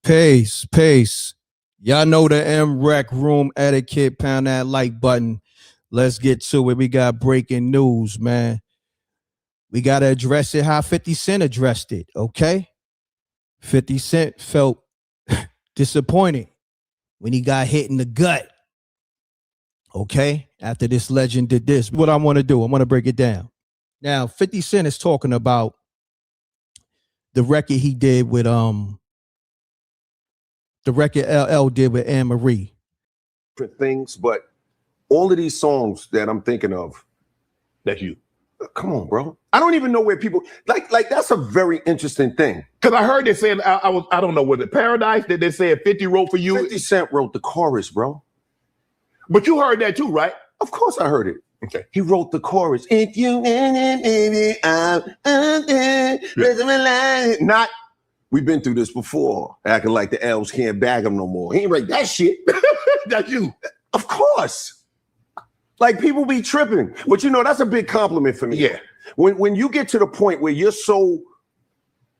Peace, peace. Y'all know the M.Reck room etiquette. Pound that like button. Let's get to it. We got breaking news, man. We got to address it how 50 Cent addressed it, okay? 50 Cent felt disappointed when he got hit in the gut, okay? After this legend did this. What I want to do, I want to break it down. Now, 50 Cent is talking about the record he did with, the record LL did with M.Reck. Things, but all of these songs that I'm thinking of, That's you. come on, bro. I don't even know where people like that's a very interesting thing. Because I heard they saying I don't know, was it Paradise that they said 50 wrote for you? 50 Cent wrote the chorus, bro. But you heard that too, right? Of course I heard it. Okay. He wrote the chorus. If you baby, I'm not. We've been through this before, acting like the elves can't bag him no more. He ain't write that shit. That's you. Of course. Like, people be tripping. But you know, that's a big compliment for me. Yeah. When you get to the point where you've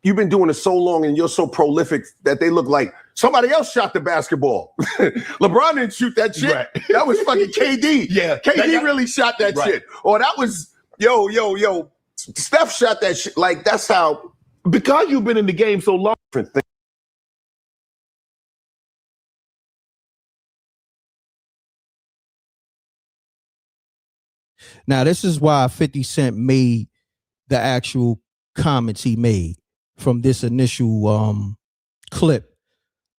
been doing it so long and you're so prolific that they look like somebody else shot the basketball. LeBron didn't shoot that shit. Right. That was fucking KD. Yeah. KD really shot that shit. Or that was, yo, Steph shot that shit. Like, that's how. Because you've been in the game so long. Now, this is why 50 Cent made the actual comments he made from this initial clip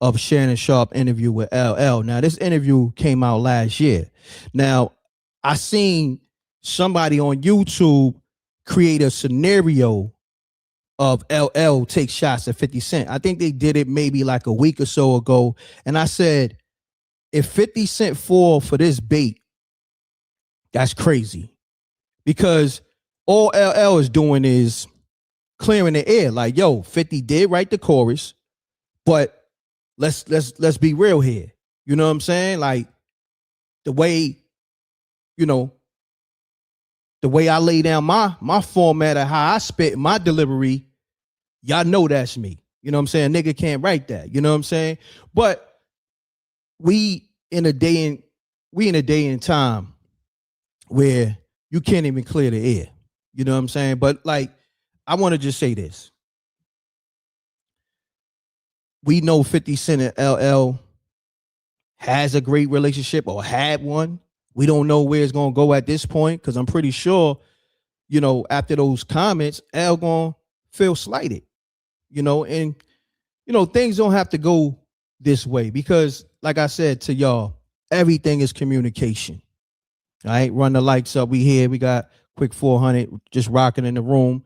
of Shannon Sharpe interview with LL. Now, this interview came out last year. Now, I seen somebody on YouTube create a scenario of LL take shots at 50 Cent. I think they did it maybe like a week or so ago. And I said, if 50 Cent fall for this bait, that's crazy. Because all LL is doing is clearing the air. Like, yo, 50 did write the chorus, but let's be real here. You know what I'm saying? Like, the way I lay down my format of how I spit my delivery, y'all know that's me. You know what I'm saying? Nigga can't write that. You know what I'm saying? But we in a day and time where you can't even clear the air. You know what I'm saying? But like, I want to just say this. We know 50 Cent and LL has a great relationship or had one. We don't know where it's going to go at this point, because I'm pretty sure, after those comments, L going to feel slighted, and, things don't have to go this way, because like I said to y'all, everything is communication. All right, run the lights up. We here. We got quick 400 just rocking in the room.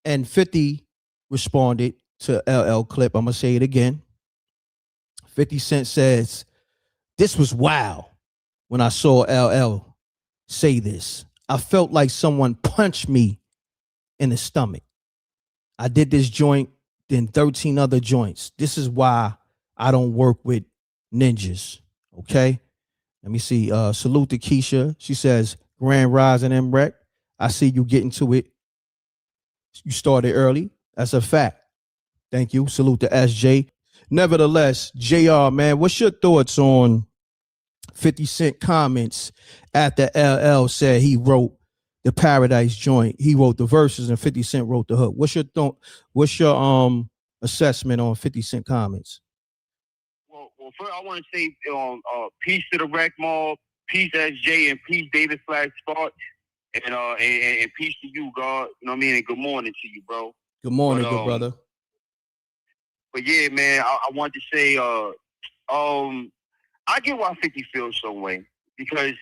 And 50 responded to LL clip. I'm going to say it again. 50 Cent says, "This was wild when I saw LL say this. I felt like someone punched me in the stomach. I did this joint, then 13 other joints. This is why I don't work with ninjas." Okay? Let me see. Salute to Keisha. She says, "Grand Rising M.Reck. I see you getting to it. You started early. That's a fact. Thank you." Salute to SJ. Nevertheless, JR, man, what's your thoughts on 50 Cent comments after LL said he wrote the Paradise joint? He wrote the verses and 50 Cent wrote the hook. What's your assessment on 50 Cent comments? Well, first I want to say peace to the Rec Mall, peace SJ, and peace David Flag Sports, and peace to you, God. You know what I mean? And good morning to you, bro. Good morning, good brother. But yeah, man, I want to say, I get why 50 feels some way, because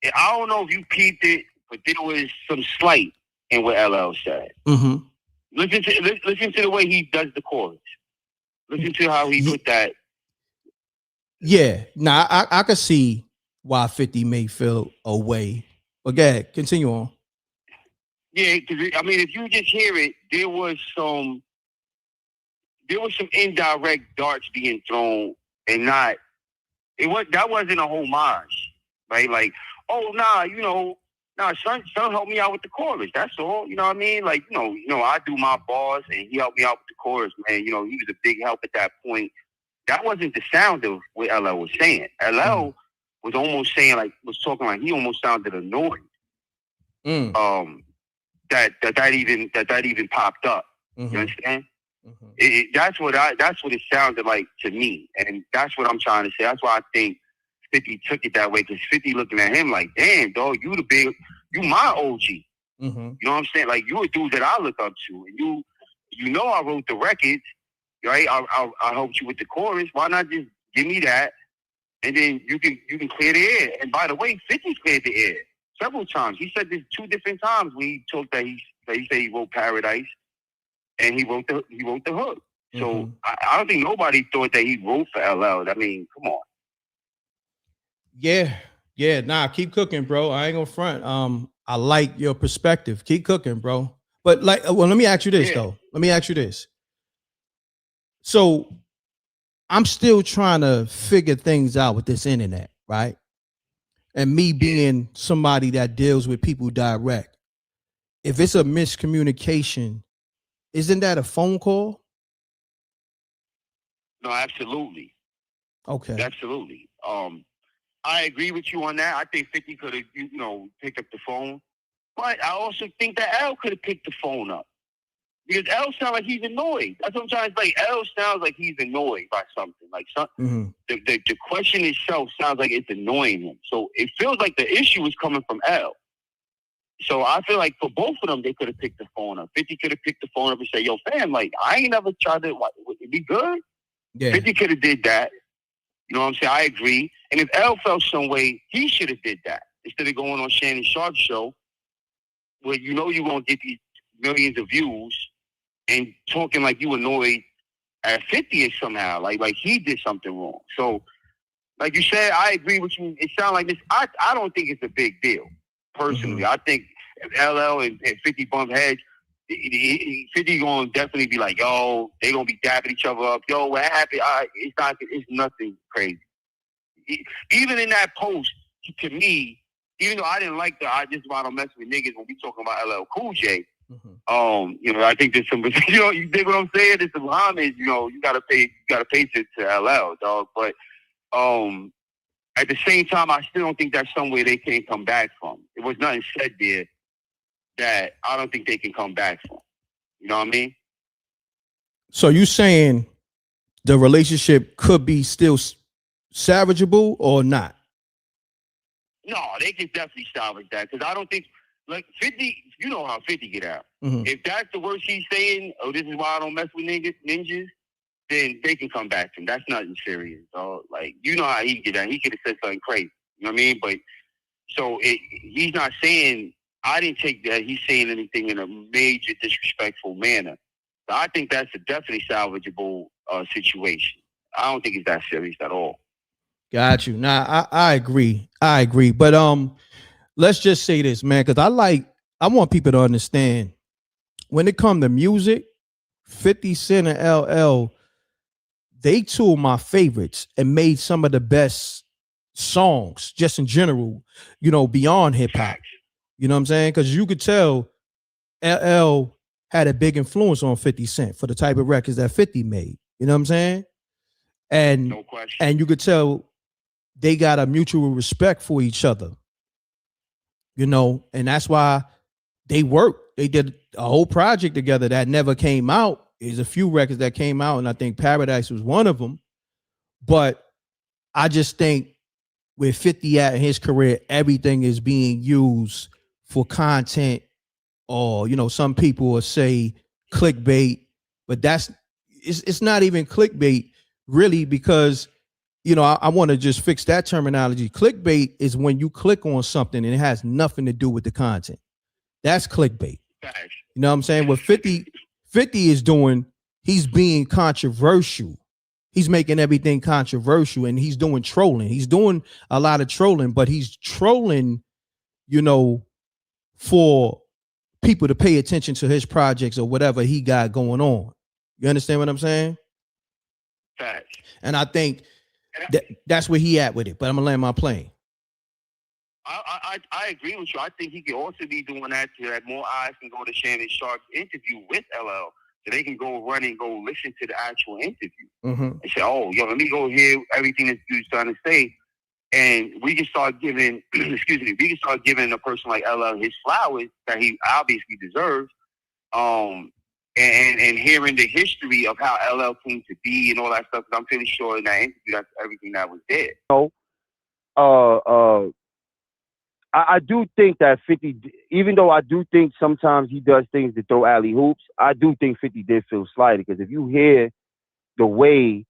I don't know if you peeped it, but there was some slight in what LL said. Mm-hmm. Listen to the way he does the chorus. Listen to how he put that. Yeah, nah, I could see why 50 may feel away. But go ahead, continue on. Yeah, because I mean, if you just hear it, there was some indirect darts being thrown, and that wasn't a homage, right? Like, oh nah, Nah, son helped me out with the chorus. That's all. You know what I mean? Like, I do my bars and he helped me out with the chorus, man. He was a big help at that point. That wasn't the sound of what LL was saying. LL was almost saying, like, he almost sounded annoyed. That even popped up. You understand? That's what it sounded like to me, and that's what I'm trying to say. That's why I think 50 took it that way, because 50 looking at him like, damn, dog, you my OG. You know what I'm saying? Like, you a dude that I look up to, and I wrote the records, right? I helped you with the chorus. Why not just give me that, and then you can clear the air? And by the way, 50 cleared the air several times. He said this 2 different times when he talked that he said he wrote Paradise. And he wrote the hook. So I don't think nobody thought that he wrote for LL. I mean, come on. Yeah. Nah, keep cooking, bro. I ain't gonna front. I like your perspective. Keep cooking, bro. But let me ask you this though. Let me ask you this. So I'm still trying to figure things out with this internet, right? And me being somebody that deals with people direct. If it's a miscommunication, isn't that a phone call? No, absolutely. Okay. Absolutely. I agree with you on that. I think 50 could have, picked up the phone. But I also think that L could have picked the phone up. Because L sounds like he's annoyed. That's what I'm trying to say. L sounds like he's annoyed by something. Like the question itself sounds like it's annoying him. So it feels like the issue is coming from L. So I feel like for both of them, they could have picked the phone up. 50 could have picked the phone up and said, yo, fam, like, I ain't never tried to, be good? Yeah. 50 could have did that. You know what I'm saying? I agree. And if L felt some way, he should have did that. Instead of going on Shannon Sharp's show, where you're going to get these millions of views and talking like you annoyed at 50 somehow, like he did something wrong. So, like you said, I agree with you. It sounds like this. I don't think it's a big deal. Personally, I think if LL and 50 bump heads, 50 gonna definitely be like, yo, they gonna be dapping each other up. Yo, what happened? It's nothing crazy. Even in that post, to me, even though I didn't like I just about don't mess with niggas when we talking about LL Cool J. I think there's some, you dig what I'm saying? There's some homage. You gotta pay to LL, dog. But at the same time, I still don't think that's somewhere they can't come back from. There was nothing said there that I don't think they can come back from. You know what I mean? So you saying the relationship could be still salvageable or not? No, they can definitely salvage that, because I don't think, like, 50, you know how 50 get out. If that's the worst he's saying, this is why I don't mess with ninjas, then they can come back to him. That's nothing serious, dog. Like, you know how he get out. He could have said something crazy. You know what I mean? But so he's not saying, I didn't take that he's saying anything in a major disrespectful manner. So I think that's a definitely salvageable situation. I don't think it's that serious at all. Got you. Nah, I agree. But let's just say this, man, because I want people to understand when it comes to music, 50 Cent and LL, they 2 of my favorites and made some of the best songs just in general, beyond hip hop. You know what I'm saying? Because you could tell LL had a big influence on 50 Cent for the type of records that 50 made. You know what I'm saying? And no question. And you could tell they got a mutual respect for each other. And that's why they worked. They did a whole project together that never came out. There's a few records that came out, and I think Paradise was one of them. But I just think with 50 at in his career, everything is being used for content, or some people will say clickbait, but it's not even clickbait really, because I want to just fix that terminology. Clickbait is when you click on something and it has nothing to do with the content. That's clickbait. You know what I'm saying? What 50 is doing, he's being controversial. He's making everything controversial, and he's doing trolling. He's doing a lot of trolling, but he's trolling, for people to pay attention to his projects or whatever he got going on. You understand what I'm saying? And I think that's where he at with it. But I'm gonna land my plane. I agree with you. I think he could also be doing that so that more eyes can go to Shannon Sharp's interview with LL, so they can go run and go listen to the actual interview and say, "Oh, yo, let me go hear everything this dude's trying to say," and we can start giving, excuse me, we can start giving a person like LL his flowers that he obviously deserves. And hearing the history of how LL came to be and all that stuff, because I'm pretty sure in that interview that's everything that was there. I do think that 50, even though I do think sometimes he does things to throw alley hoops, I do think 50 did feel slighted, because if you hear the way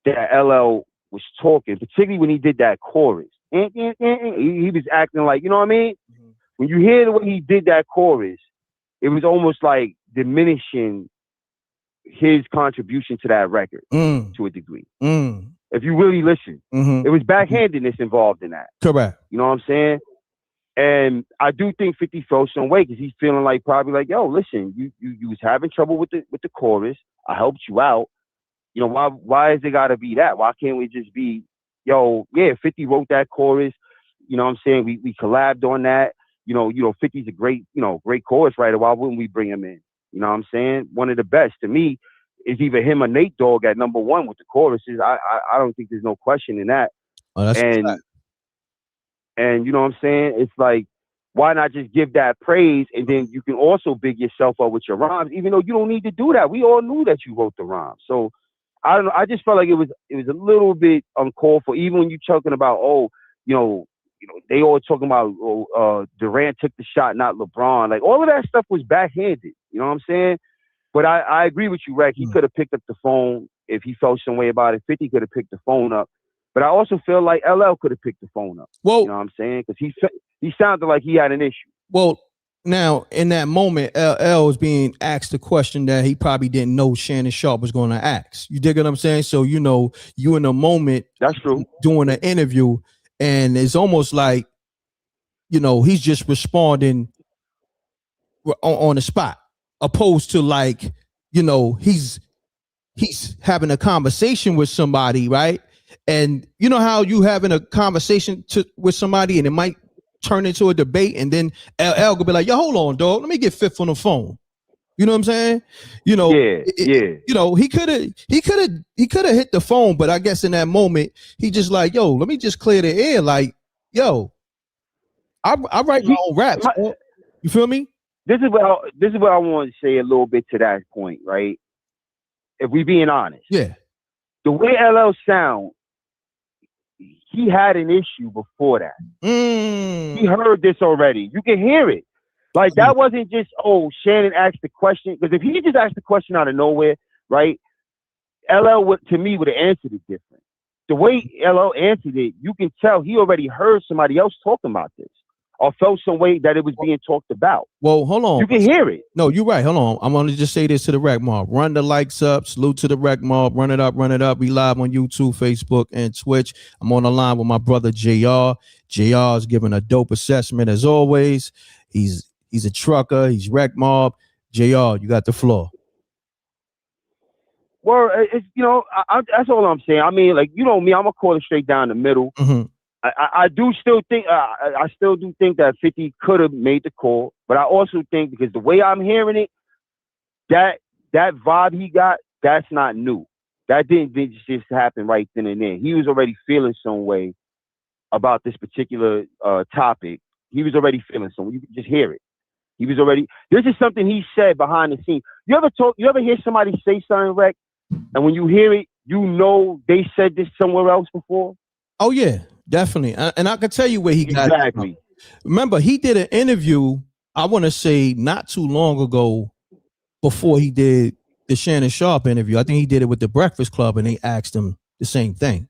that LL was talking, particularly when he did that chorus, he was acting like, you know what I mean? When you hear the way he did that chorus, it was almost like diminishing his contribution to that record to a degree. If you really listen, it was backhandedness involved in that. Correct. You know what I'm saying? And I do think 50 felt some way, because he's feeling like, probably like, yo, listen, you was having trouble with the chorus. I helped you out. You know, why is it gotta be that? Why can't we just be, yo, yeah, 50 wrote that chorus. You know what I'm saying? We collabed on that. You know, 50's a great chorus writer. Why wouldn't we bring him in? You know what I'm saying? One of the best to me is either him or Nate Dogg at number one with the choruses. I don't think there's no question in that. Oh, that's and you know what I'm saying? It's like, why not just give that praise, and then you can also big yourself up with your rhymes, even though you don't need to do that. We all knew that you wrote the rhymes. So I don't know. I just felt like it was a little bit uncalled for. Even when you're talking about, they all talking about Durant took the shot, not LeBron. Like, all of that stuff was backhanded. You know what I'm saying? But I agree with you, Reck. He could have picked up the phone if he felt some way about it. 50 could have picked the phone up. But I also feel like LL could have picked the phone up. Well, you know what I'm saying? Because he sounded like he had an issue. Well, now in that moment, LL was being asked a question that he probably didn't know Shannon Sharp was going to ask. You dig what I'm saying? So, you know, you in a moment. That's true. Doing an interview, and it's almost like, you know, he's just responding on the spot, opposed to, like, you know, he's having a conversation with somebody, right? And you know how you having a conversation with somebody, and it might turn into a debate, and then LL could be like, "Yo, hold on, dog. Let me get Fifth on the phone." You know what I'm saying? You know, You know, he could have hit the phone, but I guess in that moment he just like, "Yo, let me just clear the air." Like, yo, I write my own raps. You feel me? This is what I want to say a little bit to that point, right? If we being honest, yeah, the way LL sound, he had an issue before that. He heard this already. You can hear it. Like, that wasn't just, Shannon asked the question. Because if he just asked the question out of nowhere, right, LL would have answered it different. The way LL answered it, you can tell he already heard somebody else talking about this, or felt some way that it was being talked about. Well, hold on. You can hear it. No, you're right. Hold on. I'm going to just say this to the Rec Mob. Run the likes up. Salute to the Rec Mob. Run it up. Run it up. We live on YouTube, Facebook, and Twitch. I'm on the line with my brother, JR. JR is giving a dope assessment as always. He's a trucker. He's Rec Mob. JR, you got the floor. Well, it's, you know, that's all I'm saying. I mean, like, you know me, I'm going to call it straight down the middle. I do still think that 50 could have made the call, but I also think, because the way I'm hearing it, that vibe he got, that's not new. That didn't just happen right then and there. He was already feeling some way about this particular topic. He was already feeling some way. You could just hear it. He was already. This is something he said behind the scenes. You ever hear somebody say something, Reck, and when you hear it, you know they said this somewhere else before? Oh yeah. Definitely. And I can tell you where he got it. Exactly. Remember, he did an interview, I want to say not too long ago, before he did the Shannon Sharp interview. I think he did it with the Breakfast Club, and they asked him the same thing.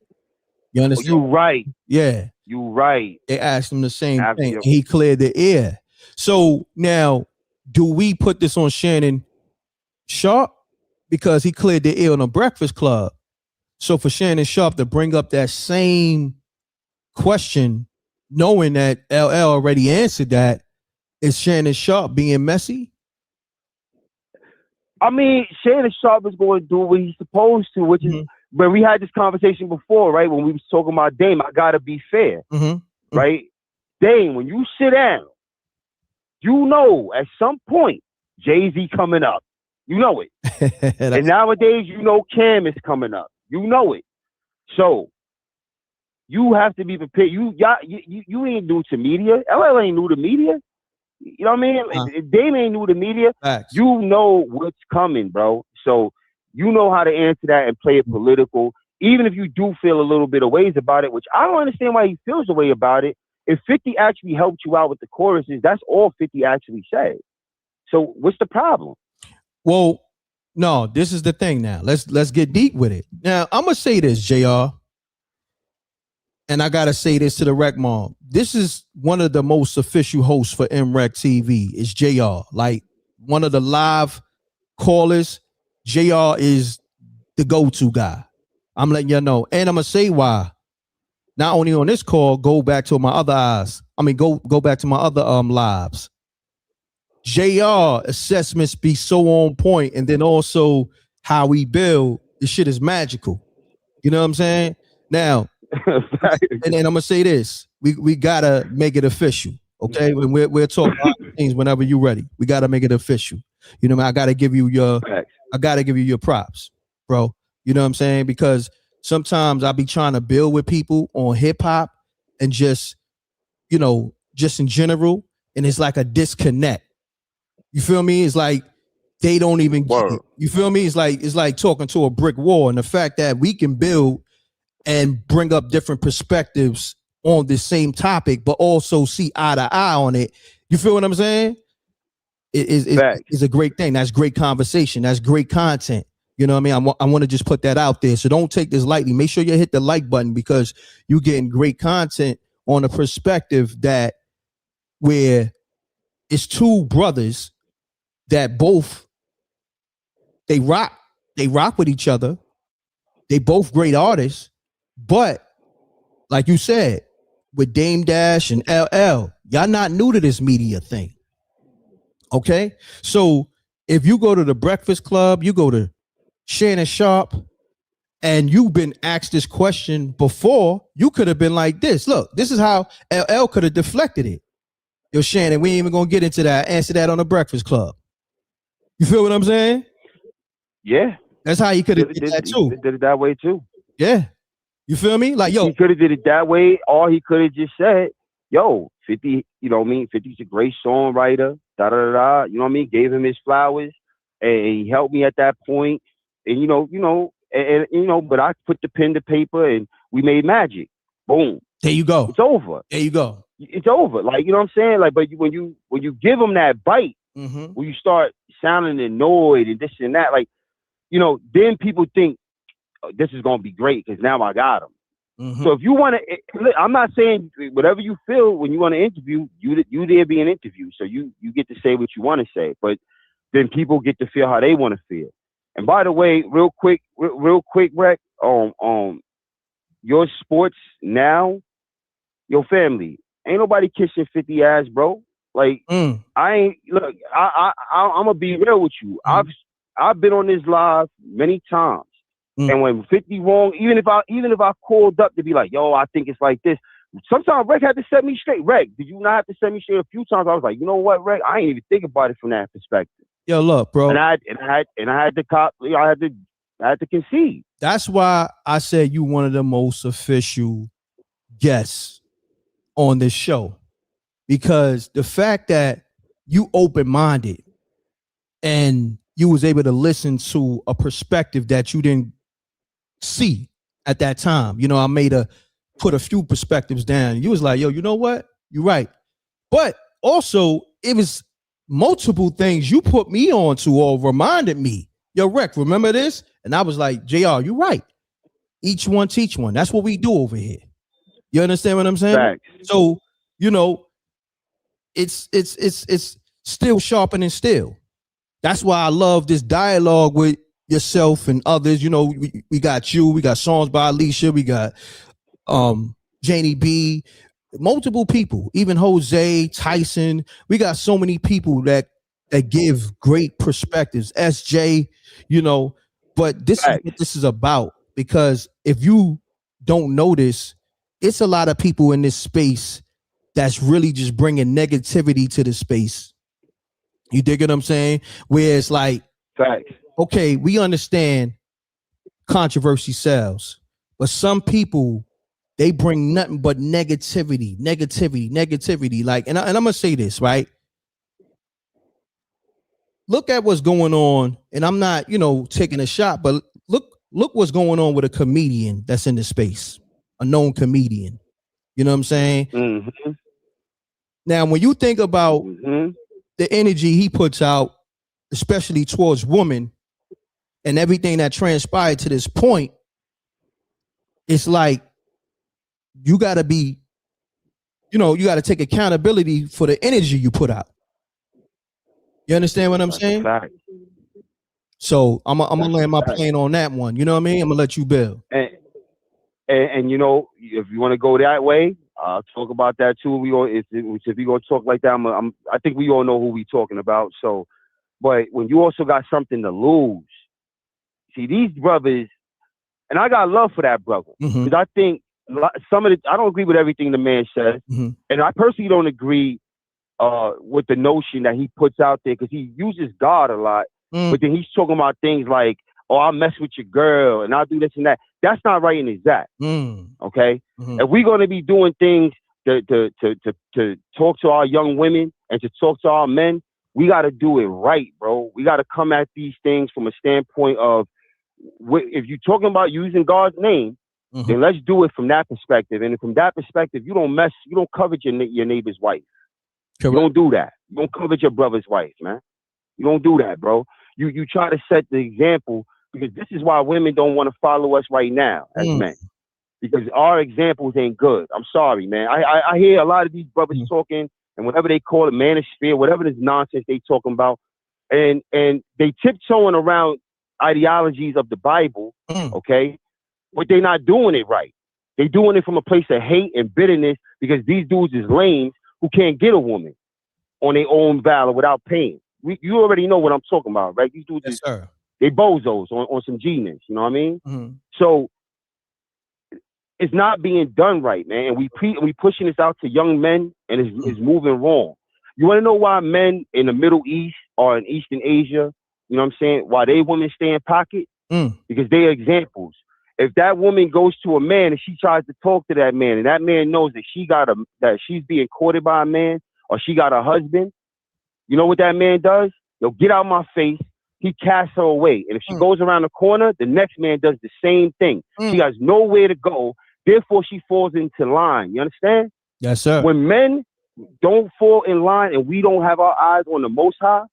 You understand? You're right. Yeah. You're right. They asked him the same thing. And he cleared the air. So now, do we put this on Shannon Sharp? Because he cleared the air on the Breakfast Club. So for Shannon Sharp to bring up that same question, knowing that LL already answered that, is Shannon Sharp being messy? I mean, Shannon Sharp is going to do what he's supposed to, which is, where we had this conversation before, right? When we was talking about Dame, I gotta be fair, right? Dame, when you sit down, you know at some point Jay-Z coming up. You know it. And nowadays, you know Cam is coming up. You know it. So you have to be prepared. You ain't new to media. LL ain't new to media. You know what I mean? Dame ain't new to media. Facts. You know what's coming, bro. So you know how to answer that and play it political. Even if you do feel a little bit of ways about it, which I don't understand why he feels a way about it. If 50 actually helped you out with the choruses, that's all 50 actually said. So what's the problem? Well, no, this is the thing now. Let's get deep with it. Now, I'm going to say this, JR. And I got to say this to the Rec Mom. This is one of the most official hosts for M.Reck TV is JR. Like one of the live callers, JR is the go-to guy. I'm letting you know. And I'm going to say why. Not only on this call, go back to my other eyes. I mean, go back to my other lives. JR assessments be so on point, and then also how we build, the shit is magical. You know what I'm saying? Now, and then I'm gonna say this: we gotta make it official, okay? When we're talking about things, whenever you're ready, we gotta make it official. You know, I gotta give you your props, bro. You know what I'm saying? Because sometimes I be trying to build with people on hip hop and just, you know, just in general, and it's like a disconnect. You feel me? It's like they don't even get it. You feel me? It's like talking to a brick wall, and the fact that we can build and bring up different perspectives on the same topic, but also see eye to eye on it. You feel what I'm saying? It's a great thing. That's great conversation. That's great content. You know what I mean? I want to just put that out there. So don't take this lightly. Make sure you hit the like button because you're getting great content on a perspective that where it's two brothers that both they rock with each other. They both great artists, but like you said, with Dame Dash and LL, y'all not new to this media thing. Okay? So if you go to the Breakfast Club, you go to Shannon Sharp, and you've been asked this question before, you could have been like this. Look, this is how LL could have deflected it. Yo, Shannon, we ain't even gonna get into that. Answer that on the Breakfast Club. You feel what I'm saying? Yeah. That's how you could have did that too. He did it that way too. Yeah. You feel me? Like, yo. He could have did it that way, or he could have just said, yo, 50, you know what I mean? 50's a great songwriter, da-da-da-da, you know what I mean? Gave him his flowers, and he helped me at that point. And, you know, but I put the pen to paper, and we made magic. Boom. There you go. It's over. There you go. It's over. Like, you know what I'm saying? Like, but when you give them that bite, when you start sounding annoyed and this and that, like, you know, then people think, this is gonna be great because now I got him. So if you want to, I'm not saying whatever you feel when you want to interview, you there be an interview, so you get to say what you want to say, but then people get to feel how they want to feel. And by the way, real quick, Rec, your sports now, your family, ain't nobody kissing 50 ass, bro. Like I ain't look. I'm gonna be real with you. I've been on this live many times. And when 50 wrong, even if I called up to be like, yo, I think it's like this. Sometimes Rec had to set me straight. Rec, did you not have to set me straight a few times? I was like, you know what, Rec, I ain't even think about it from that perspective. Yo, look, bro. And I had to concede. That's why I said you one of the most official guests on this show. Because the fact that you open-minded and you was able to listen to a perspective that you didn't see at that time. You know, I put a few perspectives down. You was like, yo, you know what? You're right. But also, it was multiple things you put me on to or reminded me. Yo, Rec, remember this? And I was like, JR, you're right. Each one teach one. That's what we do over here. You understand what I'm saying? Thanks. So, you know, it's still sharpening steel. That's why I love this dialogue with yourself and others. You know, we got you, we got songs by Alicia, we got Janie B, multiple people, even Jose, Tyson. We got so many people that give great perspectives. SJ, you know, but this is what this is about. Because if you don't notice, it's a lot of people in this space that's really just bringing negativity to the space. You dig what I'm saying? Where it's like, facts. Okay, we understand controversy sells, but some people, they bring nothing but negativity. Like, and I'm gonna say this, right? Look at what's going on, and I'm not, taking a shot, but look what's going on with a comedian that's in the space, a known comedian. You know what I'm saying? Mm-hmm. Now, when you think about Mm-hmm. the energy he puts out, especially towards women, and everything that transpired to this point, it's like you got to be, you got to take accountability for the energy you put out. You understand what I'm saying? Fact. So I'm gonna land my plane on that one. You know what I mean? I'm gonna let you build. And if you want to go that way, I'll talk about that too. If we gonna talk like that, I think we all know who we talking about. So, but when you also got something to lose, see these brothers, and I got love for that brother because I think I don't agree with everything the man says, and I personally don't agree with the notion that he puts out there because he uses God a lot, but then he's talking about things like, "Oh, I'll mess with your girl and I'll do this and that." That's not right and exact. Okay, if we're gonna be doing things to talk to our young women and to talk to our men, we got to do it right, bro. We got to come at these things from a standpoint of, if you're talking about using God's name, then let's do it from that perspective. And from that perspective, you don't covet your neighbor's wife. Correct. You don't do that. You don't covet your brother's wife, man. You don't do that, bro. You try to set the example, because this is why women don't want to follow us right now as men, because our examples ain't good. I'm sorry, man. I hear a lot of these brothers talking, and whatever they call it, manosphere, whatever this nonsense they talking about, and they tiptoeing around ideologies of the Bible, okay? But they're not doing it right. They're doing it from a place of hate and bitterness because these dudes is lames who can't get a woman on their own valor without paying. You already know what I'm talking about, right? These dudes, they bozos on some genius, you know what I mean? So it's not being done right, man. And we pushing this out to young men, and it's moving wrong. You want to know why men in the Middle East or in Eastern Asia, you know what I'm saying, why they women stay in pocket? Because they are examples. If that woman goes to a man and she tries to talk to that man, and that man knows that that she's being courted by a man, or she got a husband, you know what that man does? He'll get out my face. He casts her away. And if she goes around the corner, the next man does the same thing. She has nowhere to go. Therefore, she falls into line. You understand? Yes, sir. When men don't fall in line and we don't have our eyes on the Most High,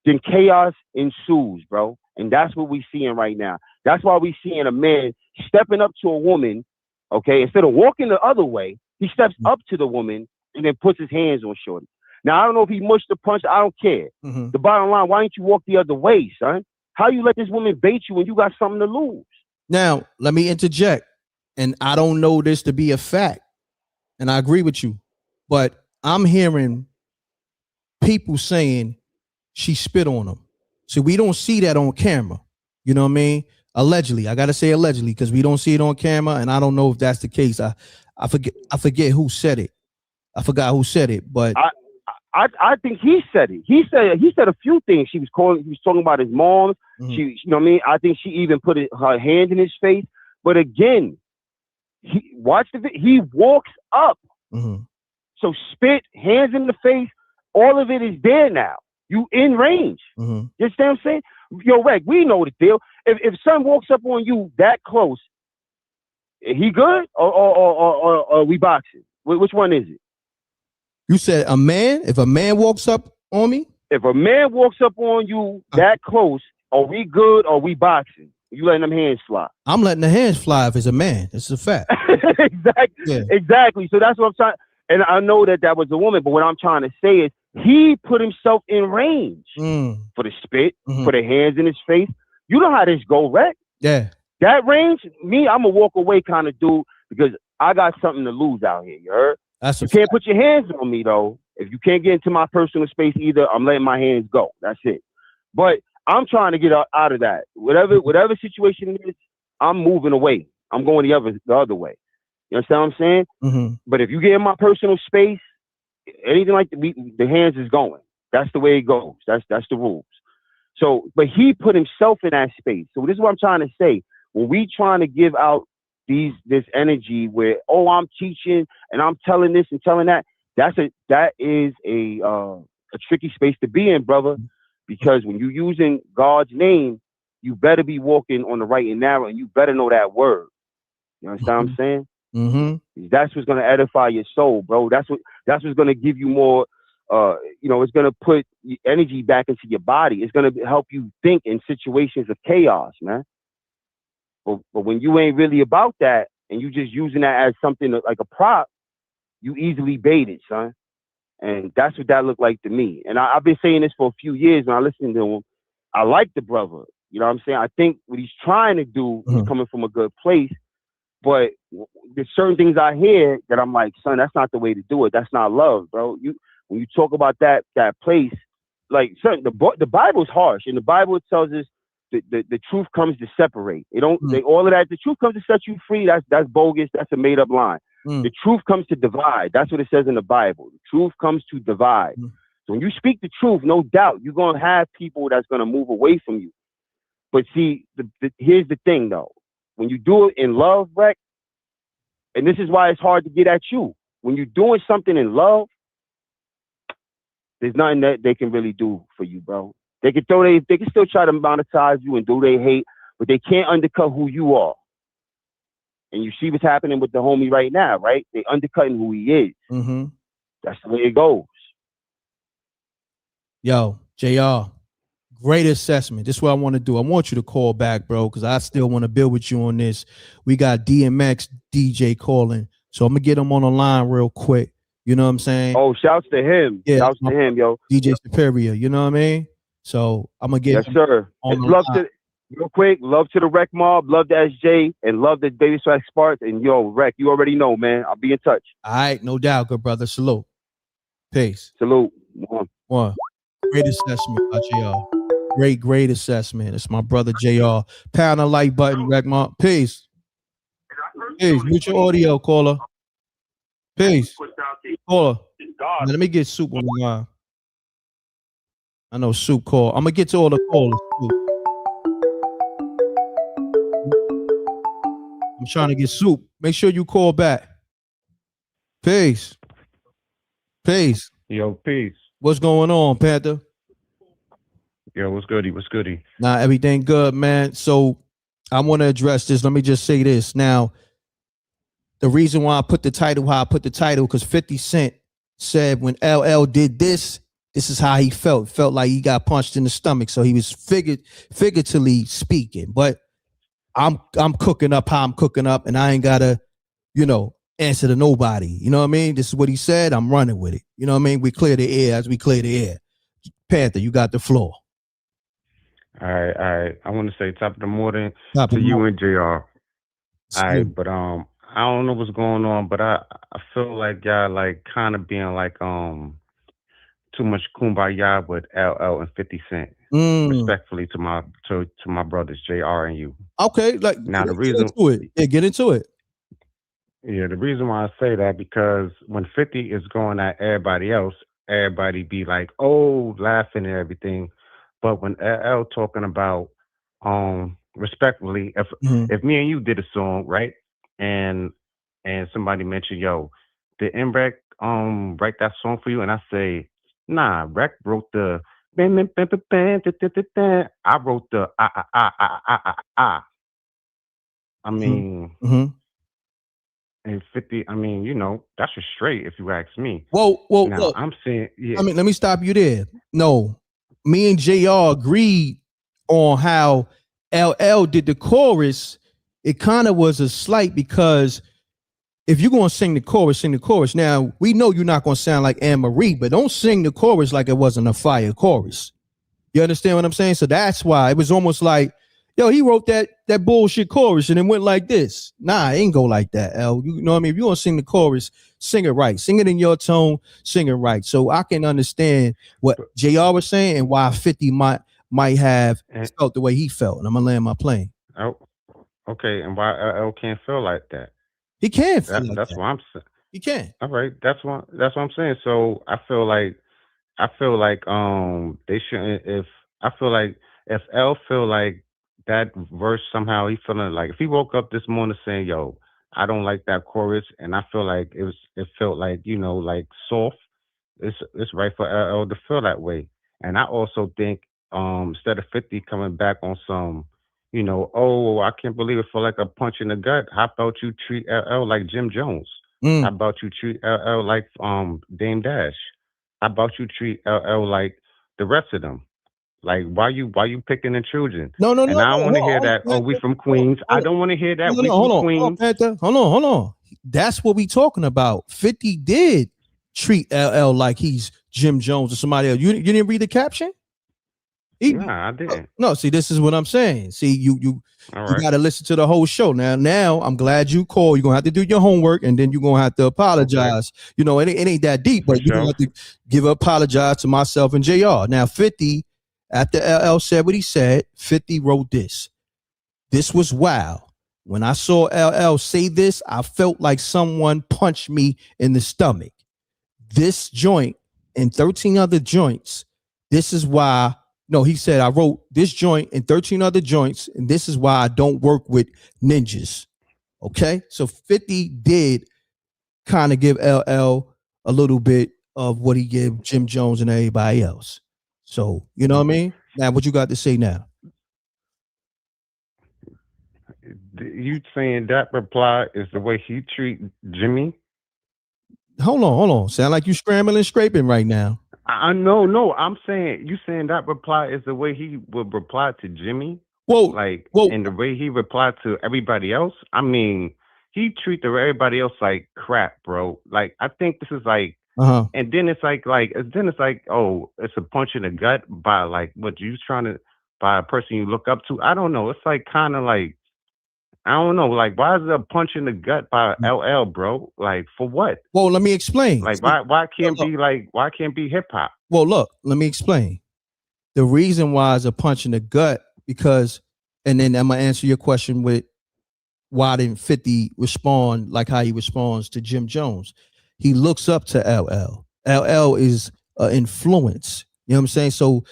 then chaos ensues, bro. And that's what we're seeing right now. That's why we're seeing a man stepping up to a woman, okay? Instead of walking the other way, he steps up to the woman and then puts his hands on shorty. Now, I don't know if he mushed the punch. I don't care. The bottom line, why don't you walk the other way, son? How you let this woman bait you when you got something to lose? Now, let me interject. And I don't know this to be a fact, and I agree with you, but I'm hearing people saying she spit on him. So we don't see that on camera. You know what I mean? Allegedly. I gotta say allegedly, because we don't see it on camera, and I don't know if that's the case. I forget who said it. I forgot who said it, but I think he said it. He said a few things. He was talking about his mom. She, you know what I mean? I think she even put her hand in his face. But again, he walks up. So spit, hands in the face, all of it is there now. You in range. You understand what I'm saying? Yo, Reg, we know the deal. If son walks up on you that close, he good or we boxing? Which one is it? You said a man? If a man walks up on me? If a man walks up on you that close, are we good or we boxing? You letting them hands fly? I'm letting the hands fly if it's a man. It's a fact. Exactly. Yeah. Exactly. So that's what I'm trying. And I know that was a woman, but what I'm trying to say is he put himself in range for the spit, for the hands in his face. You know how this go, right? Yeah. That range, I'm a walk away kind of dude because I got something to lose out here. You heard? You can't put your hands on me though. If you can't get into my personal space either, I'm letting my hands go. That's it. But I'm trying to get out of that. Whatever situation it is, I'm moving away. I'm going the other way. You understand what I'm saying? But if you get in my personal space anything like the hands is going. That's the way it goes. That's the rules. So, but he put himself in that space. So this is what I'm trying to say. When we trying to give out this energy where, oh, I'm teaching and I'm telling this and telling that, that is a tricky space to be in, brother. Because when you're using God's name, you better be walking on the right and narrow, and you better know that word. You understand what I'm saying? Mm-hmm. That's what's gonna edify your soul, bro. That's what's gonna give you more. It's gonna put energy back into your body. It's gonna help you think in situations of chaos, man. But when you ain't really about that, and you just using that as something like a prop, you easily baited, son. And that's what that looked like to me. And I've been saying this for a few years, and I listen to him. I like the brother. You know what I'm saying? I think what he's trying to do is coming from a good place. But there's certain things I hear that I'm like, son, that's not the way to do it. That's not love, bro. When you talk about that place, like, son, the Bible's harsh, and the Bible tells us the truth comes to separate. All of that. The truth comes to set you free. That's bogus. That's a made up line. The truth comes to divide. That's what it says in the Bible. The truth comes to divide. So when you speak the truth, no doubt you're gonna have people that's gonna move away from you. But see, here's the thing though. When you do it in love, Reck, and this is why it's hard to get at you. When you're doing something in love, there's nothing that they can really do for you, bro. They can still try to monetize you and do they hate, but they can't undercut who you are. And you see what's happening with the homie right now, right? They undercutting who he is. Mm-hmm. That's the way it goes. Yo, JR, great assessment. This is what I want to do. I want you to call back, bro, because I still want to build with you on this. We got DMX DJ calling. So I'm going to get him on the line real quick. You know what I'm saying? Oh, shouts to him. Yeah, shouts to him, yo. DJ Superior. You know what I mean? So I'm going to get him sir. On the love line. Real quick, love to the Rec Mob, love to SJ, and love the Baby Swag Sparks. And yo, Rec, you already know, man. I'll be in touch. All right, no doubt, good brother. Salute. Peace. Salute. One. Great assessment by JR. Great assessment. It's my brother JR. Pound the like button, Rec Mob. Peace. Peace. Mute your audio, caller. Peace. Caller. Now, let me get Soup on the line. I know Soup call. I'm going to get to all the callers, too. I'm trying to get Soup. Make sure you call back. Peace. Peace. Yo, peace. What's going on, Panther? Yo, what's goody? What's goody? Nah, everything good, man. So I want to address this. Let me just say this. Now, the reason why I put the title how I put the title, because 50 Cent said when LL did this is how he felt. Felt like he got punched in the stomach. So he was figuratively speaking. But I'm cooking up how I'm cooking up, and I ain't gotta, answer to nobody. You know what I mean? This is what he said. I'm running with it. You know what I mean? We clear the air as we clear the air. Panther, you got the floor. All right. I want to say top of the morning to you and JR. All right, but I don't know what's going on, but I feel like y'all like kind of being like too much kumbaya with LL and 50 Cent. Respectfully to my brothers JR and you. Okay, like now the reason get into it. Yeah, the reason why I say that because when 50 is going at everybody else, everybody be like, oh, laughing and everything. But when LL talking about respectfully, if me and you did a song, right? And somebody mentioned, yo, did M.Reck write that song for you? And I say, nah, Reck wrote the I wrote the I mean and 50, I mean, that's just straight if you ask me. Whoa, now, look, I'm saying, yeah. I mean, let me stop you there. No, me and JR agreed on how LL did the chorus. It kind of was a slight because if you're going to sing the chorus, sing the chorus. Now, we know you're not going to sound like M.Reck, but don't sing the chorus like it wasn't a fire chorus. You understand what I'm saying? So that's why it was almost like, yo, he wrote that bullshit chorus and it went like this. Nah, it ain't go like that, L. You know what I mean? If you're going to sing the chorus, sing it right. Sing it in your tone, sing it right. So I can understand what JR was saying and why 50 might have felt the way he felt. And I'm going to land my plane. Oh, okay. And why LL can't feel like that? He can't feel like that's that. what I'm saying. He can. All right, that's what I'm saying. So I feel like they shouldn't. If I feel like if L feel like that verse somehow he feeling like if he woke up this morning saying, "Yo, I don't like that chorus," and I feel like it felt like like soft. It's right for LL to feel that way. And I also think instead of 50 coming back on some, oh, I can't believe it, feel like a punch in the gut. How about you treat LL like Jim Jones? How about you treat LL like Dame Dash? How about you treat LL like the rest of them? Like why you picking and choosing? No. And I don't want to hear Hold that. on, Oh, we from Queens. I don't want to hear that. We from hold on, Queens. Panther. Hold on. That's what we talking about. 50 did treat LL like he's Jim Jones or somebody else. You didn't read the caption? Nah, I didn't. No, see, this is what I'm saying. See, you got to listen to the whole show. Now, I'm glad you called. You're gonna have to do your homework, and then you're gonna have to apologize. Okay. It ain't that deep, but you're gonna have to give apologize to myself and JR. Now, 50, after LL said what he said, 50 wrote this. This was wild. When I saw LL say this, I felt like someone punched me in the stomach. This joint and 13 other joints, this is why. No, he said, I wrote this joint and 13 other joints, and this is why I don't work with ninjas. Okay? So 50 did kind of give LL a little bit of what he gave Jim Jones and everybody else. So, you know what I mean? Now, what you got to say now? You saying that reply is the way he treat Jimmy? Hold on. Sound like you scrambling and scraping right now. I know. No, I'm saying you saying that reply is the way he would reply to Jimmy. Whoa, and the way he replied to everybody else. I mean, he treated everybody else like crap, bro. Like I think this is like, and then it's like, oh, it's a punch in the gut by like what you trying to by a person you look up to. I don't know. It's like kind of like. I don't know. Like, why is it a punch in the gut by LL, bro? Like, for what? Well, let me explain. Like, why can't be hip hop? Well, look, let me explain. The reason why it's a punch in the gut because, and then I'm gonna answer your question with why didn't 50 respond like how he responds to Jim Jones? He looks up to LL. LL is an influence. You know what I'm saying? So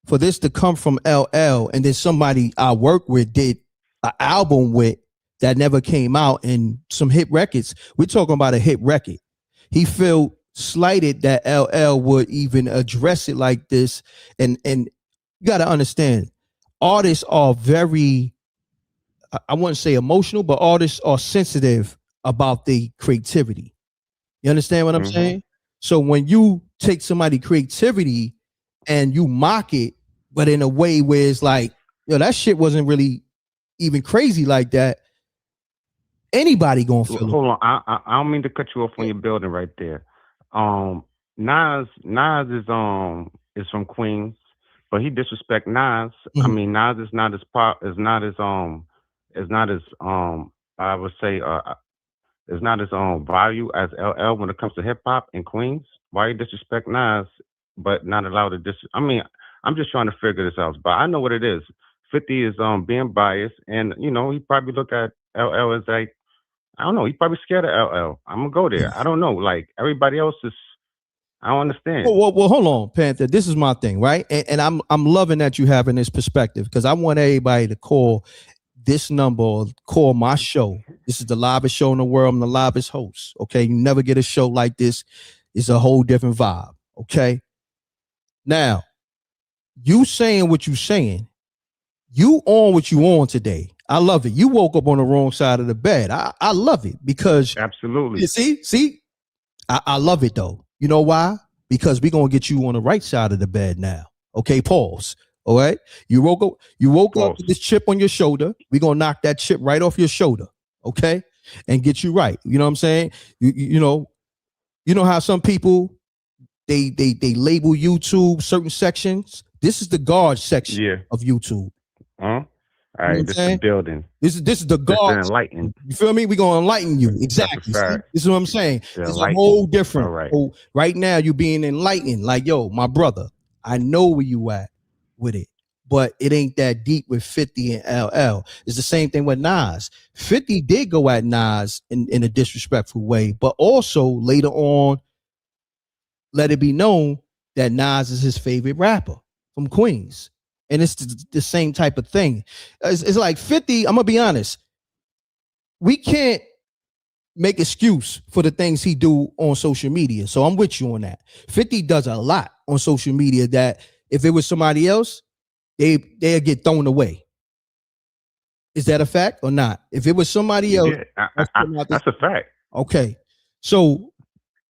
for this to come from LL, and then somebody I work with did an album with that never came out and some hit records. We're talking about a hit record. He felt slighted that LL would even address it like this. And you got to understand, artists are very, I wouldn't say emotional, but artists are sensitive about the creativity. You understand what I'm saying? So when you take somebody's creativity and you mock it, but in a way where it's like, that shit wasn't really even crazy like that, anybody gonna feel it. Hold on, I don't mean to cut you off on your building right there. Nas is from Queens, but he disrespect Nas. I mean, Nas is not as I would say is not as value as LL when it comes to hip hop in Queens. Why you disrespect Nas but not allowed to I mean, I'm just trying to figure this out, but I know what it is. 50 is being biased, and he probably look at LL as like, I don't know, he's probably scared of LL. I'm gonna go there. I don't know. Like everybody else is, I don't understand. Well, hold on, Panther. This is my thing, right? And I'm loving that you having this perspective because I want everybody to call this number or call my show. This is the livest show in the world. I'm the livest host. Okay, you never get a show like this. It's a whole different vibe. Okay. Now, you saying what you saying. You on what you on today. I love it. You woke up on the wrong side of the bed. I love it because absolutely. You see, I love it though. You know why? Because we're gonna get you on the right side of the bed now. Okay, pause. All right. You woke up with this chip on your shoulder. We're gonna knock that chip right off your shoulder, okay? And get you right. You know what I'm saying? You know how some people they label YouTube certain sections. This is the guard section of YouTube. All right, this is the building. This is the guard. Enlighten. You feel me? We're gonna enlighten you. Exactly. This is what I'm saying. It's a whole different. Right. So right now, you're being enlightened. Like, yo, my brother, I know where you at with it. but it ain't that deep with 50 and LL. It's the same thing with Nas. 50 did go at Nas in a disrespectful way, but also later on let it be known that Nas is his favorite rapper from Queens. And it's the same type of thing. It's like 50, I'm going to be honest. We can't make excuse for the things he do on social media. So I'm with you on that. 50 does a lot on social media that if it was somebody else, they'll get thrown away. Is that a fact or not? If it was somebody else, that's a fact. Okay. So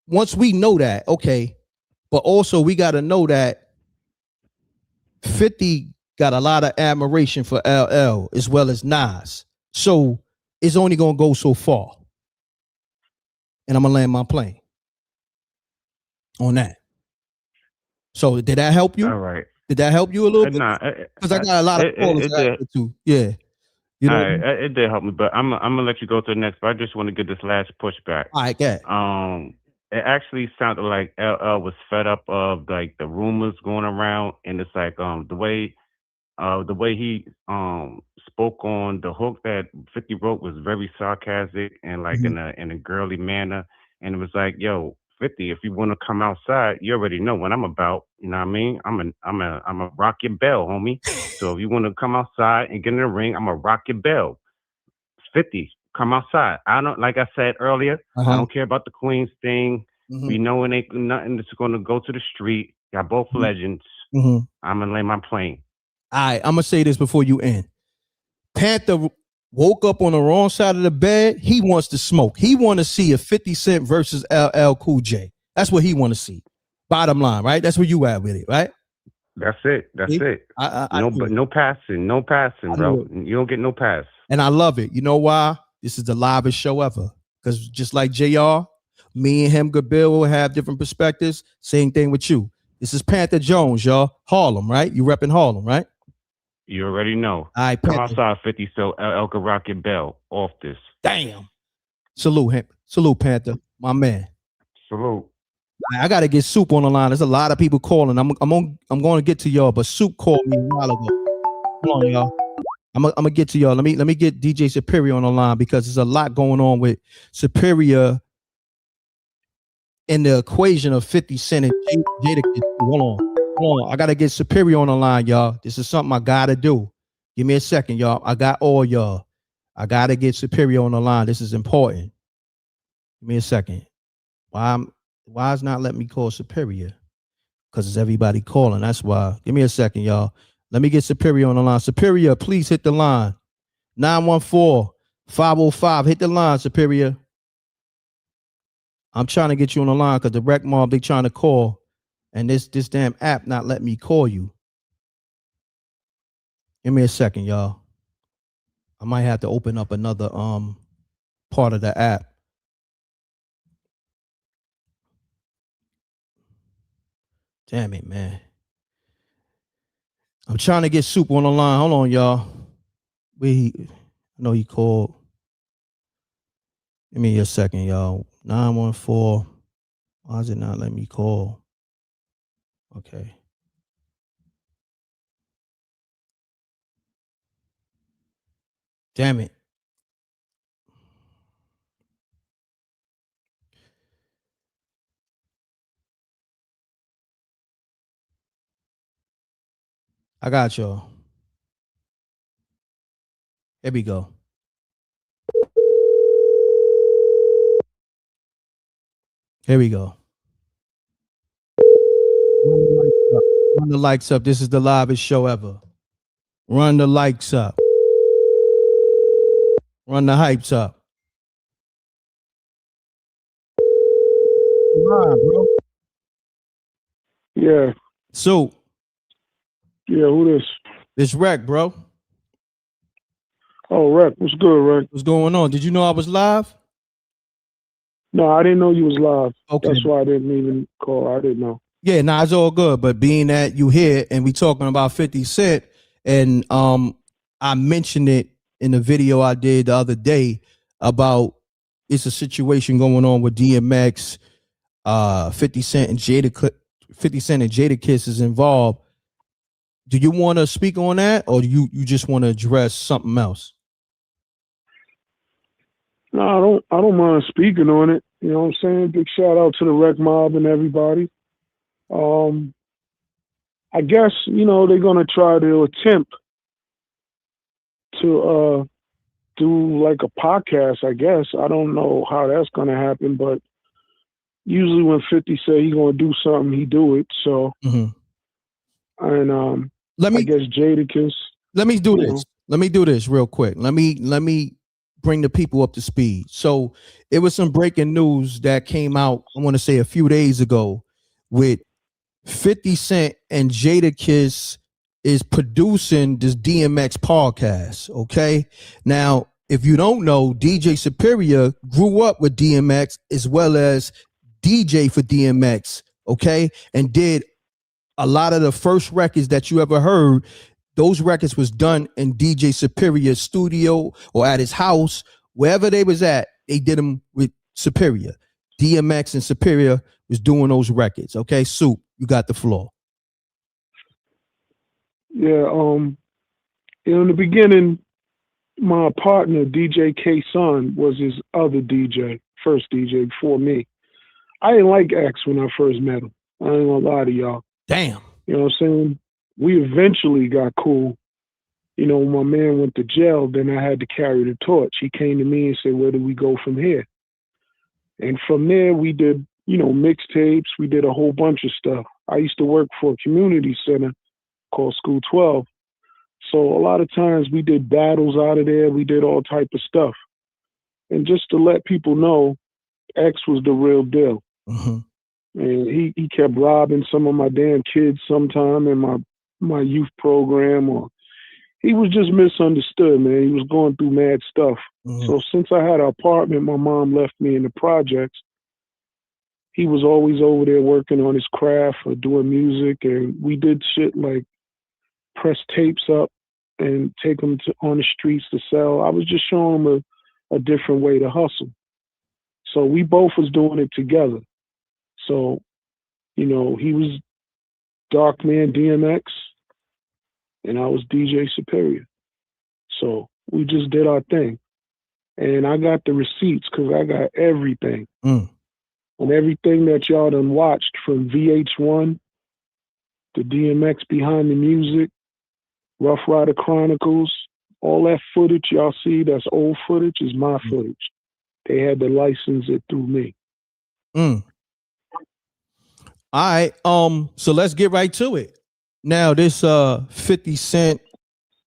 once we know that, okay, but also we got to know that 50 got a lot of admiration for LL as well as Nas. So it's only going to go so far. And I'm going to land my plane on that. So did that help you? All right. Did that help you a little bit? Nah. Because I got a lot of callers too. Yeah. You know, it did help me, but I'm gonna let you go to the next. But I just want to get this last pushback. All right, get. It actually sounded like LL was fed up of like the rumors going around, and it's like the way he spoke on the hook that 50 wrote was very sarcastic and like in a girly manner, and it was like, yo, 50, if you want to come outside, you already know what I'm about. You know what I mean? I'm a rock your bell, homie. So if you want to come outside and get in the ring, I'm gonna rock your bell. 50, come outside. I don't, like I said earlier, I don't care about the Queens thing. We know it ain't nothing that's gonna go to the street. Y'all both legends. I'm gonna lay my plane. All right, I'm gonna say this before you end. Panther woke up on the wrong side of the bed. He wants to smoke. He want to see a 50 Cent versus LL Cool J. That's what he want to see. Bottom line, right? That's where you at with it, right? That's it. That's it. No passing, bro. You don't get no pass. And I love it. You know why? This is the livest show ever. Because just like JR, me and him, good Bill, will have different perspectives. Same thing with you. This is Panther Jones, y'all. Harlem, right? You repping Harlem, right? You already know. All right, come outside, 50, so LL can rock your bell off this. Damn. Salute him. Salute, Panther. My man. Salute. I gotta get Soup on the line. There's a lot of people calling. I'm going to get to y'all, but Soup called me a while ago. Hold on, y'all. I'm gonna get to y'all. Let me get DJ Superior on the line because there's a lot going on with Superior in the equation of 50 Cent and Jadakiss. Hold on. I gotta get Superior on the line, y'all. This is something I gotta do. Give me a second, y'all. I got all y'all. I gotta get Superior on the line. This is important. Give me a second. Why is not letting me call Superior? Because it's everybody calling. That's why. Give me a second, y'all. Let me get Superior on the line. Superior, please hit the line. 914-505. Hit the line, Superior. I'm trying to get you on the line because the rec mob, they trying to call. And this damn app not letting me call you. Give me a second, y'all. I might have to open up another part of the app. Damn it, man. I'm trying to get Soup on the line. Hold on, y'all. I know he called. Give me a second, y'all. 914. Why is it not letting me call? Okay. Damn it. I got y'all. Here we go. Here we go. Run the likes up. This is the livest show ever. Run the likes up. Run the hypes up. Bro. Yeah. So. Yeah, who this? It's M.Reck, bro. Oh, M.Reck. What's good, Reck? What's going on? Did you know I was live? No, I didn't know you was live. Okay. That's why I didn't even call. I didn't know. Yeah, nah, it's all good. But being that you here and we talking about 50 Cent, and I mentioned it in the video I did the other day about it's a situation going on with DMX, 50 Cent and Jadakiss is involved. Do you want to speak on that, or do you just want to address something else? No, I don't mind speaking on it. You know what I'm saying? Big shout out to the Rec Mob and everybody. I guess, they're gonna try to attempt to do like a podcast, I guess. I don't know how that's gonna happen, but usually when 50 say he gonna do something, he do it. So and I guess Jadakiss. Let me do this. Let me do this real quick. Let me bring the people up to speed. So it was some breaking news that came out, I want to say a few days ago, with 50 Cent and Jadakiss is producing this DMX podcast. Okay. Now, if you don't know, DJ Superior grew up with DMX as well as DJ for DMX. Okay. And did a lot of the first records that you ever heard. Those records was done in DJ Superior's studio or at his house, wherever they was at. They did them with Superior. DMX and Superior was doing those records. Okay, Soup, you got the floor. Yeah, in the beginning, my partner DJ K-Son was his other DJ, first DJ before me. I didn't like X when I first met him. I ain't gonna lie to y'all. Damn. You know what I'm saying? We eventually got cool. When my man went to jail, then I had to carry the torch. He came to me and said, where do we go from here? And from there, we did, mixtapes. We did a whole bunch of stuff. I used to work for a community center called School 12. So a lot of times we did battles out of there. We did all type of stuff. And just to let people know, X was the real deal. Mm-hmm. And he kept robbing some of my damn kids sometime in my youth program, or he was just misunderstood, man. He was going through mad stuff. Mm-hmm. So since I had an apartment, my mom left me in the projects. He was always over there working on his craft or doing music, and we did shit like press tapes up and take them on the streets to sell. I was just showing him a different way to hustle. So we both was doing it together. So, he was Darkman DMX, and I was DJ Superior. So we just did our thing. And I got the receipts because I got everything. And everything that y'all done watched from VH1, the DMX Behind the Music, Rough Rider Chronicles, all that footage y'all see that's old footage is my footage. They had to license it through me. All right, so let's get right to it. Now, this 50 Cent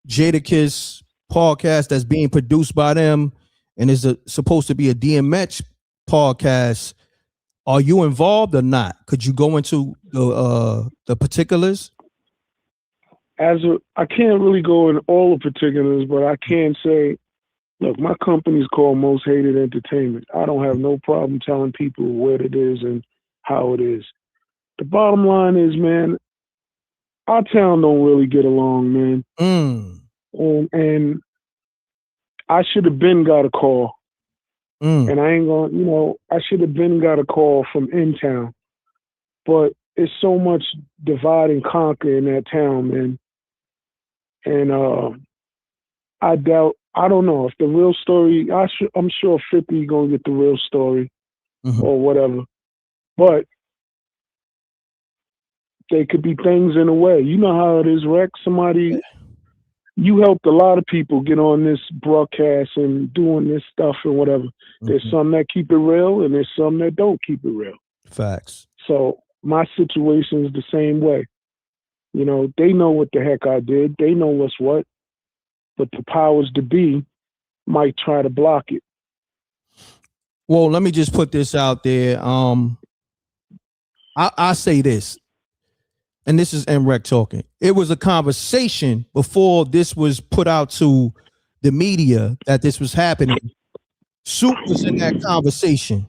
Jadakiss podcast that's being produced by them and is supposed to be a DMX podcast. Are you involved or not? Could you go into the particulars? I can't really go in all the particulars, but I can say, look, my company's called Most Hated Entertainment. I don't have no problem telling people what it is and how it is. The bottom line is, man, our town don't really get along, man. And I should have been got a call. And I ain't gonna, I should have been got a call from in town. But it's so much divide and conquer in that town, man. And I don't know if the real story, I'm sure 50 gonna get the real story or whatever. But they could be things in a way. You know how it is, Rex. You helped a lot of people get on this broadcast and doing this stuff and whatever. There's some that keep it real and there's some that don't keep it real. Facts. So my situation is the same way. They know what the heck I did. They know what's what. But the powers to be might try to block it. Well, let me just put this out there. I say this. And this is M.Reck talking. It was a conversation before this was put out to the media that this was happening. Soup was in that conversation.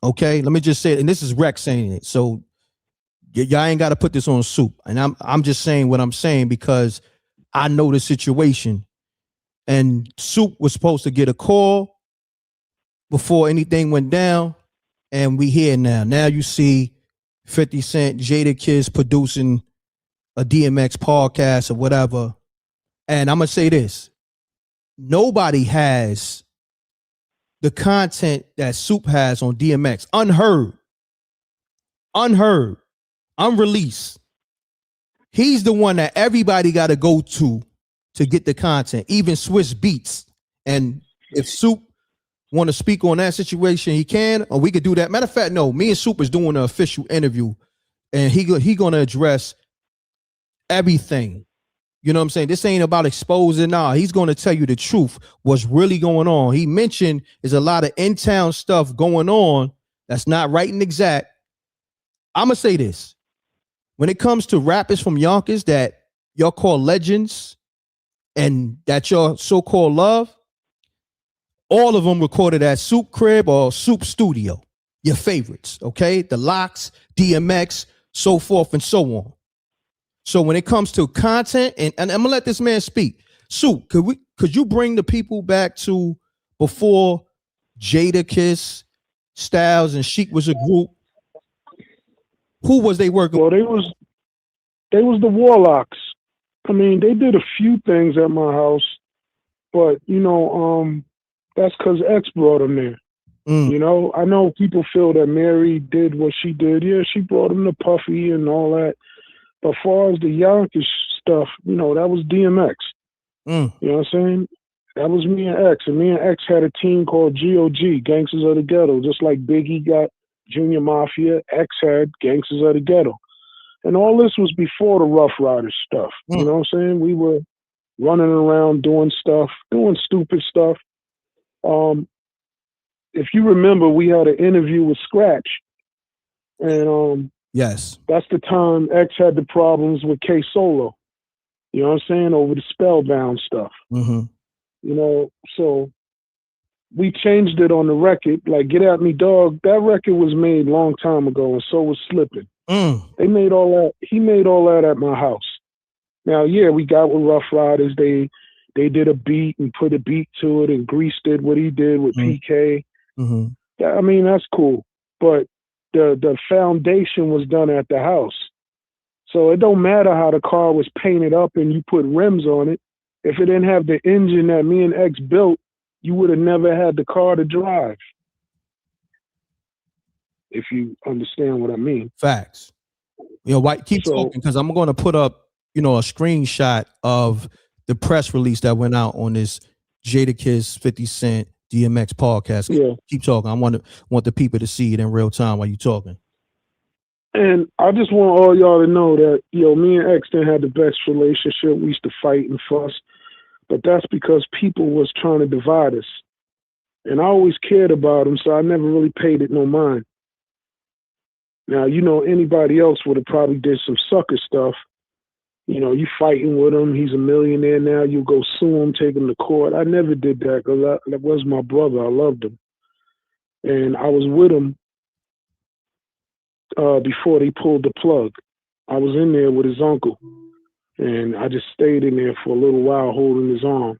Okay, let me just say it. And this is Rex saying it. So y'all ain't got to put this on Soup. And I'm just saying what I'm saying because I know the situation. And Soup was supposed to get a call before anything went down. And we here now. Now you see 50 Cent, Jadakiss producing a DMX podcast or whatever. And I'm going to say this. Nobody has the content that Soup has on DMX. Unheard, unreleased. He's the one that everybody got to go to get the content, even Swiss Beats. And if Soup want to speak on that situation, he can, or we could do that. Matter of fact, no, me and Soup is doing an official interview, and he going to address everything. You know what I'm saying? This ain't about exposing. Nah, he's going to tell you the truth, what's really going on. He mentioned there's a lot of in-town stuff going on that's not right and exact. I'm going to say this. When it comes to rappers from Yonkers that y'all call legends and that y'all so-called love, all of them recorded at Soup Crib or Soup Studio. Your favorites, okay? The Locks, DMX, so forth and so on. So when it comes to content, and I'm gonna let this man speak. Soup, could you bring the people back to before Jadakiss, Styles, and Sheek was a group? Who was they working? Well, they was the Warlocks. I mean, they did a few things at my house, but that's because X brought them there. You know, I know people feel that Mary did what she did. Yeah, she brought him to Puffy and all that. But as far as the Yonkers stuff, that was DMX. You know what I'm saying? That was me and X. And me and X had a team called GOG, Gangsters of the Ghetto. Just like Biggie got Junior Mafia, X had Gangsters of the Ghetto. And all this was before the Rough Riders stuff. You know what I'm saying? We were running around doing stuff, doing stupid stuff. If you remember, we had an interview with Scratch. And yes, that's the time X had the problems with K Solo. You know what I'm saying? Over the Spellbound stuff. So we changed it on the record. Like Get At Me Dog, that record was made a long time ago, and so was Slippin'. They made all that. He made all that at my house. Now, yeah, we got with Rough Riders. They did a beat and put a beat to it, and Grease did what he did with PK. I mean, that's cool. But the foundation was done at the house. So it don't matter how the car was painted up and you put rims on it. If it didn't have the engine that me and X built, you would have never had the car to drive. If you understand what I mean. Facts. White, keep talking, because I'm going to put up, a screenshot of the press release that went out on this Jadakiss 50 Cent DMX podcast. Yeah. Keep talking. I want the people to see it in real time while you're talking. And I just want all y'all to know that, me and X didn't have the best relationship. We used to fight and fuss. But that's because people was trying to divide us. And I always cared about him, so I never really paid it no mind. Now, anybody else would have probably did some sucker stuff. You fighting with him. He's a millionaire now. You go sue him, take him to court. I never did that because that was my brother. I loved him. And I was with him before they pulled the plug. I was in there with his uncle. And I just stayed in there for a little while holding his arm,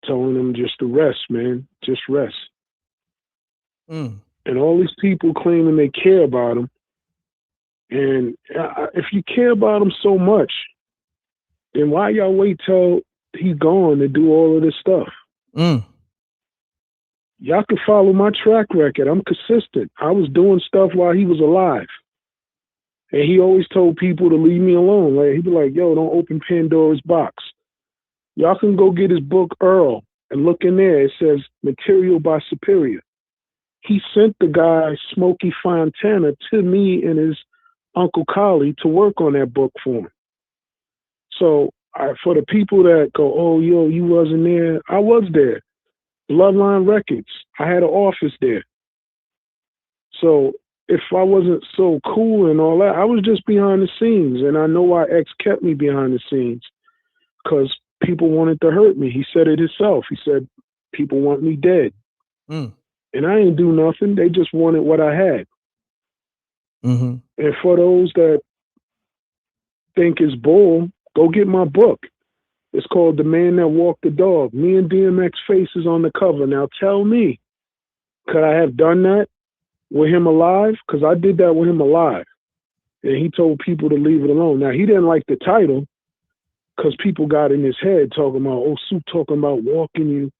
telling him just to rest, man. Just rest. And all these people claiming they care about him. And if you care about him so much, then why y'all wait till he's gone to do all of this stuff? Y'all can follow my track record. I'm consistent. I was doing stuff while he was alive. And he always told people to leave me alone. Like, he'd be like, yo, don't open Pandora's box. Y'all can go get his book, Earl, and look in there. It says Material by Superior. He sent the guy, Smokey Fontana, to me and his Uncle Collie to work on that book for him. So for the people that go, oh, yo, you wasn't there, I was there. Bloodline Records. I had an office there. So if I wasn't so cool and all that, I was just behind the scenes. And I know why X kept me behind the scenes, because people wanted to hurt me. He said it himself. He said, people want me dead. And I ain't do nothing. They just wanted what I had. And for those that think it's bull, go get my book. It's called The Man That Walked the Dog. Me and DMX faces on the cover. Now tell me, could I have done that with him alive? Because I did that with him alive. And he told people to leave it alone. Now, he didn't like the title because people got in his head talking about, oh, Soup talking about walking you.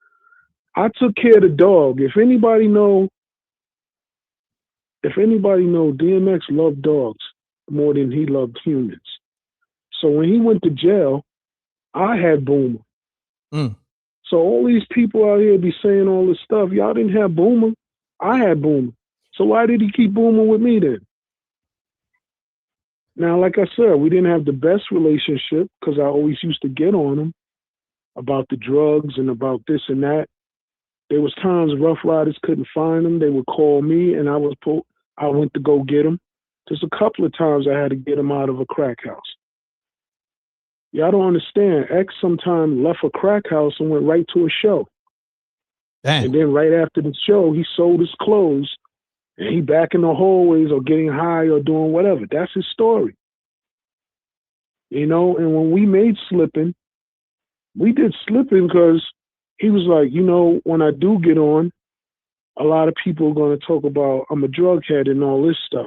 I took care of the dog. If anybody know, DMX loved dogs more than he loved humans. So when he went to jail, I had Boomer. So all these people out here be saying all this stuff. Y'all didn't have Boomer. I had Boomer. So why did he keep Boomer with me then? Now, like I said, we didn't have the best relationship because I always used to get on him about the drugs and about this and that. There was times Rough Riders couldn't find him. They would call me, and I went to go get him. There's a couple of times I had to get him out of a crack house. Y'all don't understand. X sometimes left a crack house and went right to a show. Dang. And then right after the show, he sold his clothes and he back in the hallways or getting high or doing whatever. That's his story. You know, and when we made Slippin', we did Slippin' because he was like, you know, when I do get on, a lot of people are going to talk about I'm a drug head and all this stuff.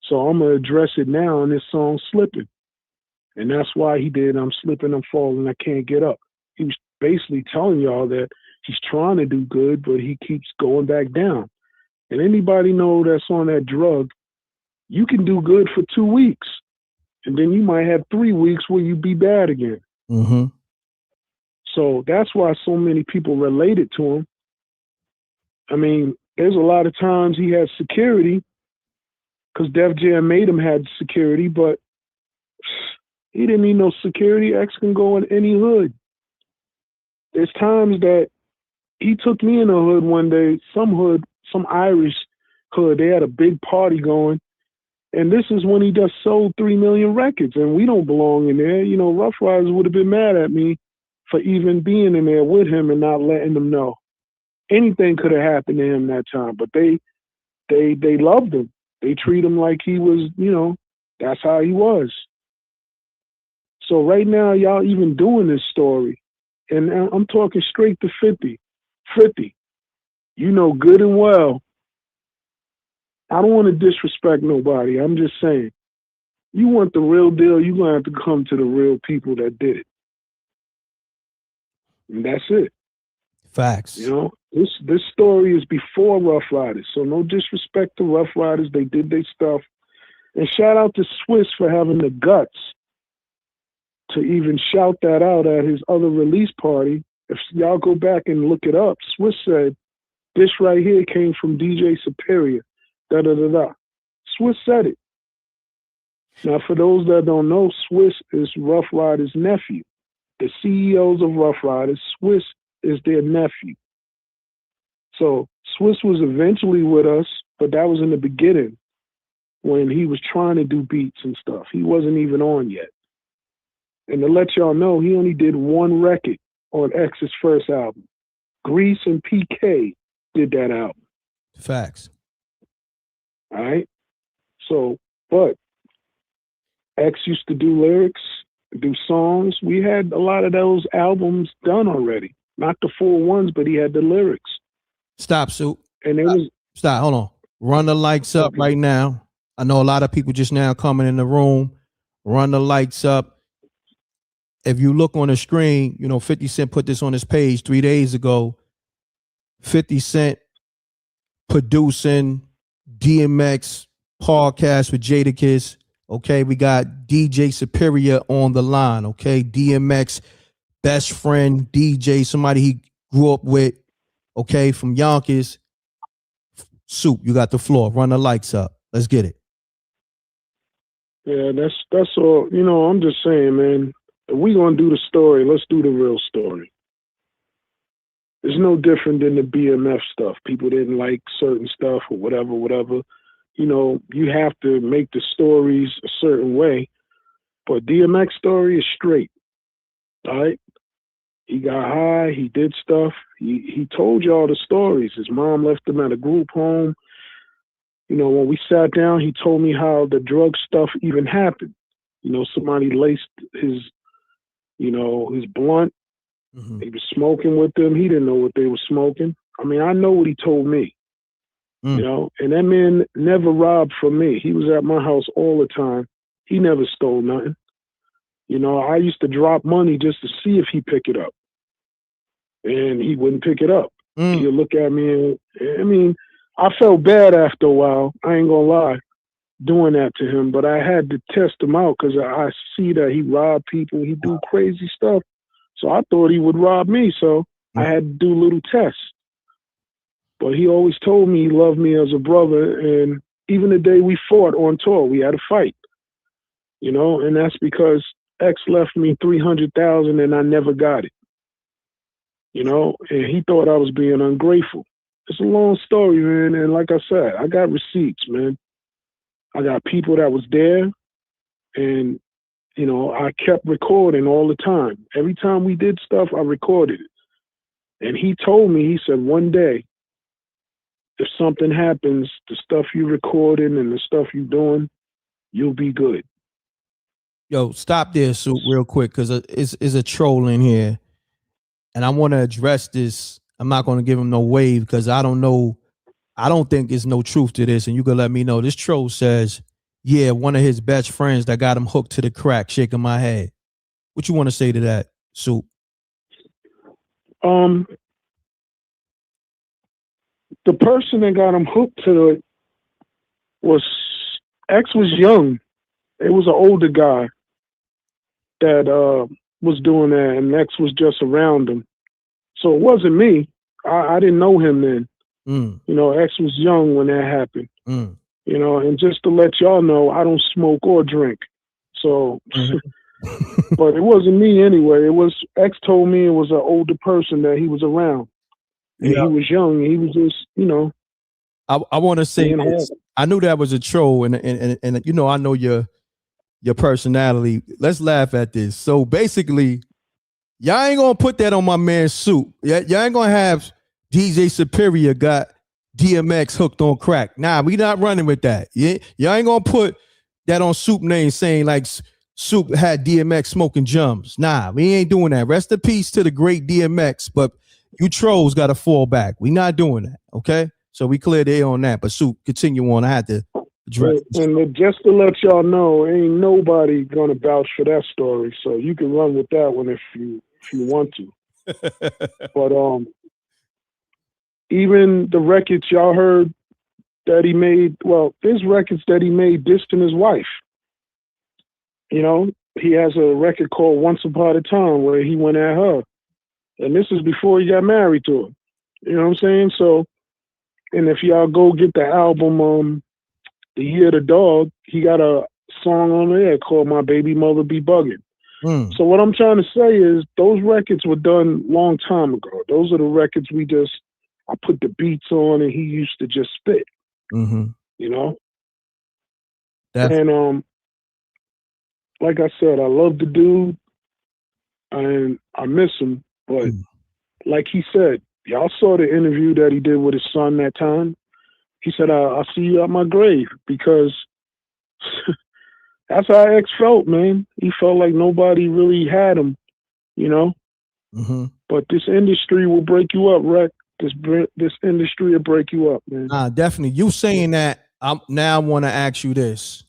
So I'm going to address it now in this song Slippin'. And that's why he did I'm slipping, I'm falling, I can't get up. He was basically telling y'all that he's trying to do good, but he keeps going back down. And anybody know that's on that drug, you can do good for 2 weeks. And then you might have 3 weeks where you be bad again. Mm-hmm. So that's why so many people related to him. I mean, there's a lot of times he had security because Def Jam made him have security, but he didn't need no security. X can go in any hood. There's times that he took me in a hood one day, some Irish hood. They had a big party going. And this is when he just sold 3 million records, and we don't belong in there. You know, Rough Riders would have been mad at me for even being in there with him and not letting them know. Anything could have happened to him that time, but they loved him. They treat him like he was, you know, that's how he was. So right now, y'all even doing this story, and I'm talking straight to 50. 50, you know good and well, I don't want to disrespect nobody. I'm just saying, you want the real deal, you're going to have to come to the real people that did it. And that's it. Facts. You know, this story is before Rough Riders, so no disrespect to Rough Riders. They did their stuff. And shout out to Swiss for having the guts to even shout that out at his other release party. If y'all go back and look it up, Swiss said, this right here came from DJ Superior, da-da-da-da. Swiss said it. Now, for those that don't know, Swiss is Rough Riders' nephew. The CEOs of Rough Riders, Swiss is their nephew. So Swiss was eventually with us, but that was in the beginning when he was trying to do beats and stuff. He wasn't even on yet. And to let y'all know, he only did one record on X's first album. Grease and PK did that album. Facts. All right? So, but X used to do lyrics, do songs. We had a lot of those albums done already. Not the full ones, but he had the lyrics. Stop, Soup. And it was... Stop, hold on. Run the lights up right now. I know a lot of people just now coming in the room. Run the lights up. If you look on the screen, you know, 50 Cent put this on his page 3 days ago. 50 Cent producing DMX podcast with Jadakiss. Okay, we got DJ Superior on the line. Okay, DMX best friend, DJ, somebody he grew up with. Okay, from Yonkers. Soup, you got the floor. Run the lights up. Let's get it. Yeah, that's all. You know, I'm just saying, man. If we gonna do the story, let's do the real story. It's no different than the BMF stuff. People didn't like certain stuff or whatever. You know, you have to make the stories a certain way. But DMX story is straight. All right? He got high, he did stuff. He told y'all the stories. His mom left him at a group home. You know, when we sat down, he told me how the drug stuff even happened. You know, somebody laced his blunt. Mm-hmm. He was smoking with them. He didn't know what they were smoking. I mean, I know what he told me. You know, and that man never robbed from me. He was at my house all the time. he never stole nothing. You know, I used to drop money just to see if he'd pick it up. And he wouldn't pick it up. He'd look at me and, I mean, I felt bad after a while. I ain't gonna lie, doing that to him. But I had to test him out because I see that he robbed people. He do crazy stuff. So I thought he would rob me. So I had to do little tests. But he always told me he loved me as a brother. And even the day we fought on tour, we had a fight. You know, and that's because X left me $300,000 and I never got it. You know, and he thought I was being ungrateful. It's a long story, man. And like I said, I got receipts, man. I got people that was there, and, you know, I kept recording all the time. Every time we did stuff, I recorded it. And he told me, he said, one day, if something happens, the stuff you recording and the stuff you doing, you'll be good. Yo, stop there, Soup, real quick, because it's a troll in here. And I want to address this. I'm not going to give him no wave because I don't know. I don't think there's no truth to this. And you can let me know. This troll says, yeah, one of his best friends that got him hooked to the crack, shaking my head. What you want to say to that, Soup? The person that got him hooked to it X was young. It was an older guy that was doing that, and X was just around him. So it wasn't me. I didn't know him then. You know, X was young when that happened. You know, and just to let y'all know, I don't smoke or drink. So, but it wasn't me anyway. It was X told me it was an older person that he was around. And he was young. He was just, you know. I want to say this. I knew that was a troll, and you know, I know your personality. Let's laugh at this. So basically, y'all ain't gonna put that on my man Soup. Y'all ain't gonna have DJ Superior got DMX hooked on crack. Nah, we not running with that. Y'all ain't gonna put that on Soup name saying like Soup had DMX smoking jumps. Nah, we ain't doing that. Rest in peace to the great DMX, but you trolls got to fall back. We not doing that, okay? So we cleared the air on that. But Soup, continue on. I had to address this. And just to let y'all know, ain't nobody gonna vouch for that story. So you can run with that one if you want to. But even the records y'all heard that he made, well, there's records that he made dissing his wife. You know, he has a record called Once Upon a Time where he went at her. And this is before he got married to her. You know what I'm saying? So, and if y'all go get the album, The Year of the Dog, he got a song on there called My Baby Mother Be Bugging. So what I'm trying to say is those records were done long time ago. Those are the records I put the beats on and he used to just spit. You know? And like I said, I love the dude and I miss him. But like he said, y'all saw the interview that he did with his son that time. He said, I'll see you at my grave, because that's how X felt, man. He felt like nobody really had him, you know? But this industry will break you up, Reck. This industry will break you up, man. Nah, definitely. You saying that, I want to ask you this.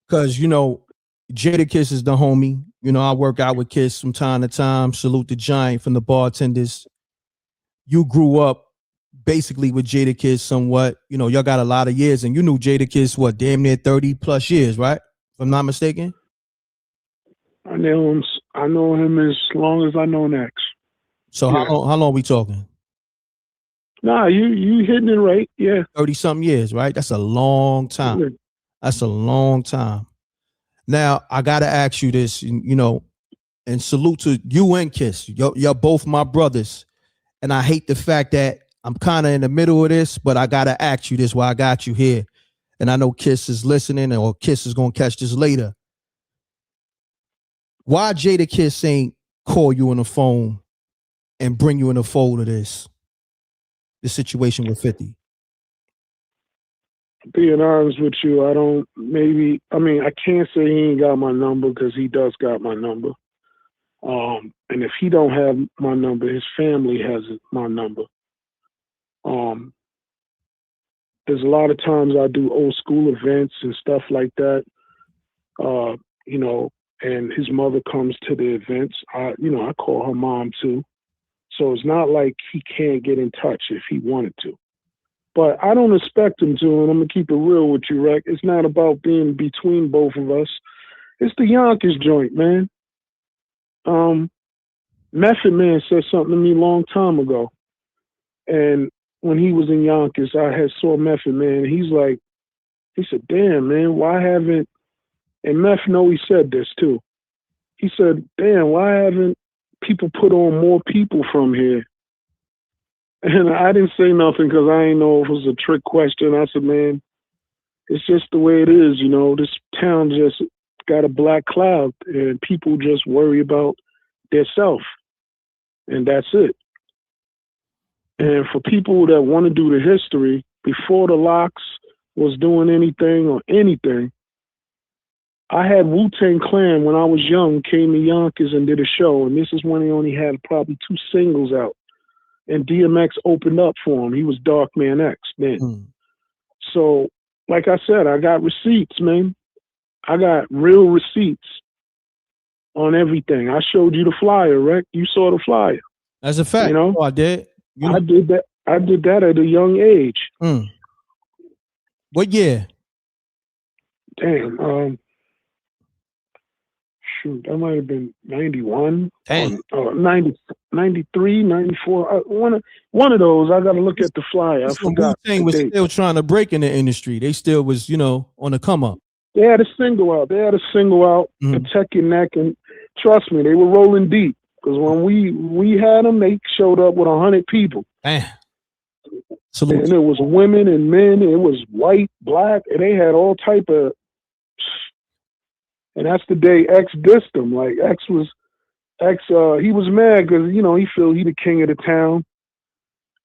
Because, you know, Jadakiss is the homie. You know, I work out with Kiss from time to time. Salute the Giant from the Bartenders. You grew up basically with Jadakiss somewhat. You know, y'all got a lot of years, and you knew Jadakiss, what, damn near 30 plus years, right? If I'm not mistaken. I know him as long as I know X. So yeah. How long we talking? Nah, you hitting it right. Yeah. 30 something years, right? That's a long time. Yeah. That's a long time. Now, I got to ask you this, you know, and salute to you and Kiss. You're both my brothers. And I hate the fact that I'm kind of in the middle of this, but I got to ask you this while I got you here. And I know Kiss is listening, or Kiss is going to catch this later. Why Jadakiss ain't call you on the phone and bring you in the fold of this situation with 50? Being honest with you, I can't say he ain't got my number, because he does got my number. And if he don't have my number, his family has my number. There's a lot of times I do old school events and stuff like that. you know, and his mother comes to the events. I call her mom too. So it's not like he can't get in touch if he wanted to. But I don't expect him to, and I'm going to keep it real with you, Reck. It's not about being between both of us. It's the Yonkers joint, man. Method Man said something to me a long time ago. And when he was in Yonkers, I had saw Method Man. He said, damn, man, why haven't, and Meth know he said this too. He said, damn, why haven't people put on more people from here? And I didn't say nothing because I didn't know if it was a trick question. I said, man, it's just the way it is. You know, this town just got a black cloud and people just worry about their self. And that's it. And for people that want to do the history, before the Locks was doing anything, I had Wu-Tang Clan when I was young, came to Yonkers and did a show. And this is when he only had probably 2 singles out. And DMX opened up for him. He was Dark Man X then. So, like I said, I got receipts, man. I got real receipts on everything. I showed you the flyer, Rick. You saw the flyer. That's a fact. You know, I did. I did that. I did that at a young age. What year? Damn. Shoot, that might have been 91. Damn. 90, 93, 94. One of those. I got to look at the flyer. I forgot. Wu-Tang was still trying to break in the industry. They still was, on the come up. They had a single out. Protect Your Neck, and trust me, they were rolling deep. Because when we had them, they showed up with 100 people. Damn. And it was women and men. It was white, black, and they had all type of. And that's the day X dissed him. Like he was mad because he feel he the king of the town.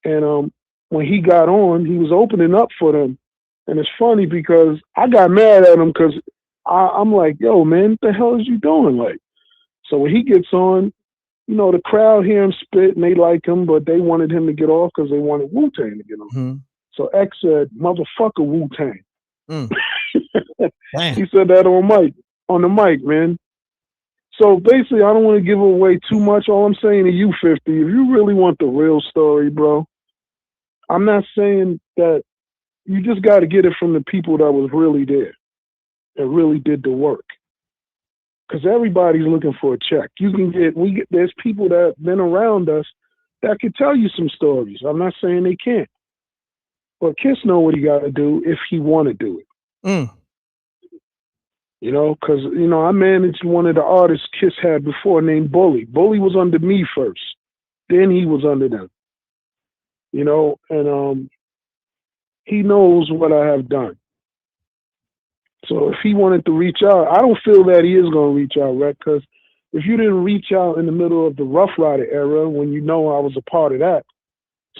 And when he got on, he was opening up for them. And it's funny because I got mad at him because I'm like, yo, man, what the hell is you doing? Like, so when he gets on, the crowd hear him spit and they like him, but they wanted him to get off because they wanted Wu-Tang to get on. So X said, motherfucker Wu-Tang. He said that on the mic, man. So basically, I don't want to give away too much. All I'm saying to you, 50, if you really want the real story, bro, I'm not saying that you just got to get it from the people that was really there, that really did the work. Because everybody's looking for a check. There's people that have been around us that could tell you some stories. I'm not saying they can't. But Kiss know what he got to do if he want to do it. Because, I managed one of the artists Kiss had before named Bully. Bully was under me first. Then he was under them. And he knows what I have done. So if he wanted to reach out, I don't feel that he is going to reach out, right? Because if you didn't reach out in the middle of the Rough Rider era, when I was a part of that,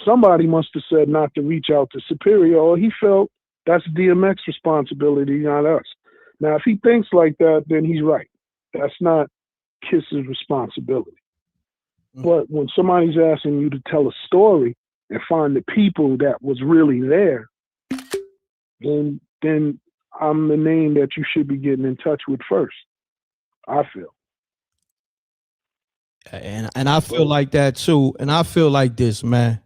somebody must have said not to reach out to Superior, or he felt that's DMX responsibility, not us. Now, if he thinks like that, then he's right. That's not Kiss's responsibility. But when somebody's asking you to tell a story and find the people that was really there, then I'm the name that you should be getting in touch with first, I feel. And I feel like that too. And I feel like this, man.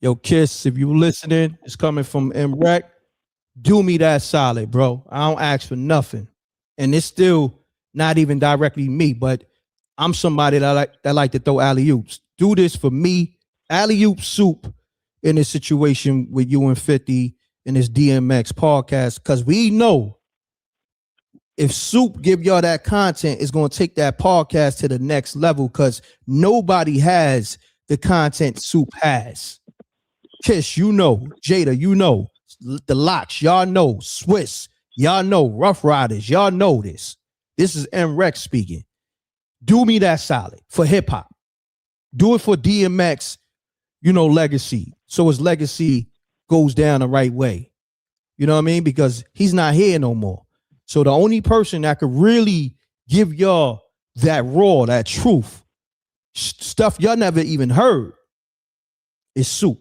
Yo, Kiss, if you listening, it's coming from M.Reck. Do me that solid, bro. I don't ask for nothing. And it's still not even directly me, but I'm somebody that like to throw alley-oops. Do this for me. Alley-oop soup in this situation with you and 50 in this DMX podcast, because we know if Soup give y'all that content, it's going to take that podcast to the next level, because nobody has the content Soup has. Kiss, Jada, the Locks, y'all know, Swiss, y'all know, Rough Riders, y'all know this. This is M.Reck speaking. Do me that solid for hip hop. Do it for DMX, legacy. So his legacy goes down the right way. You know what I mean? Because he's not here no more. So the only person that could really give y'all that raw, that truth, stuff y'all never even heard, is Soup.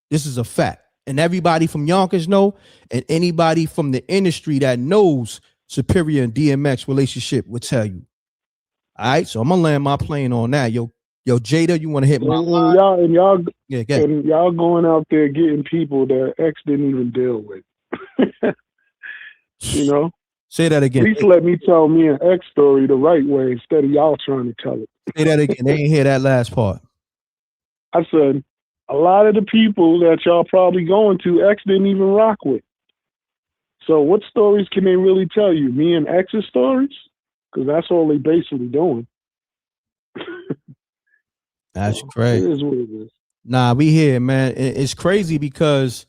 This is a fact. And everybody from Yonkers know, and anybody from the industry that knows Superior and DMX relationship would tell you. All right, so I'm gonna land my plane on that. Yo, Jada, you want to hit my and y'all yeah, and y'all going out there getting people that X didn't even deal with. You know? Say that again. At least let me tell me an X story the right way instead of y'all trying to tell it. Say that again. They ain't hear that last part. I said, a lot of the people that y'all probably going to, X didn't even rock with. So what stories can they really tell you? Me and X's stories? Because that's all they basically doing. That's crazy. It is what it is. Nah, we here, man. It's crazy because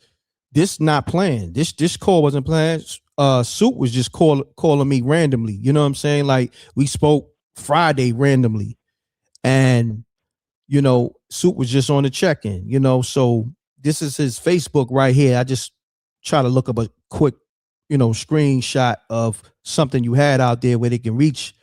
this not planned. This call wasn't planned. Soup was just calling me randomly. You know what I'm saying? Like we spoke Friday randomly, and you know, Soup was just on the check-in. You know, so this is his Facebook right here. I just try to look up a quick, you know, screenshot of something you had out there where they can reach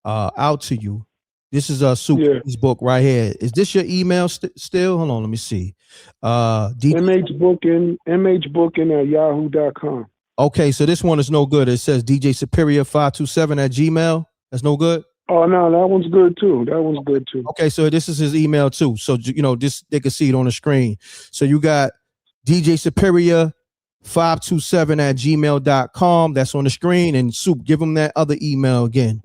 out to you. This is a Soup's book right here. Is this your email still? Hold on, let me see. mhbooking at yahoo.com. Okay, so this one is no good. It says DJ Superior 527 at Gmail. That's no good. Oh no, that one's good too. That one's good too. Okay, so this is his email too. So you know, this they can see it on the screen. So you got DJ Superior 527 at gmail.com. That's on the screen. And Soup, give him that other email again.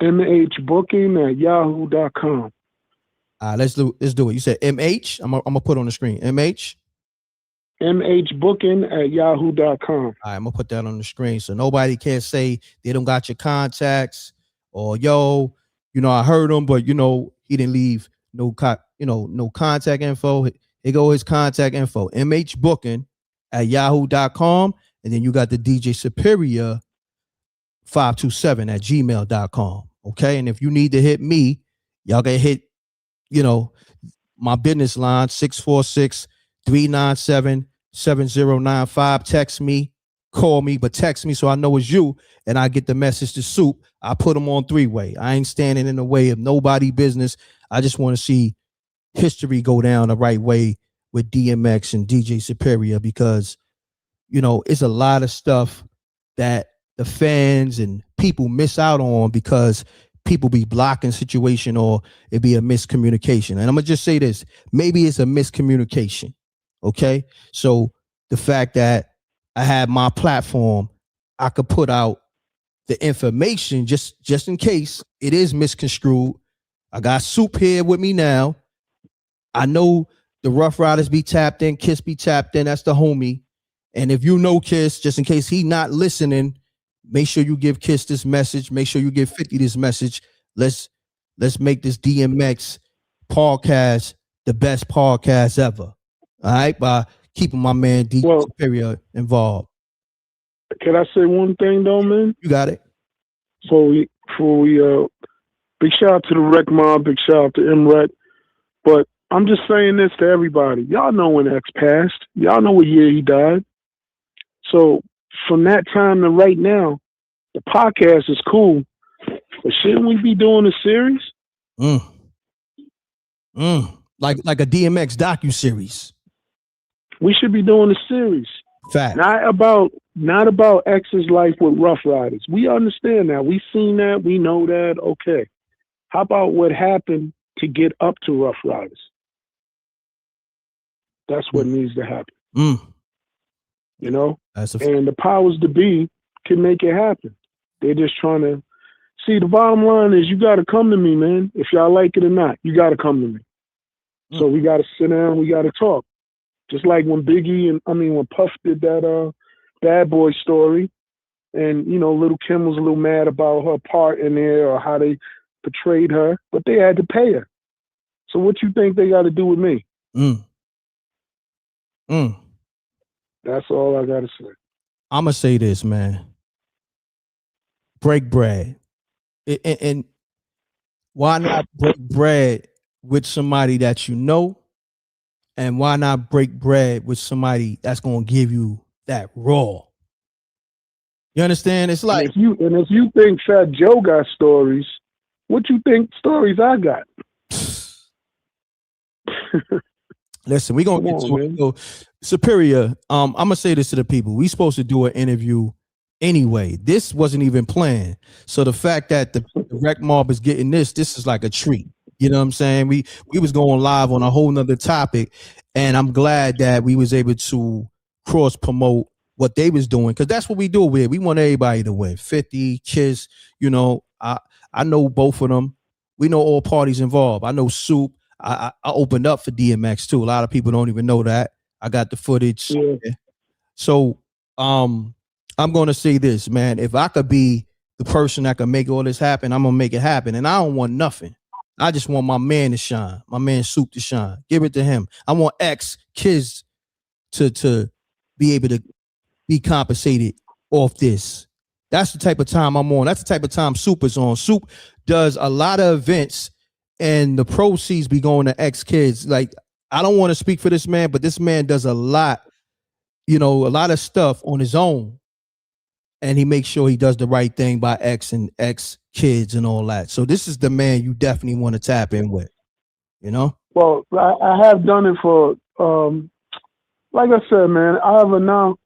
mhbooking at yahoo.com. Let's do it. You said MH. I'm gonna put on the screen. MH. mhbooking at yahoo.com. All right, I'm gonna put that on the screen so nobody can say they don't got your contacts or yo, you know, I heard him, but you know, he didn't leave no contact info. Here go his contact info. mhbooking at yahoo.com. And then you got the DJ Superior 527 at gmail.com. Okay. And if you need to hit me, y'all can hit, you know, my business line 646-397-7095. Text me, call me, but text me so I know it's you and I get the message to Soup. I put them on three-way. I ain't standing in the way of nobody business. I just want to see history go down the right way with DMX and DJ Superior because, you know, it's a lot of stuff that the fans and people miss out on because people be blocking situation or it be a miscommunication. And I'm gonna just say this, maybe it's a miscommunication. Okay. So the fact that I have my platform, I could put out the information just in case it is misconstrued. I got Soup here with me now. I know the Rough Riders be tapped in, Kiss be tapped in. That's the homie. And if you know Kiss, just in case he not listening, make sure you give Kiss this message. Make sure you give 50 this message. Let's make this DMX podcast the best podcast ever. All right, by keeping my man DJ Superior involved. Can I say one thing though, man? You got it. Before we big shout out to the Rec Mob, big shout out to M.Reck. But I'm just saying this to everybody. Y'all know when X passed. Y'all know what year he died. So from that time to right now, the podcast is cool. But shouldn't we be doing a series? Like a DMX docu-series. We should be doing a series. Fact. Not about X's life with Rough Riders. We understand that. We seen that. We know that. Okay. How about what happened to get up to Rough Riders? That's what needs to happen. You know? And the powers to be can make it happen. They're just trying to see. The bottom line is you got to come to me, man. If y'all like it or not, you got to come to me. So we got to sit down. We got to talk. Just like when when Puff did that Bad Boy story, and you know, Little Kim was a little mad about her part in there or how they portrayed her, but they had to pay her. So what you think they got to do with me? That's all I got to say. I'm gonna say this, man. Break bread, and why not break bread with somebody that you know? And why not break bread with somebody that's gonna give you that raw? You understand? It's like if you think Fat Joe got stories, what you think stories I got? Listen, we're gonna get to it. Superior. I'm gonna say this to the people. We supposed to do an interview anyway. This wasn't even planned. So the fact that the Rec Mob is getting this is like a treat. You know what I'm saying? We was going live on a whole nother topic, and I'm glad that we was able to cross promote what they was doing, because that's what we do with. We want everybody to win. 50, Kiss, you know, I know both of them. We know all parties involved. I know Soup. I opened up for DMX too. A lot of people don't even know that. I got the footage. Yeah. So I'm gonna say this, man. If I could be the person that can make all this happen, I'm gonna make it happen. And I don't want nothing. I just want my man to shine, my man Soup to shine. Give it to him. I want X kids to be able to be compensated off this. That's the type of time I'm on. That's the type of time Soup is on. Soup does a lot of events, and the proceeds be going to X kids. Like, I don't want to speak for this man, but this man does a lot, you know, a lot of stuff on his own, and he makes sure he does the right thing by X and X kids and all that. So this is the man you definitely want to tap in with, you know? Well, I have done it for, like I said, man,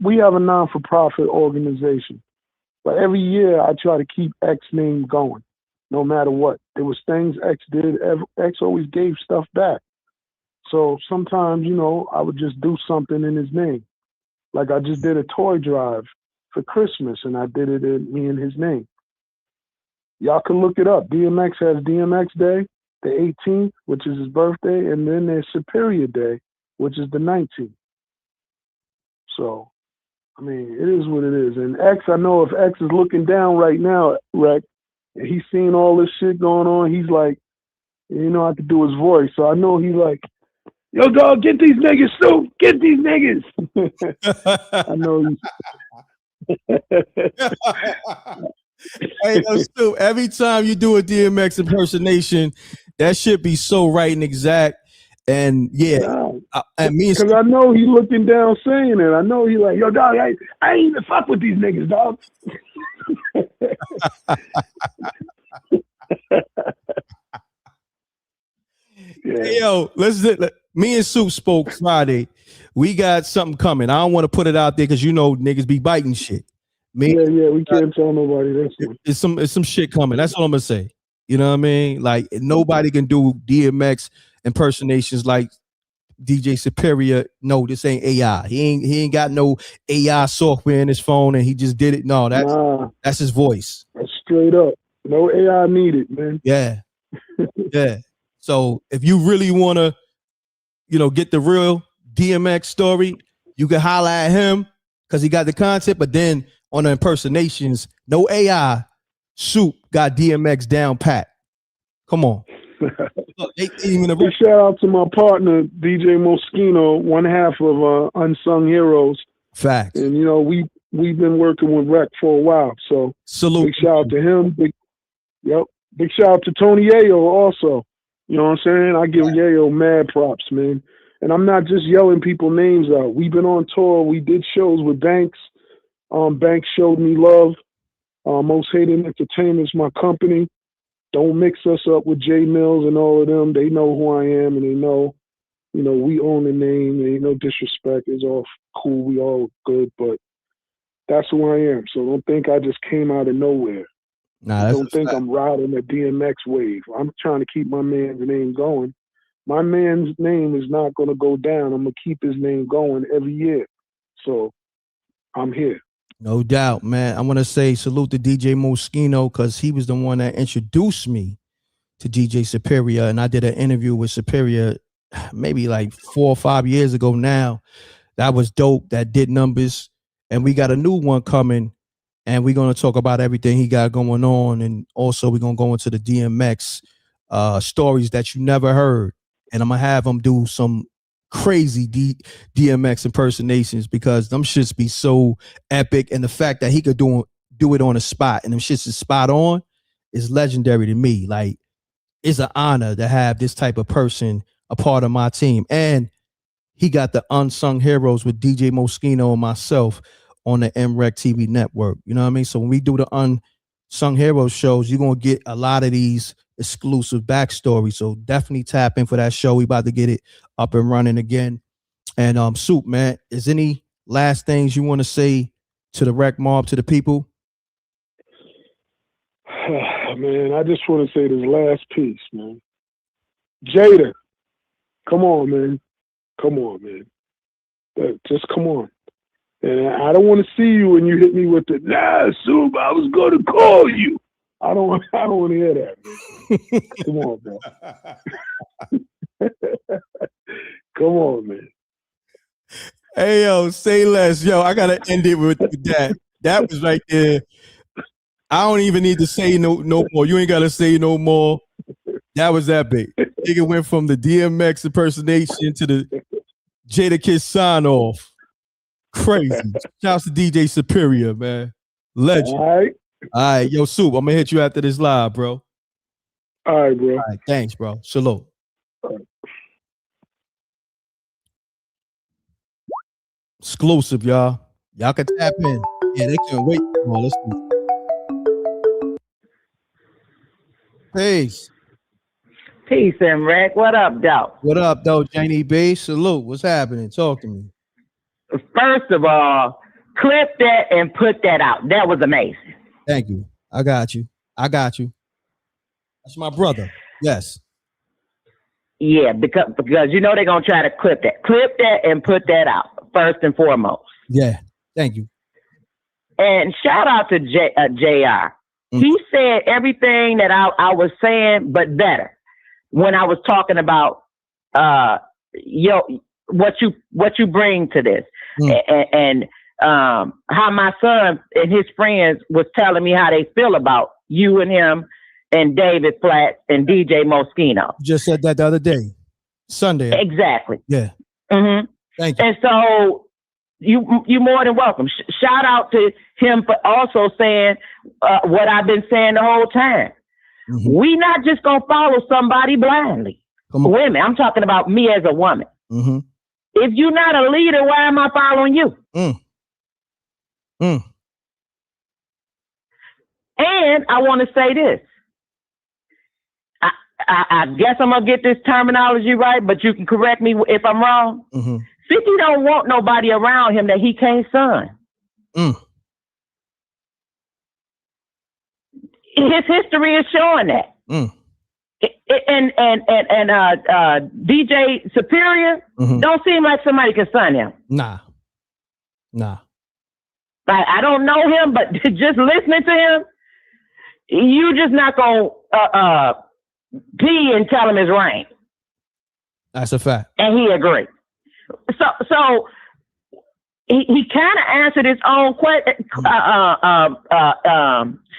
we have a non-for-profit organization. But every year I try to keep X name going, no matter what. There was things X did. X always gave stuff back. So sometimes, you know, I would just do something in his name. Like I just did a toy drive for Christmas, and I did it in me and his name. Y'all can look it up. DMX has DMX Day, the 18th, which is his birthday, and then there's Superior Day, which is the 19th. So, I mean, it is what it is. And X, I know if X is looking down right now, Rec, and he's seeing all this shit going on, he's like, you know, I could do his voice. So I know he's like, yo, dog, get these niggas, Soup, get these niggas. I know he's... Hey, yo, Stu, every time you do a DMX impersonation, that should be so right and exact. And yeah, and me, because I know he looking down saying it. I know he like, yo, dog, I ain't even fuck with these niggas, dog. Yeah. Hey, yo, me and Soup spoke Friday. We got something coming. I don't want to put it out there because you know niggas be biting shit. Yeah, we can't tell nobody this one. It's some shit coming. That's all I'm gonna say. You know what I mean? Like, nobody can do DMX impersonations like DJ Superior. No, this ain't AI. He ain't got no AI software in his phone and he just did it. No, that's his voice. That's straight up. No AI needed, man. Yeah. Yeah. So if you really wanna, you know, get the real DMX story, you can holler at him because he got the concept, but then on the impersonations, no AI, Soup got DMX down pat. Come on. Look, Big shout out to my partner, DJ Moschino, one half of Unsung Heroes. Facts. And, you know, we've been working with Rec for a while. So salute. Big shout out to him. Big shout out to Tony Yayo also. You know what I'm saying? I give Yayo mad props, man. And I'm not just yelling people names out. We've been on tour. We did shows with Banks. Banks showed me love. Most Hated Entertainment's my company. Don't mix us up with Jay Mills and all of them. They know who I am, and they know, you know, we own the name. There ain't no disrespect. It's all cool. We all good, but that's who I am. So don't think I just came out of nowhere. Don't think I'm riding a DMX wave. I'm trying to keep my man's name going. My man's name is not going to go down. I'm going to keep his name going every year. So I'm here. No doubt, man. I want to say salute to DJ Moschino because he was the one that introduced me to DJ Superior. And I did an interview with Superior maybe like 4 or 5 years ago now. That was dope. That did numbers. And we got a new one coming. And we're going to talk about everything he got going on. And also we're going to go into the DMX stories that you never heard. And I'm going to have him do some crazy DMX impersonations because them shits be so epic, and the fact that he could do it on the spot and them shits is spot on is legendary to me. Like, it's an honor to have this type of person a part of my team. And he got the Unsung Heroes with DJ Moschino and myself on the M.Reck TV network. You know what I mean? So when we do the Unsung Heroes shows, you're gonna get a lot of these exclusive backstories. So definitely tap in for that show. We about to get it up and running again. And Soup, man, is any last things you want to say to the Rec Mob, to the people? Man, I just want to say this last piece, man. Jada, come on, man. Come on, man. Just come on. And I don't want to see you when you hit me with the, Soup, I was going to call you. I don't want to hear that, man. Come on, bro. Come on, man. Hey, yo, say less. Yo, I got to end it with that. That was right there. I don't even need to say no more. You ain't got to say no more. That was that big. Nigga went from the DMX impersonation to the Jadakiss sign off. Crazy. Shouts to DJ Superior, man. Legend. All right. Yo, Soup, I'm going to hit you after this live, bro. All right, bro. All right, thanks, bro. Salute. Exclusive, y'all. Y'all can tap in. Yeah, they can't wait. Come on, let's do it. Peace. Peace, M.Reck. What up, Doc? What up, though, Janie B? Salute. What's happening? Talk to me. First of all, clip that and put that out. That was amazing. Thank you. I got you. That's my brother. Yes. Yeah, because you know they're going to try to clip that. Clip that and put that out, first and foremost. Yeah. Thank you. And shout out to JR. He said everything that I was saying, but better. When I was talking about what you bring to this, and how my son and his friends was telling me how they feel about you and him and David Flatts and DJ Moschino. You just said that the other day, Sunday. Exactly. Yeah. Mm-hmm. Thank you. And so you more than welcome. Shout out to him for also saying what I've been saying the whole time. Mm-hmm. We not just gonna follow somebody blindly. Women, I'm talking about me as a woman. Mm-hmm. If you're not a leader, why am I following you? And I want to say this. I guess I'm gonna get this terminology right, but you can correct me if I'm wrong. 50 don't want nobody around him that he can't son. His history is showing that. And DJ Superior don't seem like somebody can son him. Nah. I don't know him, but just listening to him, you just not gonna pee and tell him his rain. That's a fact. And he agreed. So he kind of answered his own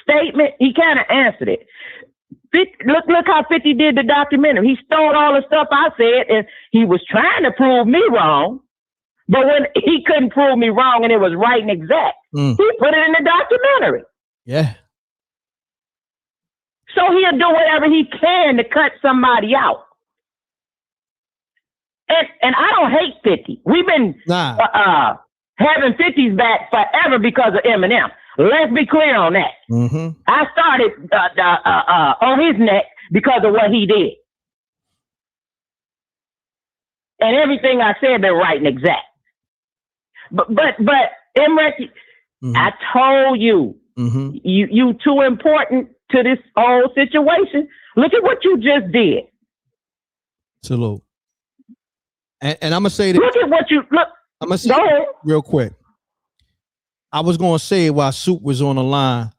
statement. He kind of answered it. Look how 50 did the documentary. He stole all the stuff I said, and he was trying to prove me wrong. But when he couldn't prove me wrong and it was right and exact, he put it in the documentary. Yeah. So he'll do whatever he can to cut somebody out. And I don't hate 50. We've been having 50's back forever because of Eminem. Let's be clear on that. I started on his neck because of what he did. And everything I said been right and exact. But M.Reck, I told you, you too important to this whole situation. Look at what you just did. Salute. And I'm gonna say this. Look at what you look. I'm gonna say it real quick. I was gonna say it while Soup was on the line.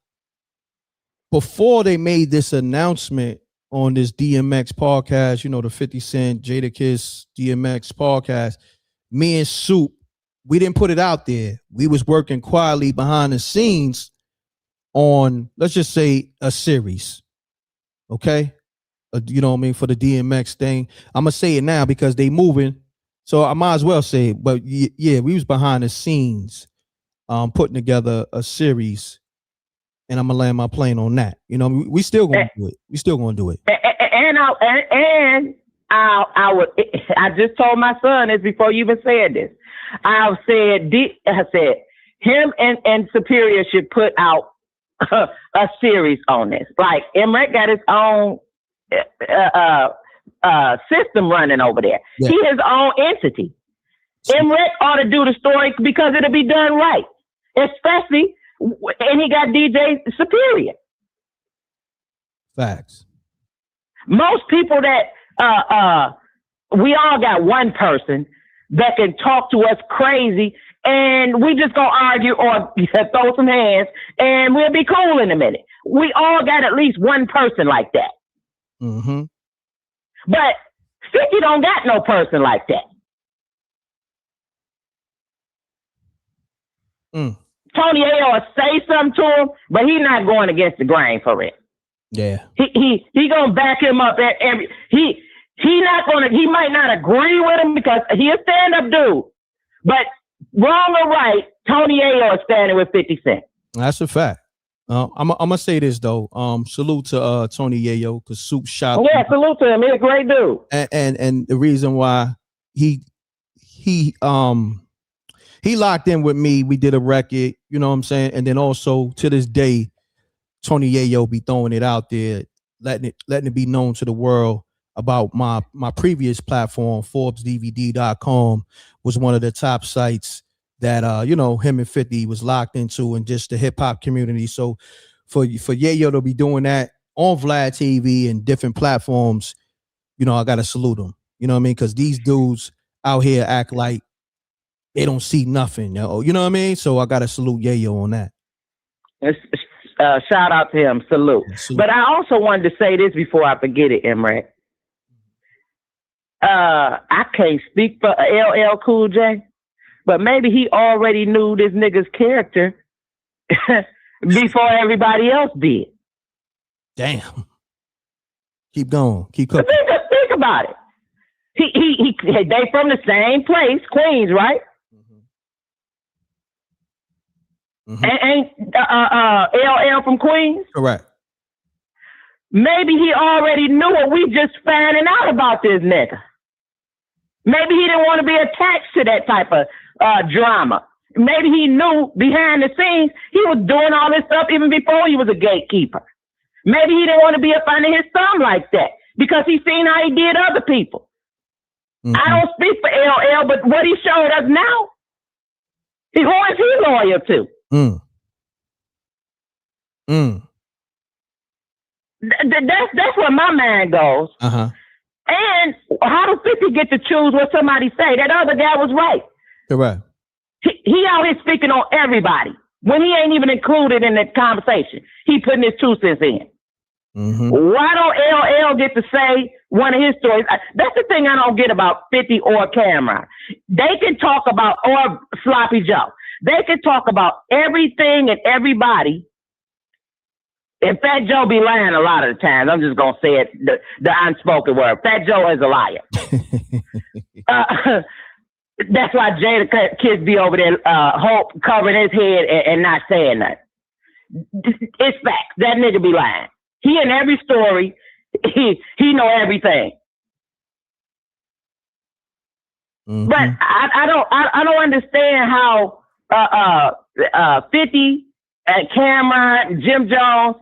Before they made this announcement on this DMX podcast, you know, the 50 Cent, Jadakiss, DMX podcast, me and Soup, we didn't put it out there. We was working quietly behind the scenes on, let's just say, a series. Okay? You know what I mean? For the DMX thing. I'm going to say it now because they moving. So I might as well say it. But yeah, we was behind the scenes putting together a series. And I'm going to land my plane on that. You know, we still going to do it. We still going to do it. I just told my son this before you even said this. I said him and Superior should put out a series on this. Like M.Reck got his own system running over there. Yeah. He his own entity. M.Reck ought to do the story because it'll be done right. especially, and he got DJ Superior. Facts. Most people that we all got one person that can talk to us crazy, and we just gonna argue or throw some hands, and we'll be cool in a minute. We all got at least one person like that. Mm-hmm. But 50 don't got no person like that. Tony A will say something to him, but he's not going against the grain for it. Yeah. He gonna back him up at every he might not agree with him because he a stand-up dude. But wrong or right, Tony A is standing with 50 Cent. That's a fact. I'm gonna say this though. Salute to Tony Yayo, because Soup shot. Oh, yeah, salute to him. He's a great dude. And the reason why he locked in with me. We did a record, you know what I'm saying? And then also to this day, Tony Yayo be throwing it out there, letting it be known to the world about my previous platform. ForbesDVD.com was one of the top sites that him and 50 was locked into, and just the hip hop community. So for Yayo to be doing that on Vlad TV and different platforms, I gotta salute him. You know what I mean? Because these dudes out here act like they don't see nothing. You know what I mean? So I gotta salute Yayo on that. Shout out to him. Salute. Yeah, salute. But I also wanted to say this before I forget it, M.Reck. I can't speak for LL Cool J, but maybe he already knew this nigga's character before everybody else did. Damn. Keep going. Keep cooking. Think about it. They from the same place, Queens, right? Mm-hmm. Ain't LL from Queens? Correct. Maybe he already knew it. We just finding out about this nigga. Maybe he didn't want to be attached to that type of drama. Maybe he knew behind the scenes he was doing all this stuff even before he was a gatekeeper. Maybe he didn't want to be up under his thumb like that because he seen how he did other people. Mm-hmm. I don't speak for LL, but what he showed us now, who is he loyal to? That's where my mind goes. Uh-huh. And how does 50 get to choose what somebody say? That other guy was right. Correct. He out here speaking on everybody when he ain't even included in the conversation. He putting his 2 cents in. Mm-hmm. Why don't LL get to say one of his stories? That's the thing I don't get about 50 or Cameron. They can talk about, or Sloppy Joe. They can talk about everything and everybody. And Fat Joe be lying a lot of the times. I'm just going to say it, the unspoken word. Fat Joe is a liar. That's why Jada kids be over there covering his head and not saying nothing. It's facts. That nigga be lying. He in every story. He know everything. Mm-hmm. But I don't understand how 50 and Cameron, Jim Jones,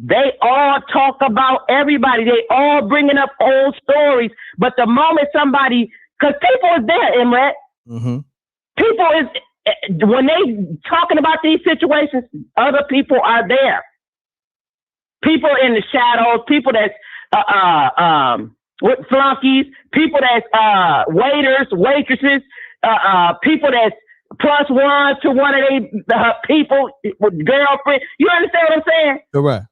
they all talk about everybody. They all bringing up old stories. But the moment somebody, because people is there, M.Reck. Mm-hmm. People is, when they talking about these situations, other people are there. People in the shadows, people that's with flunkies, people that's waiters, waitresses, people that's +1 to one of the people with girlfriend. You understand what I'm saying? Correct.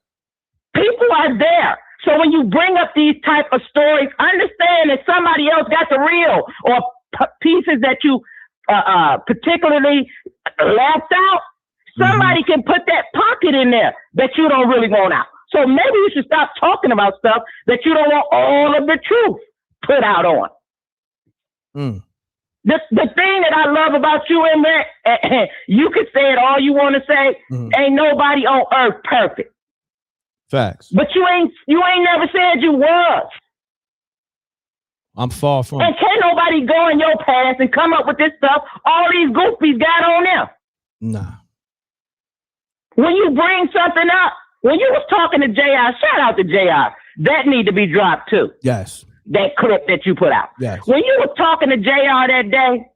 People are there. So when you bring up these type of stories, understand that somebody else got the real or pieces that you particularly left out. Somebody can put that pocket in there that you don't really want out. So maybe you should stop talking about stuff that you don't want all of the truth put out on. The thing that I love about you, M.Reck, you can say it all you want to say. Ain't nobody on earth perfect. Facts. But you ain't never said you was. I'm far from. And can't nobody go in your past and come up with this stuff all these goofies got on them. Nah. When you bring something up, when you was talking to JR, shout out to JR, that need to be dropped too. Yes. That clip that you put out. Yes. When you were talking to JR that day,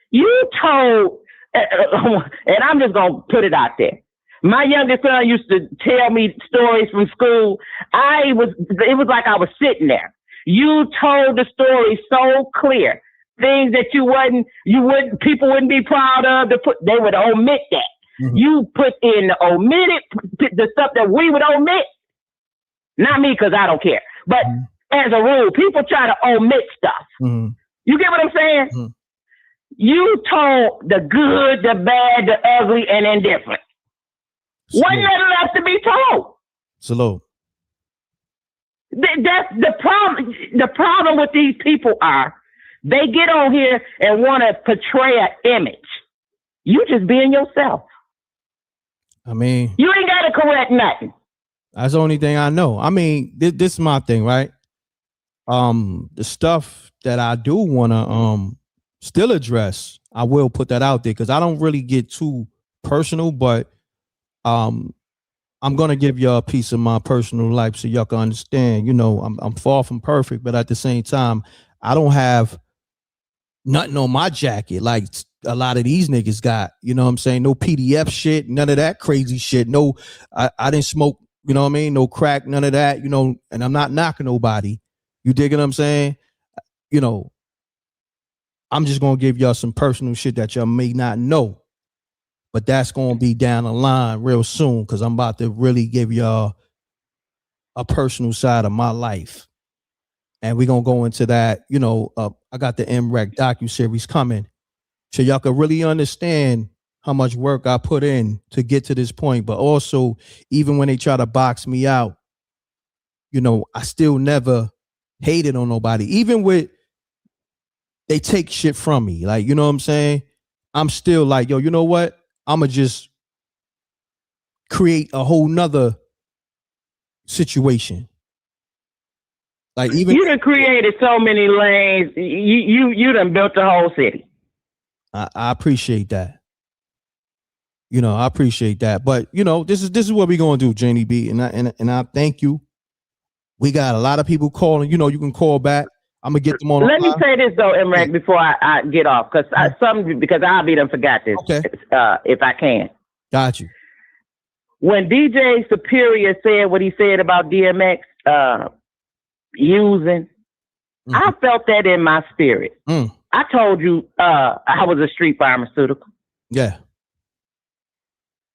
you told and I'm just gonna put it out there. My youngest son used to tell me stories from school. It was like I was sitting there. You told the story so clear. Things that people wouldn't be proud of they would omit that. Mm-hmm. You put in the stuff that we would omit. Not me, because I don't care. But as a rule, people try to omit stuff. Mm-hmm. You get what I'm saying? Mm-hmm. You told the good, the bad, the ugly, and indifferent. Wasn't there left to be told? Salute. That's the problem. The problem with these people are they get on here and want to portray an image. You just being yourself. I mean, you ain't got to correct nothing. That's the only thing I know. I mean, this is my thing, right? The stuff that I do want to still address, I will put that out there because I don't really get too personal, but I'm gonna give y'all a piece of my personal life so y'all can understand. You know, I'm far from perfect, but at the same time, I don't have nothing on my jacket like a lot of these niggas got. You know what I'm saying? No PDF shit, none of that crazy shit. No, I didn't smoke, you know what I mean? No crack, none of that, you know, and I'm not knocking nobody. You dig what I'm saying? You know, I'm just gonna give y'all some personal shit that y'all may not know. But that's going to be down the line real soon because I'm about to really give y'all a personal side of my life. And we're going to go into that. You know, I got the M.Reck docuseries coming so y'all can really understand how much work I put in to get to this point. But also, even when they try to box me out, you know, I still never hated on nobody. Even with they take shit from me. Like, you know what I'm saying? I'm still like, yo, you know what? I'ma just create a whole nother situation. Like even you done created so many lanes. You done built the whole city. I appreciate that. You know, I appreciate that. But you know, this is what we're gonna do, Janie B. And I thank you. We got a lot of people calling. You know, you can call back. I'm gonna get them on. Let me say this though, M.Reck, before I get off, because I'll be done forgot this. Okay. If I can. Got you. When DJ Superior said what he said about DMX using, I felt that in my spirit. I told you I was a street pharmaceutical. Yeah.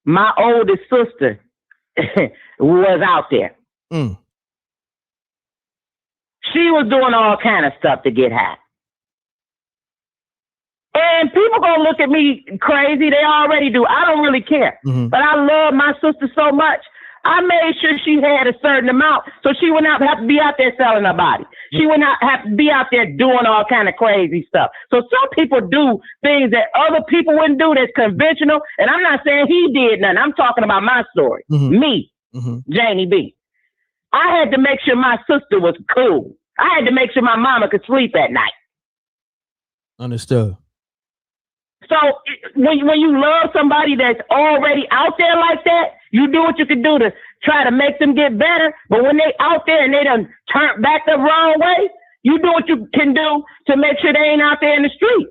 My oldest sister was out there. She was doing all kind of stuff to get high. And people gonna look at me crazy. They already do. I don't really care. But I love my sister so much. I made sure she had a certain amount so she would not have to be out there selling her body. She would not have to be out there doing all kind of crazy stuff. So some people do things that other people wouldn't do that's conventional. And I'm not saying he did nothing. I'm talking about my story. Me, Janie B. I had to make sure my sister was cool. I had to make sure my mama could sleep at night. Understood. So when you love somebody that's already out there like that, you do what you can do to try to make them get better. But when they out there and they done turn back the wrong way, you do what you can do to make sure they ain't out there in the streets.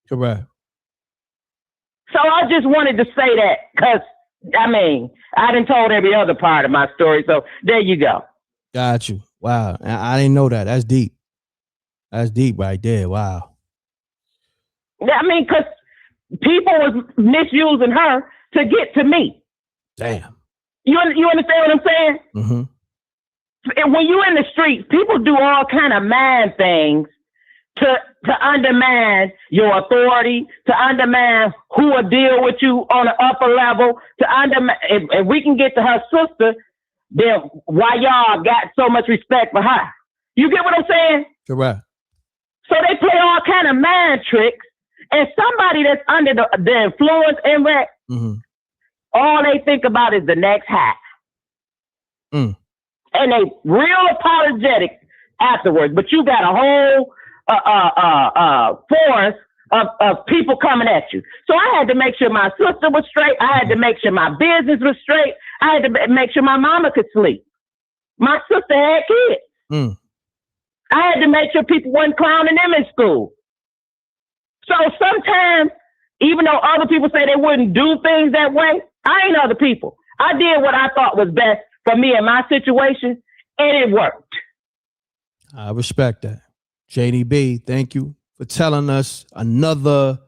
Correct. So I just wanted to say that because, I mean, I done told every other part of my story. So there you go. Got you. Wow. I didn't know that. That's deep. That's deep right there. Wow. I mean, because people was misusing her to get to me. Damn. You understand what I'm saying? And when you in the streets, people do all kind of mad things to undermine your authority, to undermine who will deal with you on the upper level, to undermine. If we can get to her sister, then why y'all got so much respect for her? You get what I'm saying? Correct. So they play all kind of mind tricks, and somebody that's under the influence, M.Reck, all they think about is the next high. And they real apologetic afterwards, but you got a whole force of people coming at you. So I had to make sure my sister was straight. I had to make sure my business was straight. I had to make sure my mama could sleep. My sister had kids. I had to make sure people wasn't clowning them in school. So sometimes Even though other people say they wouldn't do things that way, I ain't other people. I did what I thought was best for me in my situation, and it worked. I respect that. JDB, thank you for telling us another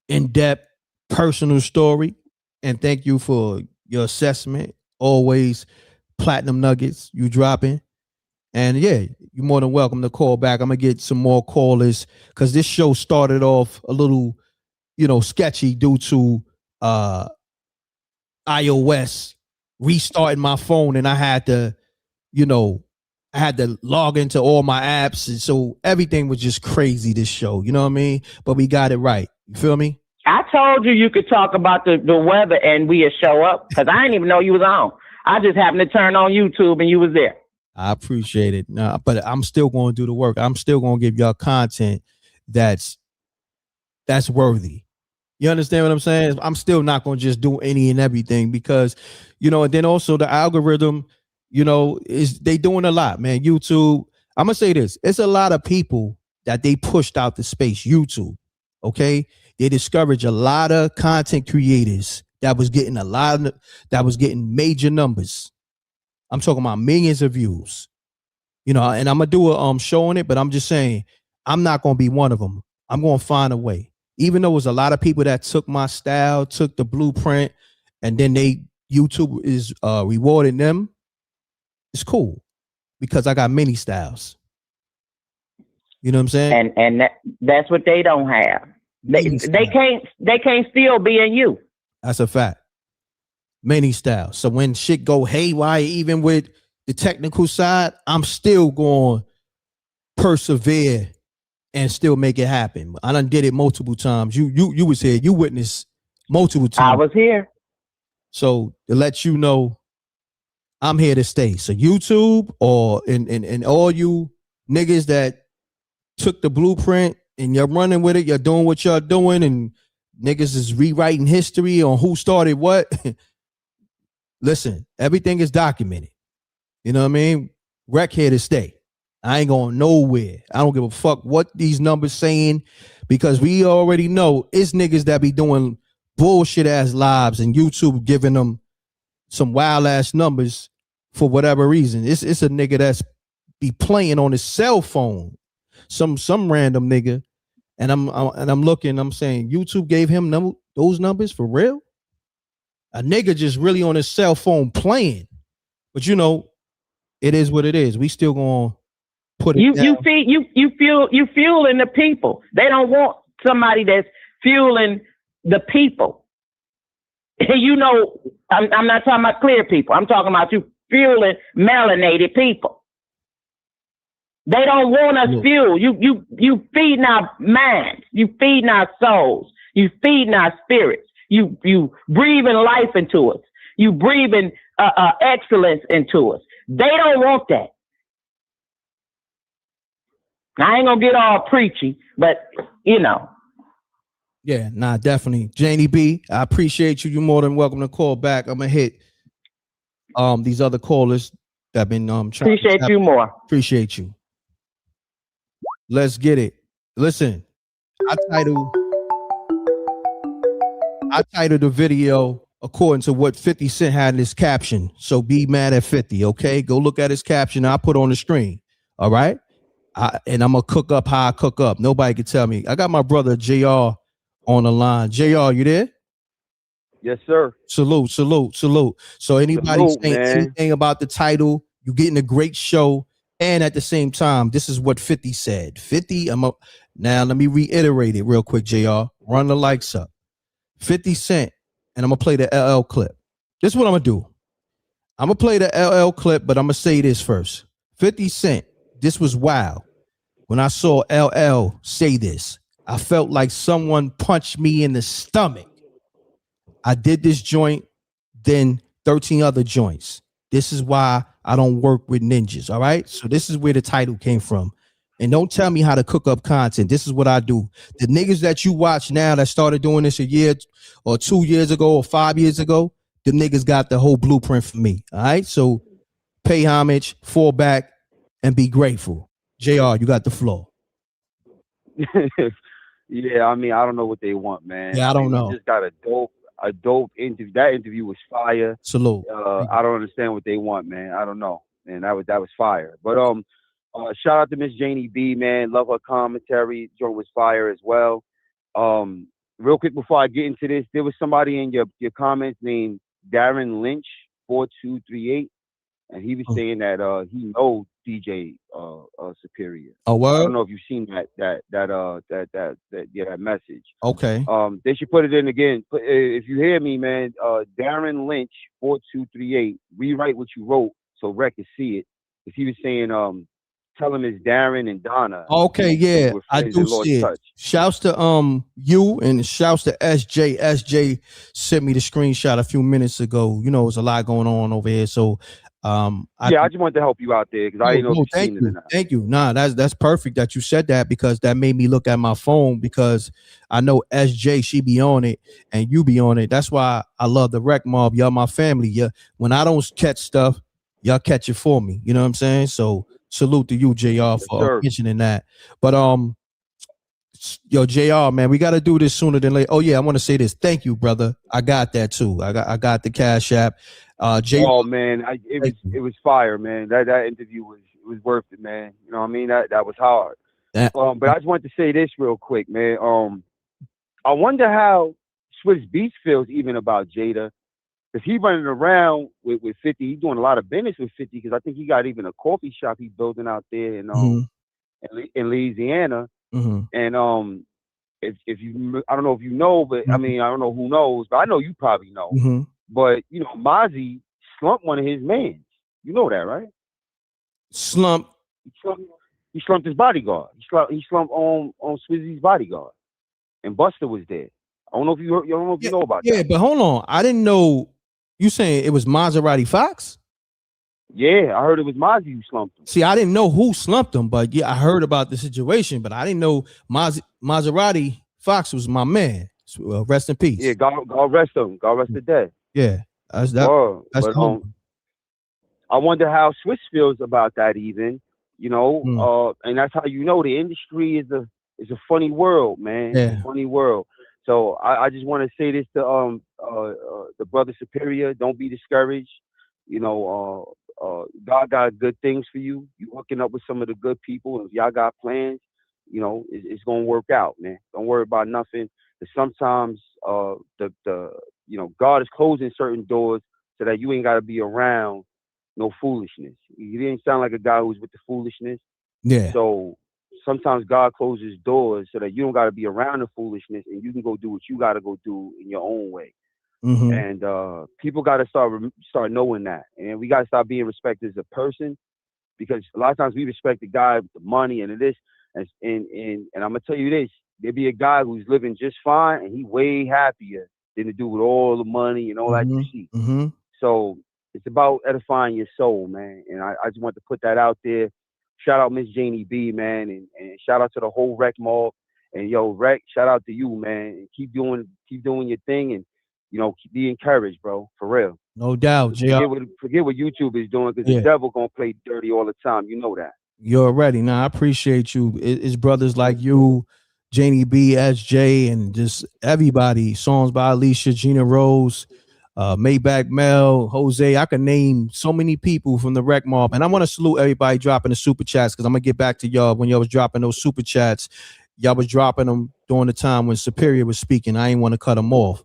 in-depth personal story. And thank you for your assessment. Always platinum nuggets you dropping. And yeah, you're more than welcome to call back. I'm going to get some more callers because this show started off a little, sketchy due to iOS restarting my phone, and I had to, log into all my apps, and so everything was just crazy this show, you know what I mean? But we got it right. You feel me? I told you could talk about the weather and we'd show up because I didn't even know you was on. I just happened to turn on YouTube and you was there. I appreciate it. But I'm still going to do the work. I'm still going to give y'all content that's worthy. You understand what I'm saying? I'm still not going to just do any and everything because, and then also the algorithm, they doing a lot, man. YouTube, I'm going to say this. It's a lot of people that they pushed out the space, YouTube, okay? They discouraged a lot of content creators that was getting major numbers. I'm talking about millions of views, and I'm going to do a show on it, but I'm just saying, I'm not going to be one of them. I'm going to find a way. Even though it was a lot of people that took my style, took the blueprint, and then YouTube is rewarding them. It's cool because I got many styles. You know what I'm saying? And that's what they don't have. They can't still be in you. That's a fact. Many styles. So when shit go haywire, even with the technical side, I'm still going to persevere and still make it happen. I done did it multiple times. You was here. You witnessed multiple times. I was here. So to let you know, I'm here to stay. So YouTube or and all you niggas that took the blueprint and you're running with it, you're doing what you're doing, and niggas is rewriting history on who started what. Listen, everything is documented. You know what I mean? M.Reck here to stay. I ain't going nowhere. I don't give a fuck what these numbers saying because we already know it's niggas that be doing bullshit ass lives and YouTube giving them some wild ass numbers for whatever reason. It's a nigga that's be playing on his cell phone, some random nigga, and I'm looking. I'm saying YouTube gave him those numbers for real. A nigga just really on his cell phone playing, but it is what it is. We still gonna put it. You fueling the people. They don't want somebody that's fueling the people. I'm not talking about clear people. I'm talking about you fueling melanated people. They don't want us fuel. You feeding our minds. You feeding our souls. You feeding our spirits. You breathing life into us. You breathing excellence into us. They don't want that. I ain't gonna get all preachy, but Yeah, nah, definitely. Janie B, I appreciate you. You're more than welcome to call back. I'm gonna hit these other callers that have been appreciate you more. Appreciate you. Let's get it. Listen, I titled the video according to what 50 Cent had in his caption. So be mad at 50, okay? Go look at his caption. I put on the screen. All right. And I'm gonna cook up how I cook up. Nobody can tell me. I got my brother JR on the line. JR, you there? Yes, sir. Salute. So anybody saying anything about the title, you're getting a great show. And at the same time, this is what 50 said. 50, now let me reiterate it real quick, JR. Run the likes up. 50 Cent, and I'm going to play the LL clip. This is what I'm going to do. I'm going to play the LL clip, but I'm going to say this first. 50 Cent, this was wild. When I saw LL say this, I felt like someone punched me in the stomach. I did this joint, then 13 other joints. This is why I don't work with ninjas, all right? So this is where the title came from. And don't tell me how to cook up content. This is what I do. The niggas that you watch now that started doing this a year or 2 years ago or 5 years ago, the niggas got the whole blueprint for me, all right? So pay homage, fall back, and be grateful. JR, you got the floor. Yeah, I mean, I don't know what they want, man. Yeah, I don't know. We just got a dope interview. That interview was fire. Salute. I don't understand what they want, man. I don't know, man. That was fire. But shout out to Miss Janie B, man. Love her commentary. Joint was fire as well. Real quick before I get into this, there was somebody in your comments named Darren Lynch 4238, and he was saying that he knows DJ Superior. Oh, what? I don't know if you've seen that message. Okay. They should put it in again. If you hear me, man, Darren Lynch 4238, rewrite what you wrote so Rec can see it. If he was saying tell him it's Darren and Donna. Okay, yeah, I do see it. Shouts to you and shouts to SJ. SJ sent me the screenshot a few minutes ago. You know, there's a lot going on over here, so I just wanted to help you out there because I didn't know if you've seen it or not. Thank you. Nah, that's perfect that you said that, because that made me look at my phone, because I know SJ, she be on it and you be on it. That's why I love the Rec Mob. Y'all my family. Yeah, when I don't catch stuff, y'all catch it for me. You know what I'm saying? So salute to you, JR, for mentioning that. But yo, JR, man, we got to do this sooner than later. Oh yeah, I want to say this. Thank you, brother. I got that too. I got the Cash App. Oh man, it was fire, man. That interview was worth it, man. You know what I mean? That was hard. But I just wanted to say this real quick, man. I wonder how Swiss Beats feels even about Jada, because he's running around with 50. He's doing a lot of business with 50, because I think he got even a coffee shop he's building out there in Louisiana. Mm-hmm. And if you, I don't know if you know, but I mean, I don't know who knows, but I know you probably know. Mm-hmm. But you know, Mozzie slumped one of his mans. You know that, right? Slump. He slumped his bodyguard. He slumped on Swizzy's bodyguard, and Buster was there. I don't know if you know about that. Yeah, but hold on, I didn't know. You saying it was Maserati Fox? Yeah, I heard it was Mozzie who slumped him. See, I didn't know who slumped him, but yeah, I heard about the situation, but I didn't know Maserati Fox was my man. Rest in peace. Yeah, God rest him. God rest the dead. Yeah, that's but, I wonder how Swiss feels about that even, you know, and that's how you know the industry is a funny world, man. Yeah. It's a funny world. So I just want to say this to the brother Superior, don't be discouraged. You know, God got good things for you. You hooking up with some of the good people, and if y'all got plans, you know, it's gonna work out, man. Don't worry about nothing. Sometimes you know, God is closing certain doors so that you ain't got to be around no foolishness. You didn't sound like a guy who's with the foolishness. Yeah. So sometimes God closes doors so that you don't got to be around the foolishness, and you can go do what you got to go do in your own way. Mm-hmm. And people got to start knowing that, and we got to start being respected as a person, because a lot of times we respect the guy with the money and this, and I'm gonna tell you this: there be a guy who's living just fine, and he way happier than to do with all the money and all that you see. Mm-hmm. So it's about edifying your soul, man. And I just want to put that out there. Shout out Miss Janie B, man, and shout out to the whole Rec Mob. And yo, Rec, shout out to you, man. And keep doing your thing, and you know, be encouraged, bro, for real. No doubt, JR. Forget what YouTube is doing, because the devil gonna play dirty all the time. You know that. You're already. Now I appreciate you. It's brothers like you, Janie B, SJ, and just everybody. Songs by Alicia, Gina Rose, Maybach Mel, Jose. I can name so many people from the Rec Mob. And I want to salute everybody dropping the super chats, because I'm going to get back to y'all. When y'all was dropping those super chats, y'all was dropping them during the time when Superior was speaking. I ain't want to cut them off.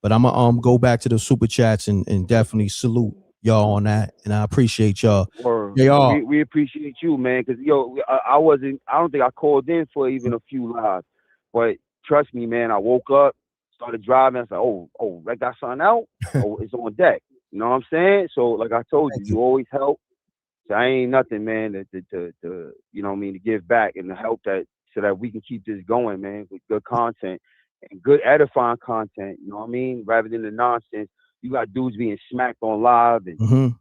But I'm going to go back to the super chats and definitely salute y'all on that. And I appreciate y'all. We appreciate you, man, because, yo, I don't think I called in for even a few lives. But trust me, man, I woke up, started driving. I said, oh, Rec got something out? Oh, it's on deck. You know what I'm saying? So, like I told you always help. So I ain't nothing, man, to you know what I mean, to give back and to help that, so that we can keep this going, man, with good content and good edifying content. You know what I mean? Rather than the nonsense. You got dudes being smacked on live, and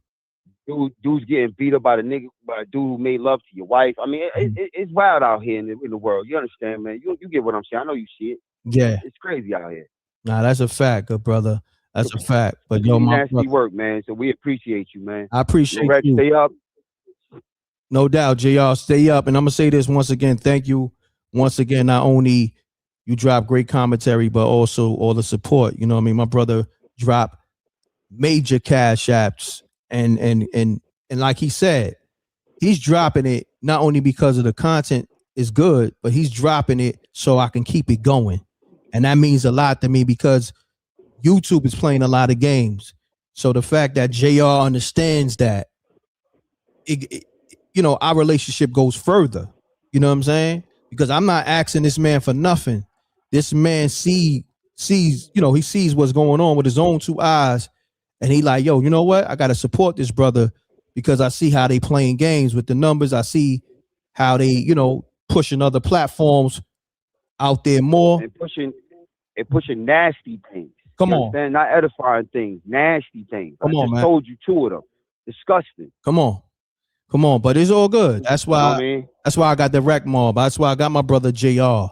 dudes getting beat up by a dude who made love to your wife. I mean, it's wild out here in the world. You understand, man? You get what I'm saying. I know you see it. Yeah, it's crazy out here. Nah, that's a fact, good brother. That's a fact. But yo, my nasty work, man. So we appreciate you, man. I appreciate you. Stay up. No doubt, JR. Stay up. And I'm gonna say this once again. Thank you once again. Not only You drop great commentary, but also all the support. You know what I mean? My brother dropped major cash apps, and like he said, he's dropping it not only because of the content is good, but he's dropping it so I can keep it going. And that means a lot to me because YouTube is playing a lot of games. So the fact that JR understands that, our relationship goes further. You know what I'm saying? Because I'm not asking this man for nothing. This man sees, he sees what's going on with his own two eyes. And he like, yo, you know what? I got to support this brother because I see how they playing games with the numbers. I see how they, pushing other platforms out there more. And pushing nasty things. Come on. Understand? Not edifying things, nasty things. Come on, just man. Told you two of them. Disgusting. Come on. But it's all good. That's why That's why I got the rec mob. That's why I got my brother JR.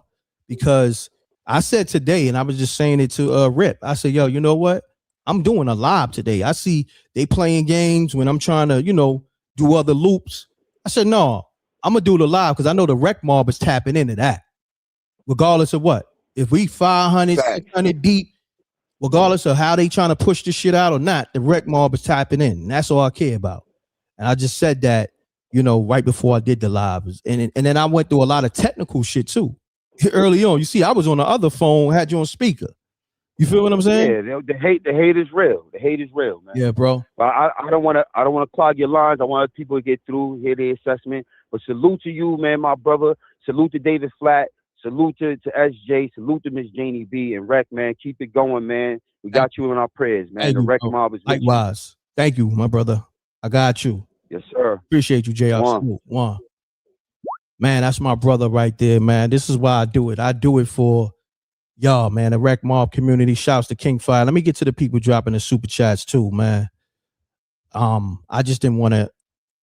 Because I said today, and I was just saying it to Rip. I said, yo, you know what? I'm doing a live today. I see they playing games when I'm trying to, do other loops. I said, no, I'm going to do the live because I know the rec mob is tapping into that. Regardless of what. If we 500, 600 deep, regardless of how they trying to push this shit out or not, the rec mob is tapping in. And that's all I care about. And I just said that, right before I did the live. And then I went through a lot of technical shit too. Early on. You see, I was on the other phone, had you on speaker. You feel what I'm saying? Yeah, the hate is real. The hate is real, man. Yeah, bro. But I don't want to clog your lines. I want people to get through, hear the assessment. But salute to you, man, my brother. Salute to David Flat. Salute to SJ. Salute to Miss Janie B and Rec, man. Keep it going, man. We got you in our prayers, man. The Rec mob is likewise. Thank you, my brother. I got you. Yes, sir. Appreciate you, JR. One. Man, that's my brother right there, man. This is why I do it. I do it for y'all, man, the Rec Mob community. Shouts to King Fire. Let me get to the people dropping the super chats too, man. I just didn't want to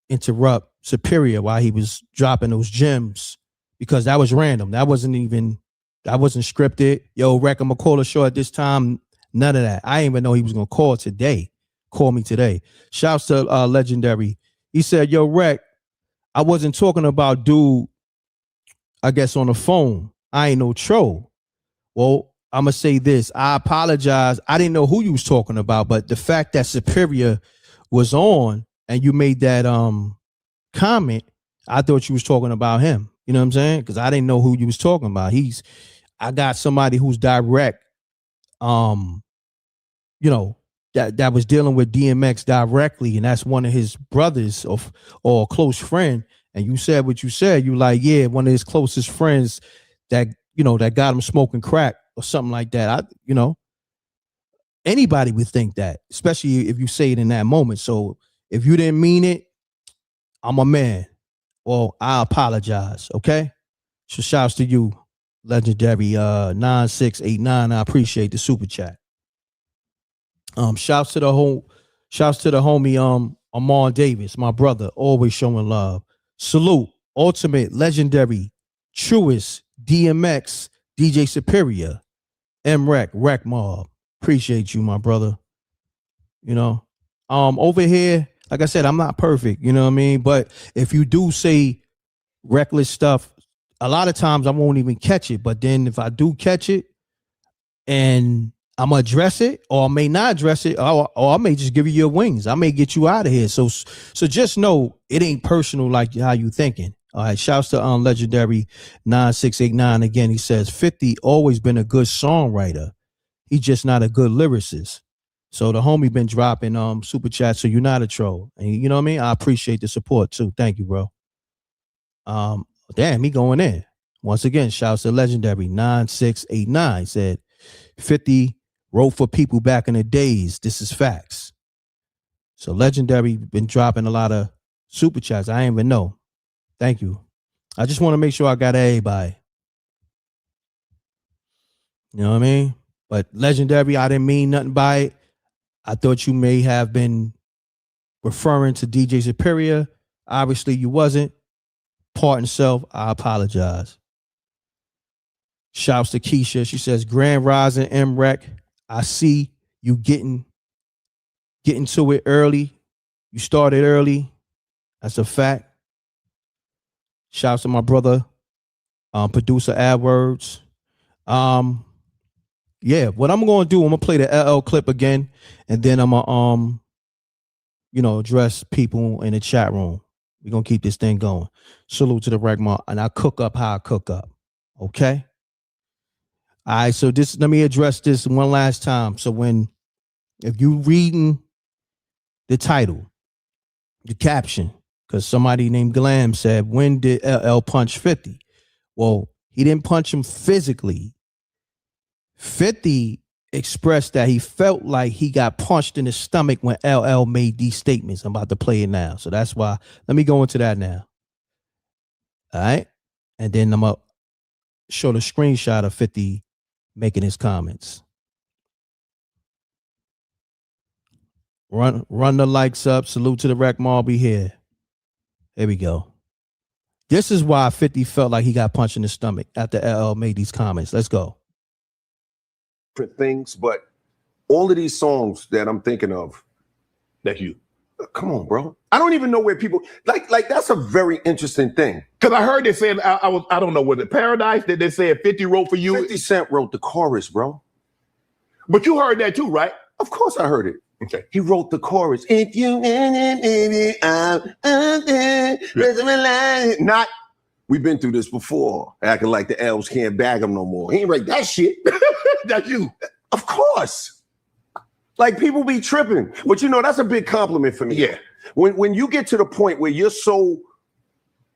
interrupt Superior while he was dropping those gems because that was random. That wasn't scripted. Yo, Rec, I'm gonna call a show at this time. None of that. I didn't even know he was gonna call me today. Shouts to Legendary. He said, yo, Rec, I wasn't talking about dude, I guess, on the phone. I ain't no troll. Well, I'm going to say this. I apologize. I didn't know who you was talking about, but the fact that Superior was on and you made that comment, I thought you was talking about him. You know what I'm saying? Because I didn't know who you was talking about. I got somebody who's direct, that was dealing with DMX directly, and that's one of his brothers or a close friend. And you said what you said. You like, yeah, one of his closest friends that got him smoking crack or something like that. Anybody would think that, especially if you say it in that moment. So if you didn't mean it, I'm a man. Well, I apologize. Okay. So shouts to you, Legendary 9689. I appreciate the super chat. Shouts to the homie Amon Davis, my brother, always showing love. Salute, ultimate, legendary, truest, DMX, DJ Superior, M.Reck, Rec Mob. Appreciate you, my brother. Over here, like I said, I'm not perfect, you know what I mean? But if you do say reckless stuff, a lot of times I won't even catch it. But then if I do catch it and I'm gonna address it, or I may not address it, or I may just give you your wings. I may get you out of here. So just know it ain't personal like how you thinking. All right. Shouts to Legendary 9689 again. He says 50 always been a good songwriter. He's just not a good lyricist. So the homie been dropping super chats. So you're not a troll, and you know what I mean. I appreciate the support too. Thank you, bro. Damn, he going in once again. Shouts to Legendary 9689. Said 50. Wrote for people back in the days. This is facts. So Legendary been dropping a lot of super chats. I ain't even know. Thank you. I just want to make sure I got everybody. You know what I mean? But Legendary, I didn't mean nothing by it. I thought you may have been referring to DJ Superior. Obviously, you wasn't. Pardon self. I apologize. Shouts to Keisha. She says, Grand Rising M.Reck. I see you getting to it early. You started early. That's a fact. Shouts to my brother, producer AdWords. Yeah, what I'm gonna do, I'm gonna play the LL clip again, and then I'm gonna address people in the chat room. We're gonna keep this thing going. Salute to the Rec Mall, and I cook up how I cook up. Okay. All right, so let me address this one last time. So if you reading the title, the caption, because somebody named Glam said, when did LL punch 50? Well, he didn't punch him physically. 50 expressed that he felt like he got punched in the stomach when LL made these statements. I'm about to play it now. So that's why, let me go into that now. All right. And then I'm going to show the screenshot of 50 making his comments. Run the likes up. Salute to the Rec Mall. Be here. Here we go. This is why 50 felt like he got punched in the stomach after LL made these comments. Let's go. Different things, but all of these songs that I'm thinking of, that's you. Come on, bro. I don't even know where people like that's a very interesting thing. Because I heard they saying I don't know, was it Paradise that they said 50 wrote for you? 50 Cent wrote the chorus, bro. But you heard that too, right? Of course I heard it. Okay. He wrote the chorus. If you not, we've been through this before. Acting like the elves can't bag him no more. He ain't write that shit. That's you. Of course. Like people be tripping. But that's a big compliment for me. Yeah. When you get to the point where you've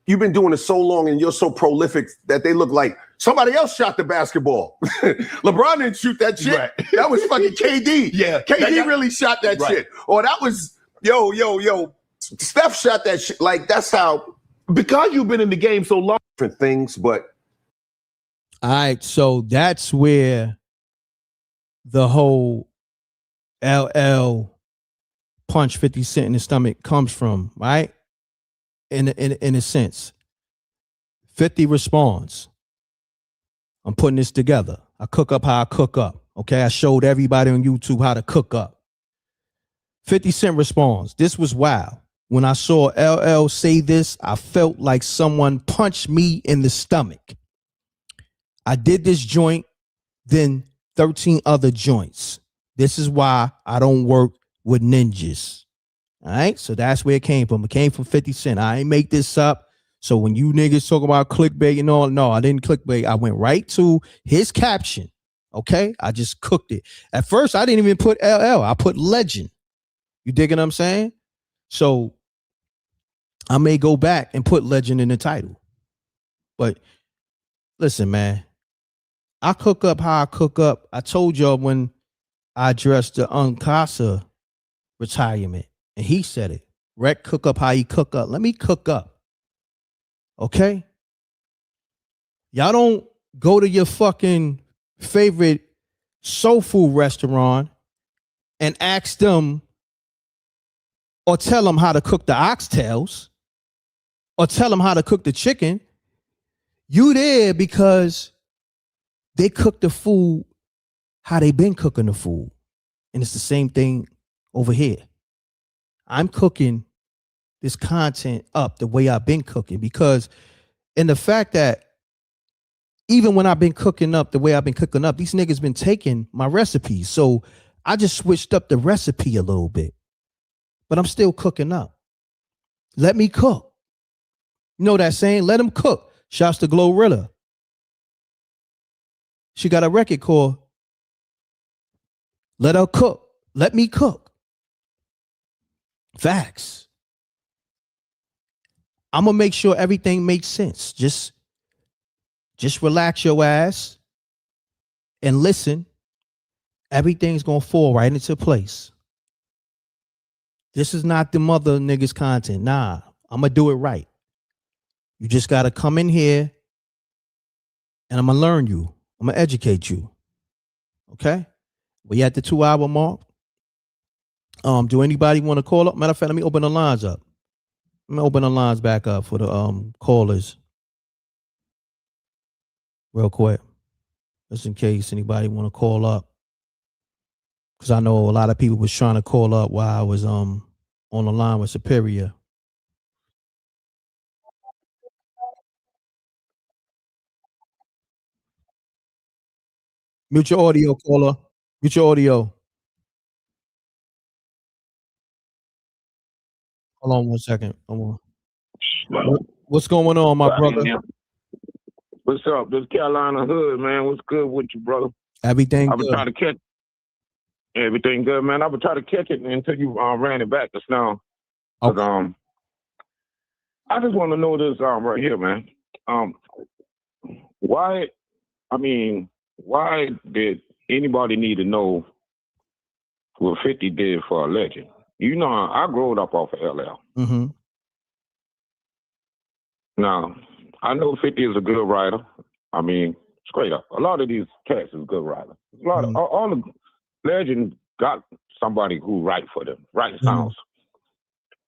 been doing it so long and you're so prolific that they look like somebody else shot the basketball. LeBron didn't shoot that shit. Right. That was fucking KD. Yeah. KD really shot that shit. Or that was, yo, Steph shot that shit. Like, that's how. Because you've been in the game so long. Different things, but. All right, so that's where the whole LL punch 50 Cent in the stomach comes from, right? In a sense. 50 responds. I'm putting this together. I cook up how I cook up. Okay, I showed everybody on YouTube how to cook up. 50 Cent responds. This was wild. When I saw LL say this, I felt like someone punched me in the stomach. I did this joint, then 13 other joints. This is why I don't work with ninjas. All right, so that's where it came from. It came from 50 Cent. I ain't make this up. So when you niggas talk about clickbait and all, no, I didn't clickbait. I went right to his caption. Okay, I just cooked it. At first, I didn't even put LL. I put legend. You digging what I'm saying? So I may go back and put legend in the title. But listen, man, I cook up how I cook up. I told y'all when I addressed the Uncasa retirement, and he said it. Rec cook up how he cook up. Let me cook up. Okay? Y'all don't go to your fucking favorite soul food restaurant and ask them or tell them how to cook the oxtails or tell them how to cook the chicken. You there because they cook the food how they been cooking the food. And it's the same thing over here. I'm cooking this content up the way I've been cooking because in the fact that even when I've been cooking up the way I've been cooking up, these niggas been taking my recipes. So I just switched up the recipe a little bit, but I'm still cooking up. Let me cook. You know that saying? Let them cook. Shouts to Glorilla. She got a record called Let Her Cook. Let Me Cook. Facts. I'm going to make sure everything makes sense. Just relax your ass and listen. Everything's going to fall right into place. This is not the mother niggas content. Nah, I'm going to do it right. You just got to come in here and I'm going to learn you. I'm going to educate you. Okay? We at the 2-hour mark. Do anybody want to call up? Matter of fact, let me open the lines up. Let me open the lines back up for the callers. Real quick. Just in case anybody want to call up. Because I know a lot of people was trying to call up while I was on the line with Superior. Mute your audio, caller. Mute your audio. Hold on 1 second. What's going on, my brother? What's up? This Carolina Hood, man. What's good with you, brother? Everything I would try to catch everything good, man. I would try to catch it until you ran it back just now. Okay. I just want to know this right here, man. Why did anybody need to know what 50 did for a legend? You know, I grew up off of LL. Mm-hmm. Now, I know 50 is a good writer. I mean, straight up. A lot of these cats is good writers. A lot of all the legends got somebody who write for them, write sounds.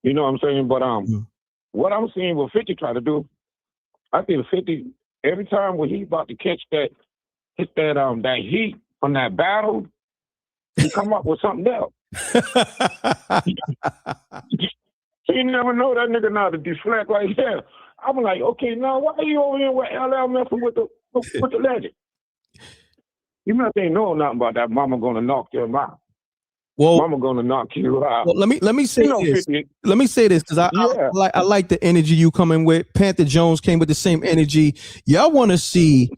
You know what I'm saying? But what I'm seeing what 50 try to do, I think 50 every time when he about to catch that heat from that battle, he come up with something else. You never know that nigga now to deflect like that. I'm like, okay, now why are you over here with LL messing with the legend? You must ain't know nothing about that. Mama gonna knock your mouth. Well, Mama gonna knock you out. Well, let me say this. 50. Let me say this because I like the energy you coming with. Panther Jones came with the same energy. Y'all want to see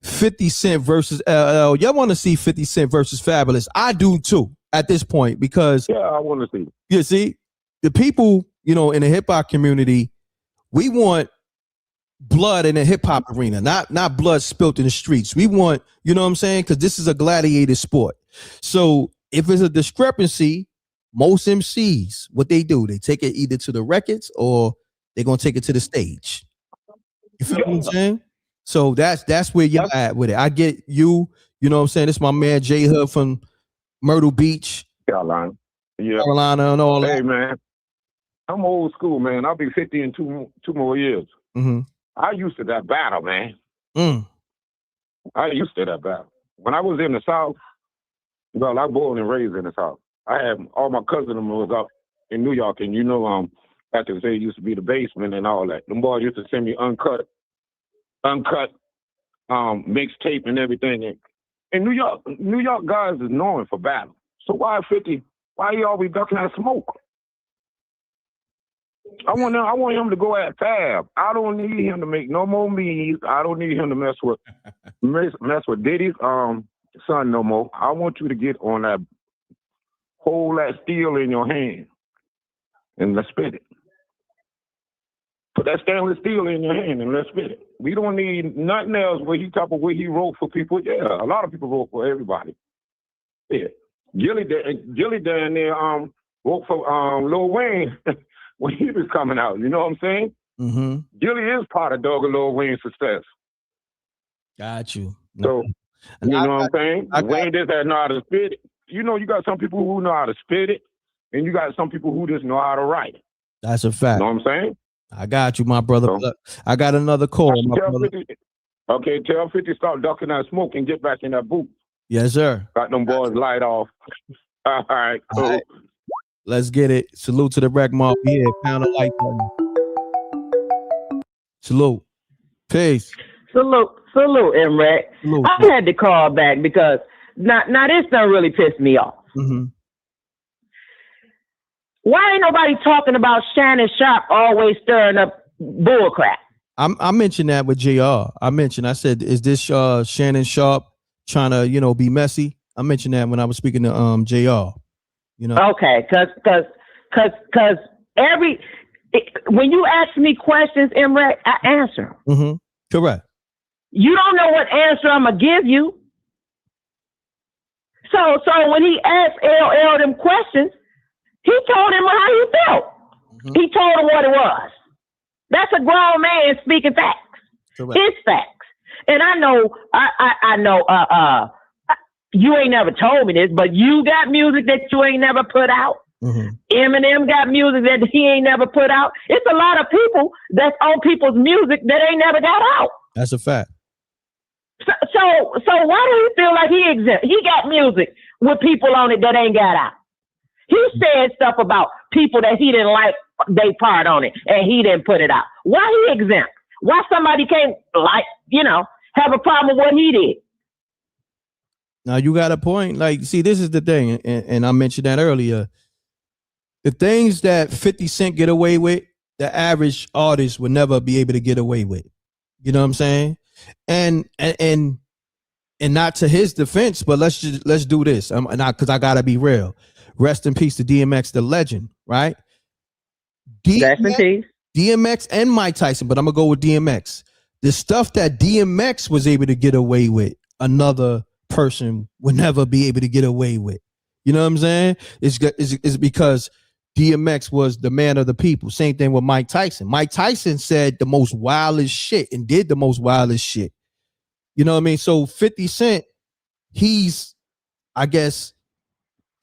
50 Cent versus LL. Y'all want to see 50 Cent versus Fabulous. I do too at this point because I want to see. You see, the people, you know, in the hip hop community, we want blood in the hip hop arena, not blood spilt in the streets. We want, you know what I'm saying? Because this is a gladiator sport. So if there's a discrepancy, most MCs, what they do, they take it either to the records or they're gonna take it to the stage. You feel what I'm saying? So that's where y'all at with it. I get you, you know what I'm saying? This is my man J Hood from Myrtle Beach, Carolina. Yeah. Carolina and all that. Hey man, I'm old school, man. I'll be 50 in two more years. Mm-hmm. I used to that battle, man. I used to that battle. When I was in the South, well, I born and raised in the South. I had all my cousins was up in New York, and you know, back in the day, it used to be the basement and all that. Them boys used to send me uncut mixtape and everything. And New York guys is known for battle. So why 50? Why you always ducking that smoke? I want him to go at Fab. I don't need him to make no more me's. I don't need him to mess with Diddy's son no more. I want you to get on that, hold that steel in your hand and let's spit it. Put that stainless steel in your hand and let's spit it. We don't need nothing else where he wrote for people. Yeah, a lot of people wrote for everybody. Yeah. Gilly down there wrote for Lil Wayne when he was coming out. You know what I'm saying? Mm-hmm. Gilly is part of Dog and Lil Wayne's success. Got you. So, you know what I'm saying? Wayne just know how to spit it. You know, you got some people who know how to spit it, and you got some people who just know how to write it. That's a fact. You know what I'm saying? I got you, my brother. So, I got another call, my brother. 50, okay, tell 50 start ducking that smoke and get back in that booth. Yes, sir. Got them boys light off. All right, cool. All right. Let's get it. Salute to the Wreck Mob. Yeah, pound a like button. Salute. Peace. Salute, M.Reck. I had to call back because now this done really pissed me off. Mm-hmm. Why ain't nobody talking about Shannon Sharp always stirring up bullcrap? I mentioned that with JR. I said, is this Shannon Sharp trying to, you know, be messy? I mentioned that when I was speaking to JR. You know. Okay, cause when you ask me questions, M.Reck, I answer. Mm-hmm. Correct. You don't know what answer I'm gonna give you. So when he asked LL them questions, he told him how he felt. Mm-hmm. He told him what it was. That's a grown man speaking facts. Correct. His facts. And I know you ain't never told me this, but you got music that you ain't never put out. Mm-hmm. Eminem got music that he ain't never put out. It's a lot of people that's on people's music that ain't never got out. That's a fact. So why do you feel like he exempt? He got music with people on it that ain't got out. He said stuff about people that he didn't like, they part on it, and he didn't put it out. Why he exempt? Why somebody can't have a problem with what he did? Now you got a point. Like, see, this is the thing, and I mentioned that earlier. The things that 50 Cent get away with, the average artist would never be able to get away with. You know what I'm saying? And not to his defense, but let's do this. Because I gotta be real. Rest in peace to DMX, the legend, right? Rest in peace. DMX and Mike Tyson, but I'm gonna go with DMX. The stuff that DMX was able to get away with, another person would never be able to get away with. You know what I'm saying? It's because DMX was the man of the people. Same thing with Mike Tyson. Mike Tyson said the most wildest shit and did the most wildest shit. You know what I mean? So 50 Cent, he's, I guess,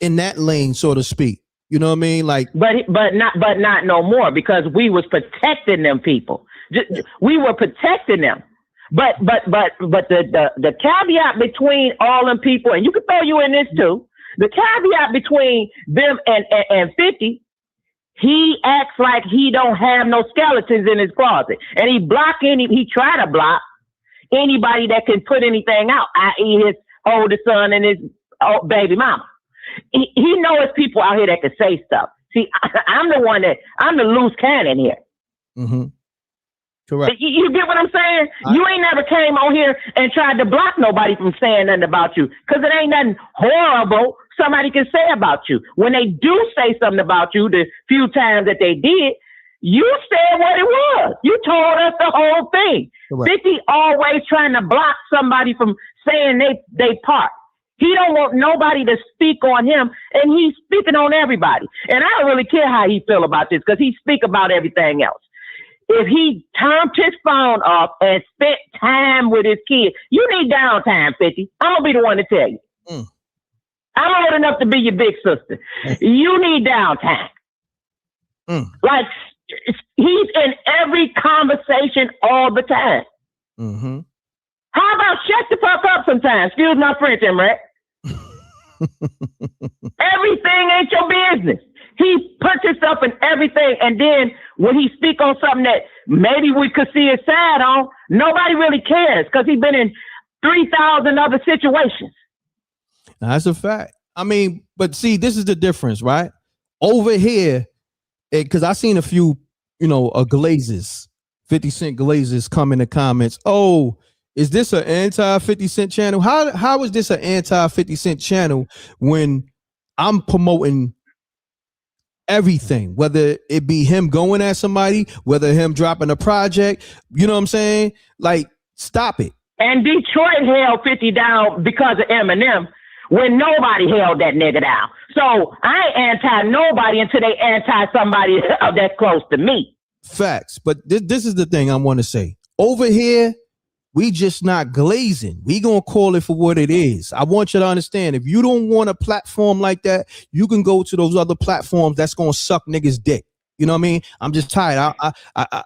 in that lane, so to speak. You know what I mean? Like, but not no more, because we was protecting them people. We were protecting them. But the caveat between all them people, and you can throw you in this too. The caveat between them and 50, he acts like he don't have no skeletons in his closet, and he try to block anybody that can put anything out, i.e. his oldest son and his baby mama. He knows people out here that can say stuff. See, I'm the loose cannon here. Mm-hmm. Correct. You get what I'm saying? You ain't never came on here and tried to block nobody from saying nothing about you, because it ain't nothing horrible somebody can say about you. When they do say something about you, the few times that they did, you said what it was. You told us the whole thing. Correct. 50 always trying to block somebody from saying they part. He don't want nobody to speak on him, and he's speaking on everybody. And I don't really care how he feel about this, because he speak about everything else. If he turned his phone off and spent time with his kids, you need downtime, 50. I'm going to be the one to tell you. I'm old enough to be your big sister. You need downtime. Like, he's in every conversation all the time. Mm-hmm. How about shut the fuck up sometimes? Excuse my French, M.Reck. Everything ain't your business. He puts himself in everything, and then when he speak on something that maybe we could see his side on, nobody really cares, because he's been in 3,000 other situations. That's a fact. I mean, but see, this is the difference, right? Over here, because I seen a few, glazes, 50 Cent glazes come in the comments. Oh, is this an anti-50 Cent channel? How is this an anti-50 Cent channel when I'm promoting everything, whether it be him going at somebody, whether him dropping a project, you know what I'm saying? Like, stop it. And Detroit held 50 down because of Eminem when nobody held that nigga down. So I ain't anti nobody until they anti somebody that's close to me. Facts. But this is the thing I want to say. Over here, we just not glazing. We gonna call it for what it is. I want you to understand, if you don't want a platform like that, you can go to those other platforms that's gonna suck niggas' dick. You know what I mean? I'm just tired. I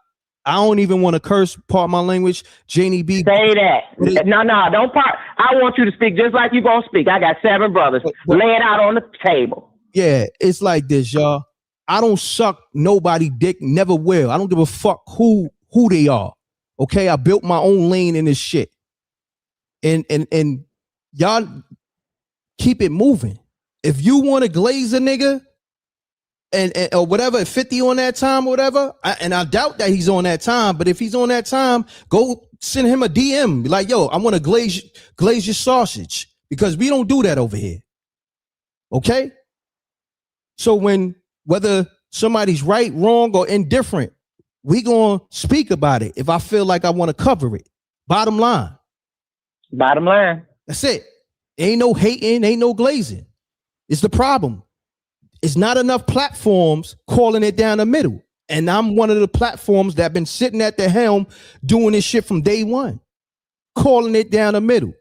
don't even want to curse, part my language. Janie B. Say that. No, don't part. I want you to speak just like you gonna speak. I got 7 brothers. Lay it out on the table. Yeah, it's like this, y'all. I don't suck nobody dick, never will. I don't give a fuck who they are. Okay, I built my own lane in this shit. And y'all keep it moving. If you want to glaze a nigga and or whatever, 50 on that time or whatever, and I doubt that he's on that time, but if he's on that time, go send him a DM. Be like, yo, I want to glaze your sausage, because we don't do that over here. Okay? So whether somebody's right, wrong, or indifferent, we gonna speak about it if I feel like I want to cover it. Bottom line. That's it. Ain't no hating, ain't no glazing. It's the problem. It's not enough platforms calling it down the middle. And I'm one of the platforms that been sitting at the helm doing this shit from day one, calling it down the middle.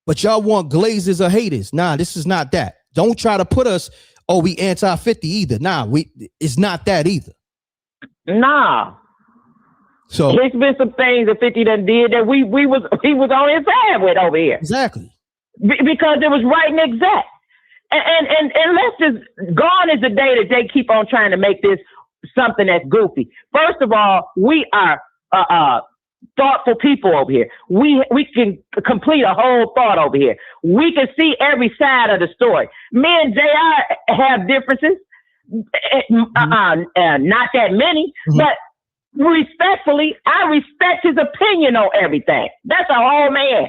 But y'all want glazers or haters. Nah, this is not that. Don't try to put us, we anti-50 either. Nah, it's not that either. Nah. So there's been some things that 50 done did that he was on his side with over here. Exactly. Because it was right and exact. And let's just, gone is the day that they keep on trying to make this something that's goofy. First of all, we are thoughtful people over here. We can complete a whole thought over here. We can see every side of the story. Me and JR have differences. Not that many, but respectfully, I respect his opinion on everything. That's a whole man.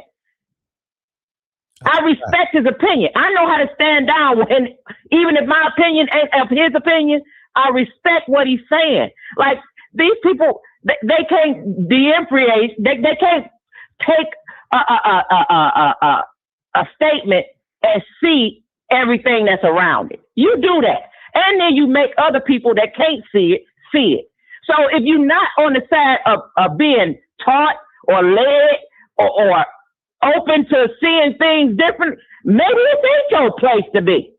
I respect his opinion. I know how to stand down when, even if my opinion ain't of his opinion, I respect what he's saying. Like, these people, they can't de-emphasize, they can't take a statement and see everything that's around it. You do that. And then you make other people that can't see it. So if you're not on the side of being taught or led or open to seeing things different, maybe it ain't your place to be.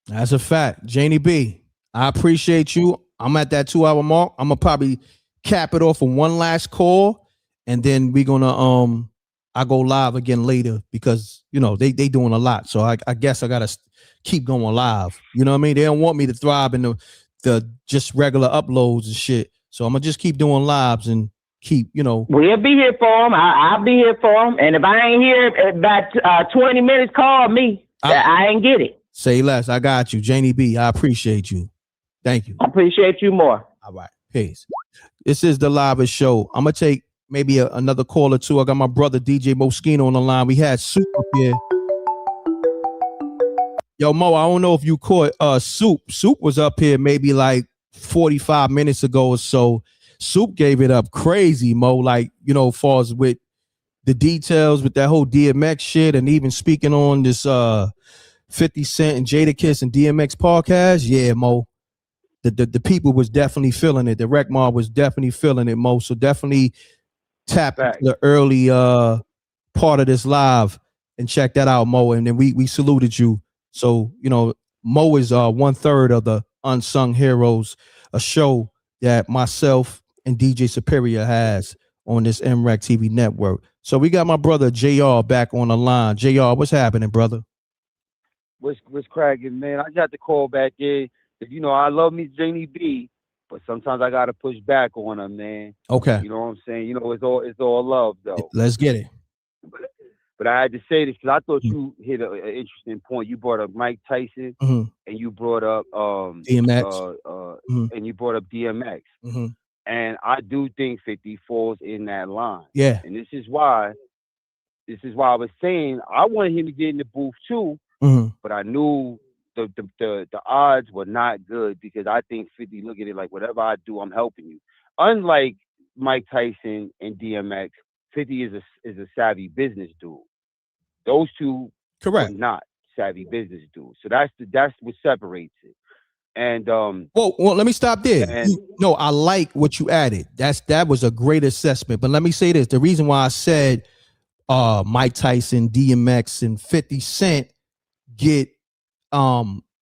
That's a fact. Janie B, I appreciate you. I'm at that 2 hour mark. I'm gonna probably cap it off with one last call, and then we're gonna I go live again later because they doing a lot. So I guess I gotta keep going live. You know what I mean? They don't want me to thrive in the just regular uploads and shit. So I'm gonna just keep doing lives and keep, We'll be here for them. I'll be here for them. And if I ain't here about 20 minutes, call me. I ain't get it. Say less. I got you. Janie B, I appreciate you. Thank you. I appreciate you more. All right. Peace. This is the live show. I'm going to take maybe another call or two. I got my brother DJ Moschino on the line. We had Soup up here. Yo, Mo, I don't know if you caught Soup. Soup was up here maybe like 45 minutes ago or so. Soup gave it up crazy, Mo, like, as far as with the details with that whole DMX shit, and even speaking on this 50 Cent and Jadakiss and DMX podcast. Yeah, Mo, the people was definitely feeling it. The Rec Mob was definitely feeling it, Mo. So definitely tap into the early part of this live and check that out, Mo. And then we saluted you. So, Mo is 1/3 of the Unsung Heroes, a show that myself and DJ Superior has on this M.Reck TV network. So we got my brother JR back on the line. JR, what's happening, brother? What's cracking, man? I got to call back in. I love me Janie B, but sometimes I gotta push back on her, man. Okay. You know what I'm saying? It's all love though. Let's get it. But I had to say this because I thought you hit an interesting point. You brought up Mike Tyson, and you brought up DMX, and you brought up DMX. And I do think 50 falls in that line. Yeah. And this is why I was saying I wanted him to get in the booth too, but I knew the odds were not good because I think 50 look at it like whatever I do, I'm helping you. Unlike Mike Tyson and DMX, 50 is a savvy business dude. Those two are not savvy business dudes. So that's what separates it. And well, let me stop there. No, I like what you added. That was a great assessment. But let me say this: the reason why I said Mike Tyson, DMX, and 50 Cent get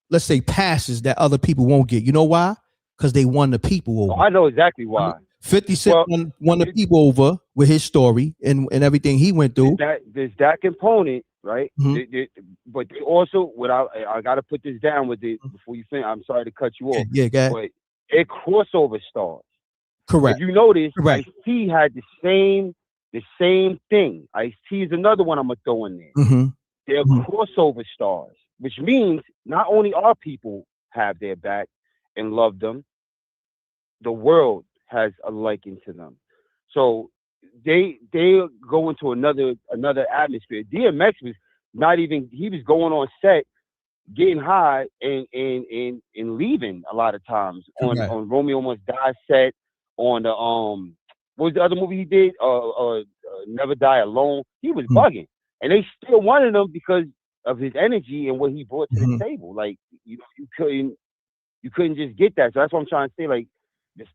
let's say passes that other people won't get. You know why? Because they won the people over. I know exactly why. 50 Cent won the people over with his story and everything he went through. There's that component, right? But they also, I got to put this down with it before you finish. I'm sorry to cut you off. Yeah, go ahead. But it crossover stars. Correct. If you notice, Ice-T had the same thing. Ice-T is another one I'm gonna throw in there. They're crossover stars, which means not only our people have their back and love them, the world has a liking to them. So they go into another atmosphere. DMX was not even, he was going on set, getting high and leaving a lot of times on Romeo Must Die set, on the what was the other movie he did? Never Die Alone. He was bugging. And they still wanted him because of his energy and what he brought to the table. Like, you couldn't just get that. So that's what I'm trying to say. Like,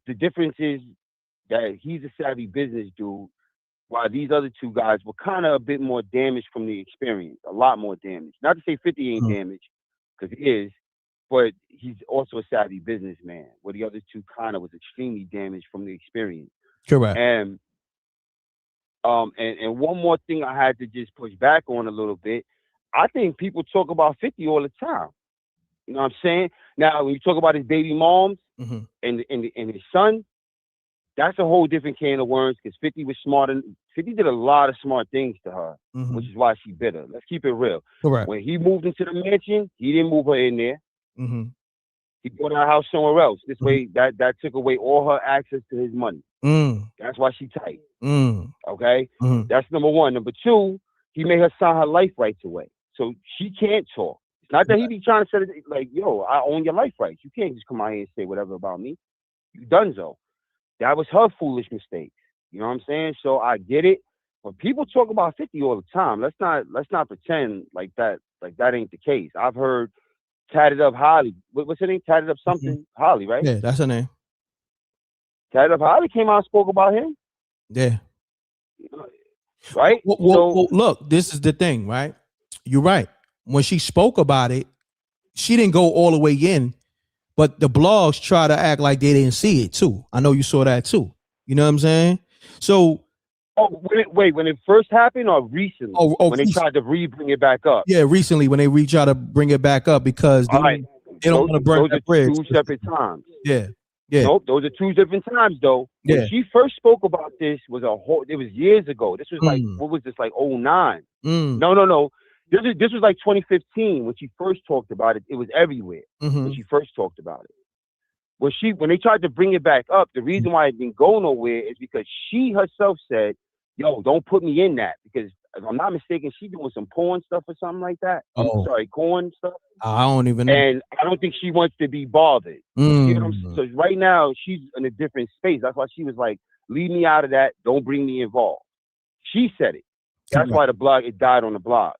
the difference is that he's a savvy business dude, while these other two guys were kind of a bit more damaged from the experience, a lot more damaged. Not to say 50 ain't damaged, because he is, but he's also a savvy businessman, where the other two kind of was extremely damaged from the experience. Correct. And one more thing I had to just push back on a little bit. I think people talk about 50 all the time. You know what I'm saying? Now, when you talk about his baby moms and his son, that's a whole different can of worms because 50 was smart and 50 did a lot of smart things to her, which is why she bit her. Let's keep it real. Correct. When he moved into the mansion, he didn't move her in there. He bought her house somewhere else. This way, that took away all her access to his money. That's why she tight. Okay? That's number one. Number two, he made her sign her life rights away. So she can't talk. It's not that he be trying to say it like, yo, I own your life rights. You can't just come out here and say whatever about me. You done so. That was her foolish mistake. You know what I'm saying? So I get it. But people talk about 50 all the time. Let's not pretend like that ain't the case. I've heard Tatted Up Holly. What's her name? Tatted Up something Holly, right? Yeah, that's her name. Tatted Up Holly came out and spoke about him. Yeah. Right? Well, look, this is the thing, right? You're right. When she spoke about it, she didn't go all the way in, but the blogs try to act like they didn't see it too. I know you saw that too. You know what I'm saying? So, when it first happened or recently? When they tried to bring it back up? Yeah, recently when they try to bring it back up because they don't want to burn that bridge. Two separate times. Yeah. Nope, those are two different times though. When she first spoke about this it was years ago. This was like what was this, like 09? No. This was like 2015 when she first talked about it. It was everywhere when she first talked about it. When they tried to bring it back up, the reason why it didn't go nowhere is because she herself said, yo, don't put me in that, because if I'm not mistaken, she doing some porn stuff or something like that. Corn stuff. I don't even know. And I don't think she wants to be bothered. You know what I'm saying? So right now she's in a different space. That's why she was like, leave me out of that. Don't bring me involved. She said it. That's why it died on the blogs.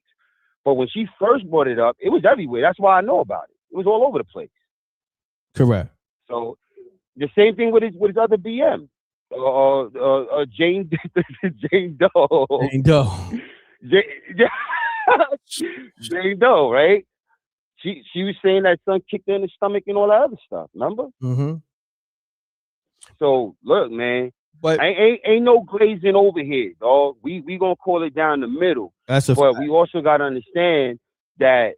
But when she first brought it up, it was everywhere. That's why I know about it. It was all over the place. Correct. So the same thing with his other BM. Jane Doe. Jane Doe. Jane Doe, right? She was saying that son kicked her in the stomach and all that other stuff. Remember? So look, man, but ain't no glazing over here, dog. We gonna call it down the middle. But we also gotta understand that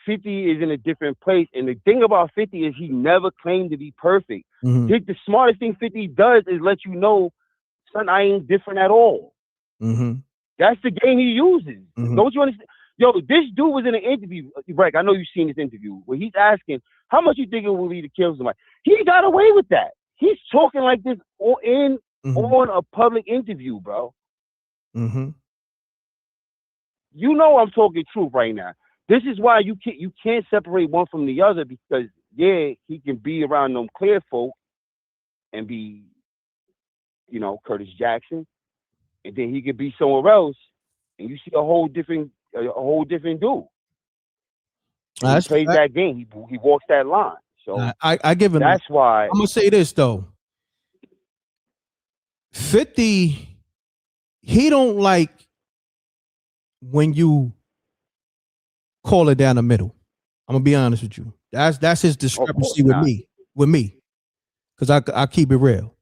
50 is in a different place. And the thing about 50 is he never claimed to be perfect. The smartest thing 50 does is let you know, son, I ain't different at all. That's the game he uses. Don't you understand? Yo, this dude was in an interview, Reck. I know you've seen this interview where he's asking, how much you think it will be to kill somebody? He got away with that. He's talking like this on a public interview, bro. You know I'm talking truth right now. This is why you can't separate one from the other, because he can be around them clear folk and be, Curtis Jackson, and then he could be somewhere else, and you see a whole different dude. He plays that game. He walks that line. So I give him. That's why I'm gonna say this though. 50, he don't like when you call it down the middle. I'm gonna be honest with you. That's his discrepancy with me. Because I keep it real.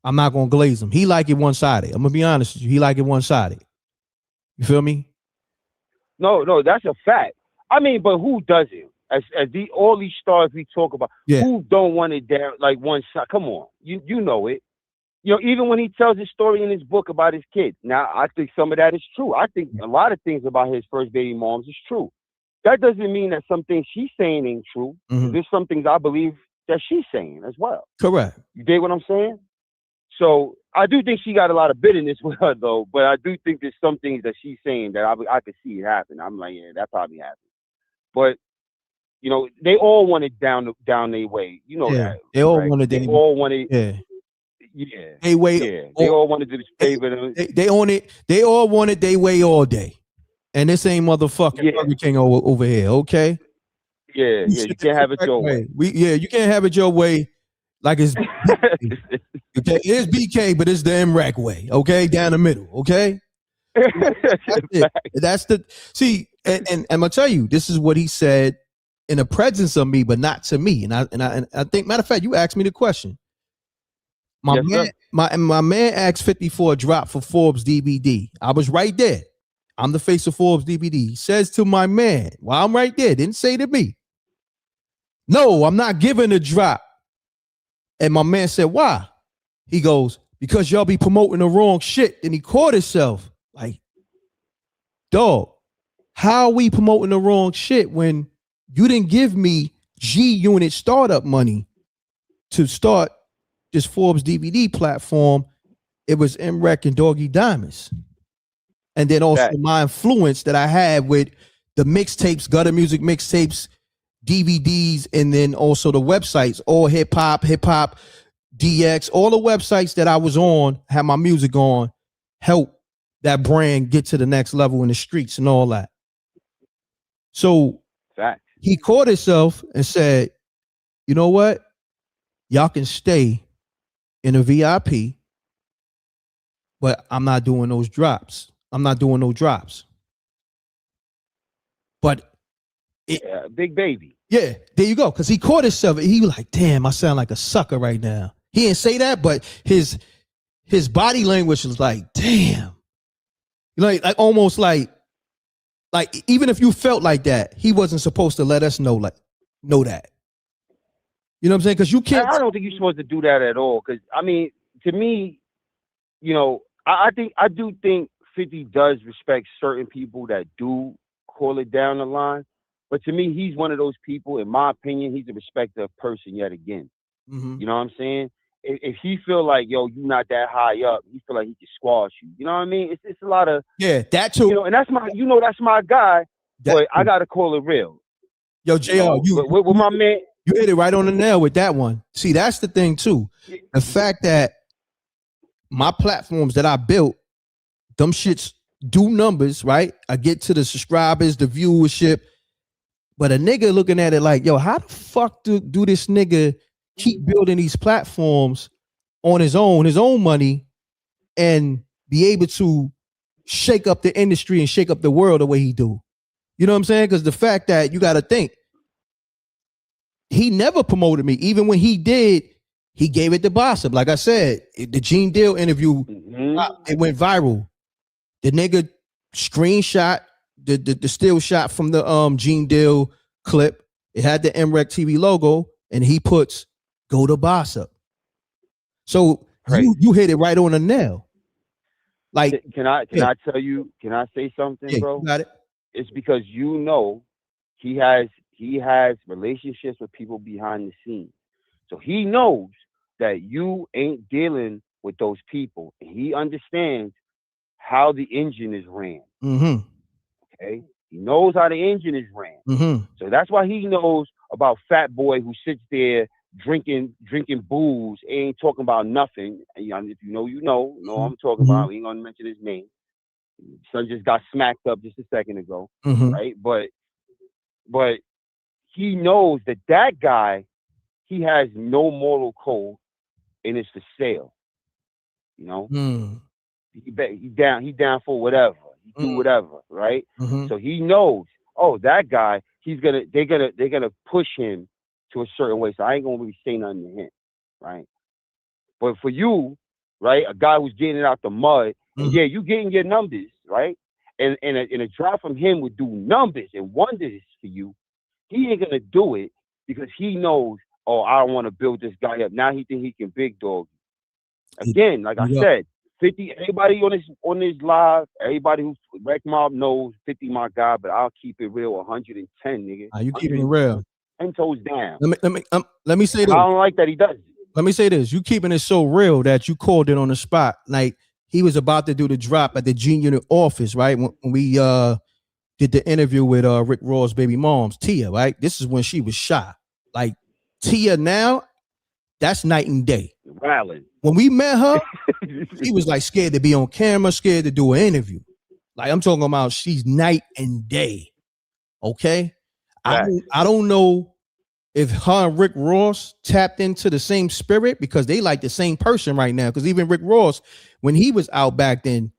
I'm not gonna glaze him. He like it one-sided. I'm gonna be honest with you. He like it one-sided. You feel me? No, that's a fact. I mean, but who doesn't? All these stars we talk about, who don't want it down like one side? Come on, you know it. Even when he tells his story in his book about his kid. Now, I think some of that is true. I think a lot of things about his first baby moms is true. That doesn't mean that some things she's saying ain't true. There's some things I believe that she's saying as well. Correct. You dig what I'm saying? So I do think she got a lot of bitterness with her, though. But I do think there's some things that she's saying that I could see it happen. I'm like, yeah, that probably happened. But they all wanted down their way. You know that. They all right? wanted. They all wanted. Yeah. They way. Yeah. They all wanted to favor them. They own it. They all wanted their way all day. And this ain't motherfucking Burger King over here, okay? Yeah. You can't have it your way. You can't have it your way. Like it's BK. Okay, it's BK, but it's the M.Reck way, okay? Down the middle, okay? That's the see, and I'm gonna tell you, this is what he said in the presence of me, but not to me. And I think, matter of fact, you asked me the question. My man asked 50 for a drop for Forbes DVD. I was right there. I'm the face of Forbes DVD. He says to my man, well, I'm right there. Didn't say to me, no, I'm not giving a drop. And my man said, why? he goes, because y'all be promoting the wrong shit. Then he caught himself. Like, dog, how are we promoting the wrong shit when you didn't give me G-Unit startup money to start this Forbes DVD platform? It was M.Reck and Doggy Diamonds. And then also my influence that I had with the mixtapes, gutter music mixtapes, DVDs, and then also the websites, all hip hop, DX, all the websites that I was on, had my music on, help that brand get to the next level in the streets and all that. So he caught himself and said, you know what? Y'all can stay in a VIP, but I'm not doing those drops. I'm not doing no drops. But Big Baby. Yeah, there you go. Because he caught himself. He was like, damn, I sound like a sucker right now. He didn't say that, but his body language was like, damn. Like almost like even if you felt like that, he wasn't supposed to let us know that. You know what I'm saying? Because you can't. I don't think you're supposed to do that at all. Because I mean, to me, you know, I do think 50 does respect certain people that do call it down the line. But to me, he's one of those people, in my opinion, he's a respecter of person yet again. Mm-hmm. You know what I'm saying? If he feel like, yo, you're not that high up, he feel like he can squash you. You know what I mean? It's a lot of... Yeah, that too. You know, and that's my guy, but I got to call it real. Yo, JR, with my man... You hit it right on the nail with that one. See, that's the thing too. The fact that my platforms that I built, them shits do numbers, right? I get to the subscribers, the viewership, but a nigga looking at it like, yo, how the fuck do this nigga keep building these platforms on his own money, and be able to shake up the industry and shake up the world the way he do? You know what I'm saying? Because the fact that you got to think, he never promoted me. Even when he did, he gave it to Bossip. Like I said, the Gene Deal interview, it went viral. The nigga screenshot the still shot from the Gene Deal clip. It had the M.Reck TV logo, and he puts "Go to Bossip." So you hit it right on the nail. Like, can I tell you? Can I say something, bro? You got it. It's because you know he has relationships with people behind the scenes, so he knows that you ain't dealing with those people, and he understands how the engine is ran. Mm-hmm. Okay, he knows how the engine is ran. Mm-hmm. So that's why he knows about Fat Boy who sits there drinking booze, ain't talking about nothing. And if you know, you know what I'm talking about. We ain't gonna mention his name. Son just got smacked up just a second ago, right? But he knows that guy, he has no moral code, and it's for sale. You know, he down for whatever. He do whatever, right? So he knows, oh, that guy, they're gonna push him to a certain way. So I ain't gonna really say nothing to him, right? But for you, right, a guy who's getting it out the mud, and yeah, you getting your numbers, right? And a drop from him would do numbers and wonders for you. He ain't gonna do it because he knows, oh, I don't want to build this guy up. Now he think he can big dog. Again, like I said, 50, everybody on this live, everybody who's Rec Mob knows 50 my guy, but I'll keep it real 110, nigga. You keeping it real. 10 toes down. Let me say this. I don't like that he does it. Let me say this. You keeping it so real that you called it on the spot. Like, he was about to do the drop at the G-Unit office, right? When we did the interview with Rick Ross' baby moms, Tia, right? This is when she was shy. Like, Tia now, that's night and day. Rallying. When we met her, she was like scared to be on camera, scared to do an interview. Like, I'm talking about, she's night and day. Okay? Right. I don't know if her and Rick Ross tapped into the same spirit, because they like the same person right now. Because even Rick Ross, when he was out back then,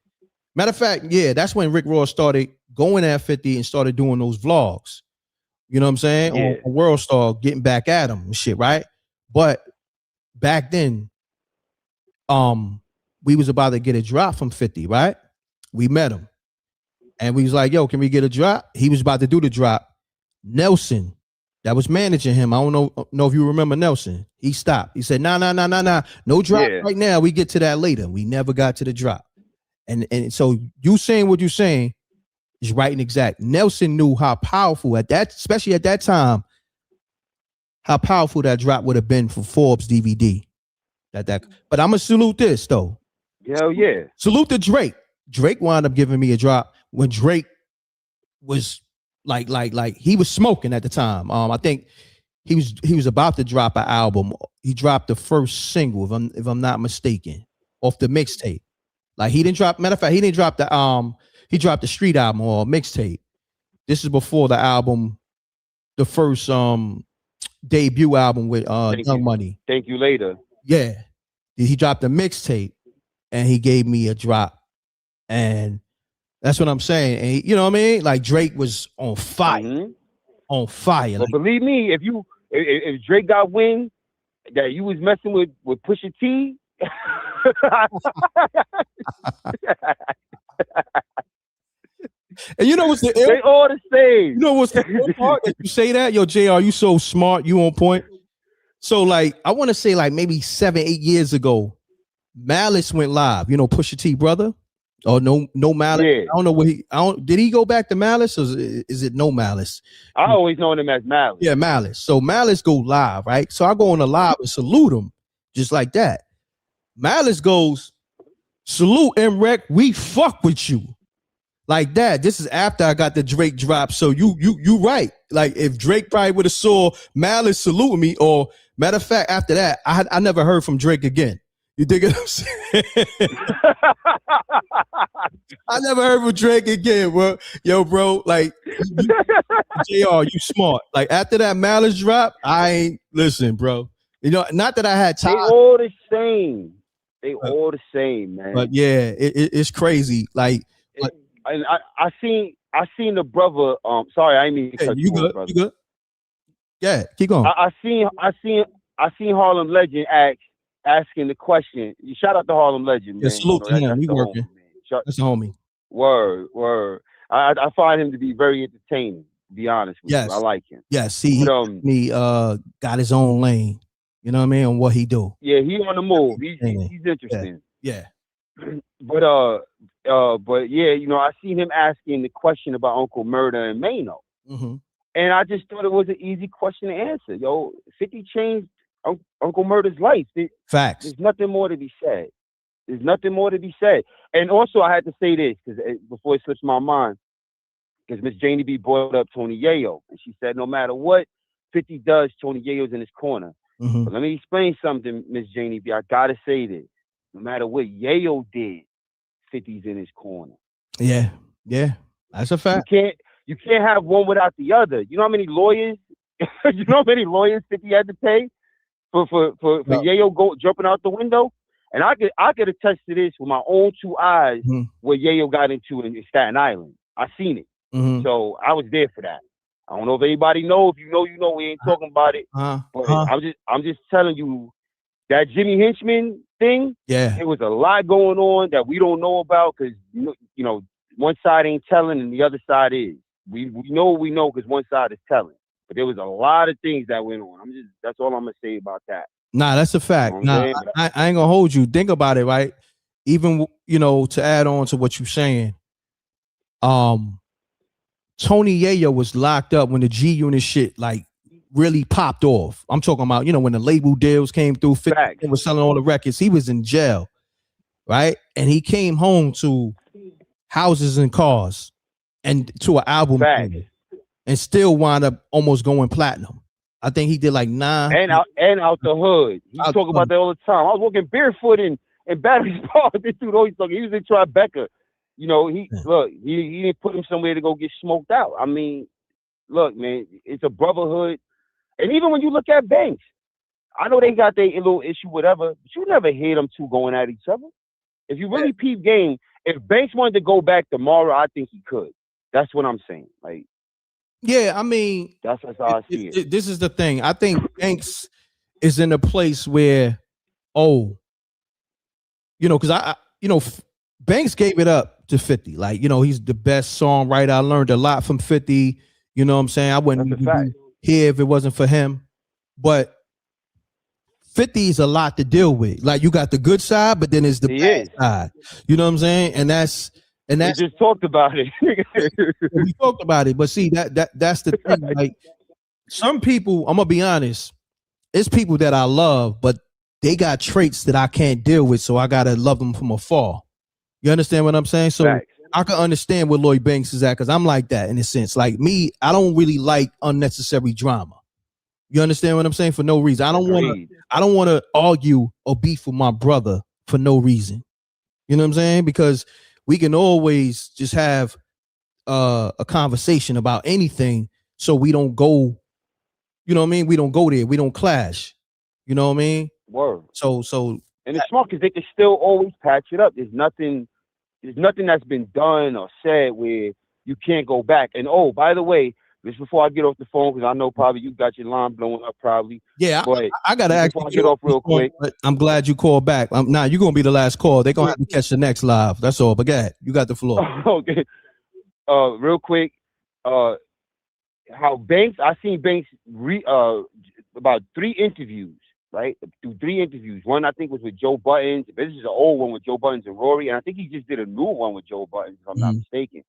matter of fact, yeah, that's when Rick Ross started going at 50 and started doing those vlogs. You know what I'm saying? Yeah. On World Star, getting back at him and shit, right? But back then, we was about to get a drop from 50, right? We met him. And we was like, yo, can we get a drop? He was about to do the drop. Nelson that was managing him. I don't know if you remember Nelson. He stopped. He said, nah. No drop right now. We get to that later. We never got to the drop. And so you saying what you're saying is right and exact. Nelson knew how powerful especially at that time, how powerful that drop would have been for Forbes DVD. But I'm gonna salute this though. Hell yeah. Salute to Drake. Drake wound up giving me a drop when Drake was like he was smoking at the time. I think he was about to drop an album. He dropped the first single, if I'm not mistaken, off the mixtape. Like he didn't drop. Matter of fact, he didn't drop he dropped the street album or mixtape. This is before the album, the first debut album with Young Money. Thank You Later. Yeah, he dropped a mixtape, and he gave me a drop, and that's what I'm saying. And you know what I mean? Like Drake was on fire, on fire. But believe me, if Drake got wind that you was messing with Pusha T. And you know what's they all the same. You know what's the part that you say that? Yo, JR, you so smart, you on point. So like I want to say like maybe 7-8 years ago, Malice went live. You know, Pusha T brother. Oh no Malice. Yeah. I don't know what did he go back to Malice or is it no Malice? I always known him as Malice. Yeah, Malice. So Malice go live, right? So I go on the live and salute him just like that. Malice goes, salute M.Reck, we fuck with you. Like that. This is after I got the Drake drop. So you right. Like if Drake probably would have saw Malice saluting me, or matter of fact, after that, I never heard from Drake again. You dig what I'm saying? I never heard from Drake again, bro. Yo, bro, like JR, you smart. Like after that Malice drop, I ain't listen, bro. You know, not that I had time. They all the same. They all the same, man. But yeah, it's crazy. Like I seen the brother. Sorry, I didn't mean to cut you good, off, brother. You good? Yeah, keep going. I seen Harlem Legend asking the question. Shout out to Harlem Legend, man. Yeah, salute to him. He working. That's the homie. Word. I find him to be very entertaining. To be honest with you, I like him. Yes, he got his own lane. You know what I mean? On what he do. Yeah, he on the move. He's interesting. Yeah. But yeah, you know, I seen him asking the question about Uncle Murder and Mano. Mm-hmm. And I just thought it was an easy question to answer. Yo, 50 changed Uncle Murder's life. Facts. There's nothing more to be said. And also I had to say this because before it slips my mind, because Miss Janie B brought up Tony Yayo. And she said, no matter what 50 does, Tony Yayo's in his corner. Mm-hmm. But let me explain something, Miss Janie B. I gotta say this. No matter what Yayo did, 50's in his corner. Yeah, that's a fact. You can't have one without the other. You know how many lawyers? 50 had to pay for Yayo jumping out the window? And I could attest to this with my own two eyes what Yayo got into in Staten Island. I seen it. Mm-hmm. So I was there for that. I don't know if anybody know. If you know, you know. We ain't talking about it. But I'm just telling you that Jimmy Hinchman thing. Yeah, there was a lot going on that we don't know about because you know one side ain't telling and the other side is. We know because one side is telling. But there was a lot of things that went on. That's all I'm gonna say about that. Nah, that's a fact. I ain't gonna hold you. Think about it, right? Even to add on to what you're saying, Tony Yayo was locked up when the G Unit shit like really popped off. I'm talking about, when the label deals came through, 50 was selling all the records. He was in jail, right? And he came home to houses and cars and to an album deal, and still wound up almost going platinum. I think he did like 9. And out the hood. He talk about that all the time. I was walking barefoot in Battery Park. This dude always talking. He was in Tribeca. He didn't put him somewhere to go get smoked out. I mean, look, man, it's a brotherhood. And even when you look at Banks, I know they got their little issue, whatever, but you never hear them two going at each other. If you really peep game, if Banks wanted to go back tomorrow, I think he could. That's what I'm saying. Like, yeah, I mean, that's how I see it. This is the thing. I think Banks is in a place where, because Banks gave it up to 50. Like, he's the best songwriter. I learned a lot from 50. You know what I'm saying? I wouldn't here if it wasn't for him. But 50 is a lot to deal with. Like you got the good side, but then there's the bad side. You know what I'm saying? And that's we just talked about it. We talked about it, but see that's the thing. Like some people, I'm gonna be honest, it's people that I love, but they got traits that I can't deal with, so I gotta love them from afar. You understand what I'm saying? So Facts. I can understand where Lloyd Banks is at because I'm like that in a sense. Like me, I don't really like unnecessary drama. You understand what I'm saying? For no reason. I don't want to argue or beef with my brother for no reason. You know what I'm saying? Because we can always just have a conversation about anything so we don't go, you know what I mean? We don't go there. We don't clash. You know what I mean? Word. So and it's smart because they can still always patch it up. There's nothing that's been done or said where you can't go back. And oh, by the way, just before I get off the phone, because I know probably you got your line blowing up probably. Yeah, but I gotta actually get off real quick. But I'm glad you called back. Now you're gonna be the last call. They're gonna have to catch the next live. That's all. But go ahead. You got the floor. Okay. Real quick, how Banks, I seen Banks about 3 interviews, right? Through 3 interviews. One I think was with Joe Buttons. This is an old one with Joe Buttons and Rory, and I think he just did a new one with Joe Buttons, if I'm not mistaken.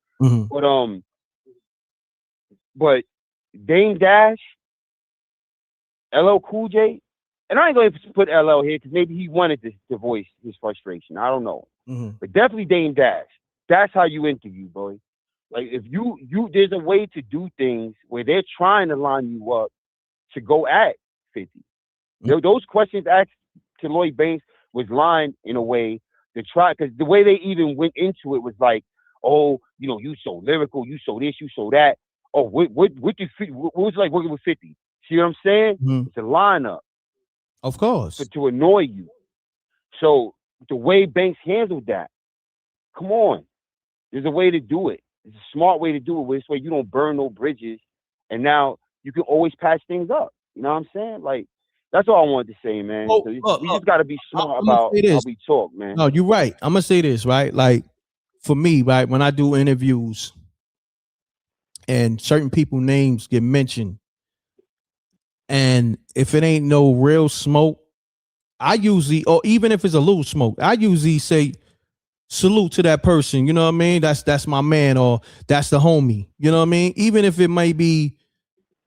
But Dame Dash, LL Cool J, and I ain't going to put LL here because maybe he wanted to voice his frustration. I don't know. But definitely Dame Dash. That's how you interview, boy. Like if you there's a way to do things where they're trying to line you up to go at 50. Those questions asked to Lloyd Banks was lined in a way to try, because the way they even went into it was like, oh, you know, you so lyrical, you so this, you so that. Oh, what was it like working with 50? See what I'm saying? It's a lineup. Of course. To annoy you. So the way Banks handled that, come on. There's a way to do it. It's a smart way to do it. This way you don't burn no bridges. And now you can always patch things up. You know what I'm saying? Like, that's all I wanted to say, man. So we just got to be smart about how we talk, man. No, you're right. I'm going to say this, right? Like, for me, right, when I do interviews and certain people names get mentioned, and if it ain't no real smoke, I usually, or even if it's a little smoke, I usually say salute to that person. You know what I mean? That's my man, or that's the homie. You know what I mean? Even if it may be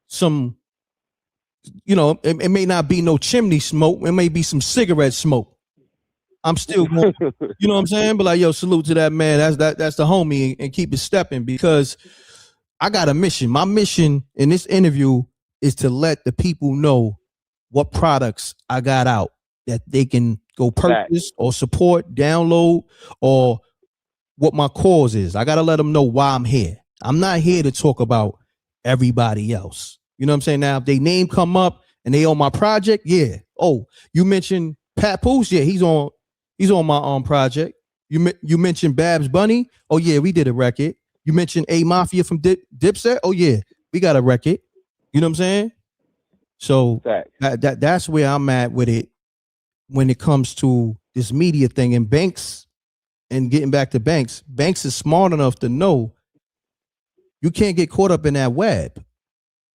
some, you know, it may not be no chimney smoke. It may be some cigarette smoke. I'm still going, you know what I'm saying? But like, yo, salute to that man. That's the homie, and keep it stepping, because I got a mission. My mission in this interview is to let the people know what products I got out that they can go purchase or support, download, or what my cause is. I got to let them know why I'm here. I'm not here to talk about everybody else. You know what I'm saying? Now, if they name come up and they on my project, yeah. Oh, you mentioned Pat Poose? Yeah, he's on my project. You mentioned Babs Bunny? Oh yeah, we did a record. You mentioned A Mafia from Dipset? Oh yeah, we got a record. You know what I'm saying? So that's where I'm at with it when it comes to this media thing. And Banks, and getting back to Banks is smart enough to know you can't get caught up in that web.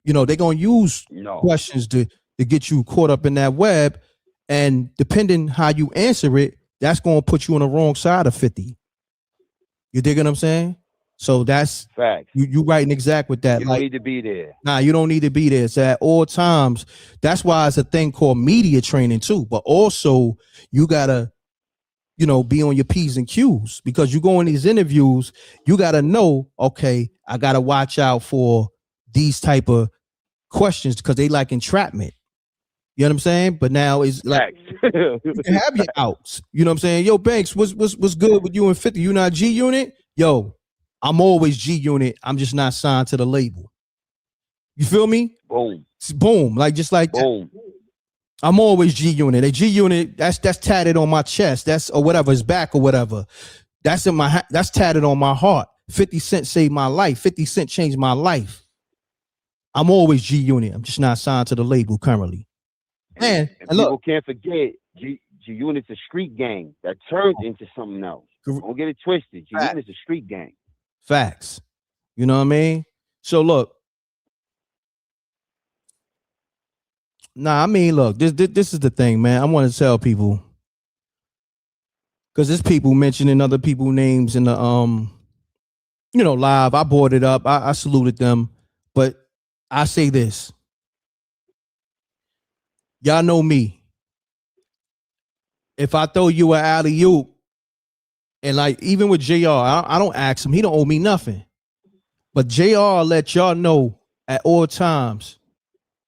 You know, they're gonna use questions to get you caught up in that web, and depending how you answer it, that's gonna put you on the wrong side of 50. You dig what I'm saying? So that's facts. You right and exact with that. You don't need to be there. Nah, you don't need to be there. So at all times, that's why it's a thing called media training too. But also you gotta, you know, be on your P's and Q's, because you go in these interviews, you gotta know, okay, I gotta watch out for these type of questions because they like entrapment. You know what I'm saying? But now it's like you can have your outs. You know what I'm saying? Yo, Banks, what's good with you and 50? You not G Unit? Yo, I'm always G Unit. I'm just not signed to the label. You feel me? Boom. Boom. Like just like boom. That. I'm always G Unit. A G Unit, that's tatted on my chest. That's or whatever, his back or whatever. That's that's tatted on my heart. 50 Cent saved my life. 50 Cent changed my life. I'm always G Unit. I'm just not signed to the label currently. And people can't forget G Unit's a street gang that turned into something else. Don't get it twisted. G Unit's a street gang. Facts. You know what I mean? So look, Nah, I mean, look, this is the thing, man. I want to tell people, because there's people mentioning other people's names in the live. I brought it up. I saluted them, but I say this. Y'all know me. If I throw you an alley-oop, and like even with JR, I don't ask him. He don't owe me nothing. But JR let y'all know at all times.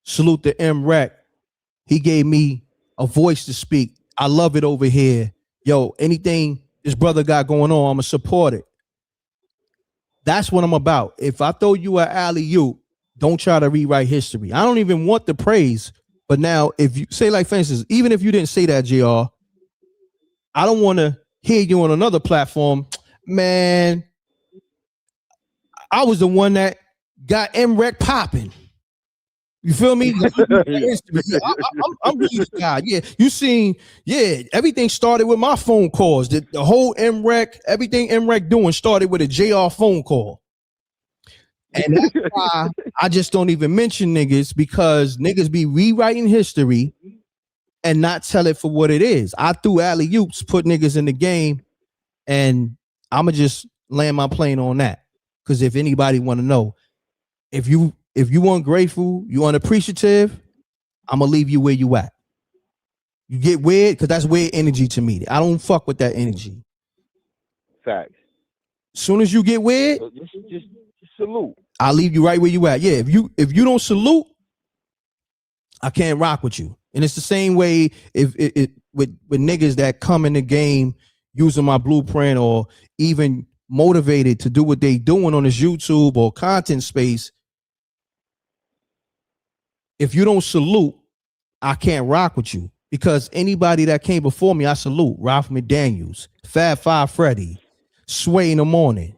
Salute to M.Reck. He gave me a voice to speak. I love it over here. Yo, anything this brother got going on, I'ma support it. That's what I'm about. If I throw you an alley-oop, don't try to rewrite history. I don't even want the praise. But now, if you say, like, for instance, even if you didn't say that, JR, I don't want to hear you on another platform. Man, I was the one that got M.Reck popping. You feel me? I'm really the guy. Yeah, you seen, everything started with my phone calls. The whole M.Reck, everything M.Reck doing started with a JR phone call. And that's why I just don't even mention niggas, because niggas be rewriting history and not tell it for what it is. I threw alley-oops, put niggas in the game, and I'ma just land my plane on that. Because if anybody want to know, if you ungrateful, you unappreciative, I'm gonna leave you where you at. You get weird, because that's weird energy to me. I don't fuck with that energy. Facts. Soon as you get weird, just salute. I'll leave you right where you at. Yeah, if you don't salute, I can't rock with you. And it's the same way if with niggas that come in the game using my blueprint or even motivated to do what they doing on this YouTube or content space. If you don't salute, I can't rock with you, because anybody that came before me, I salute. Ralph McDaniels, Fab Five Freddy, Sway in the Morning.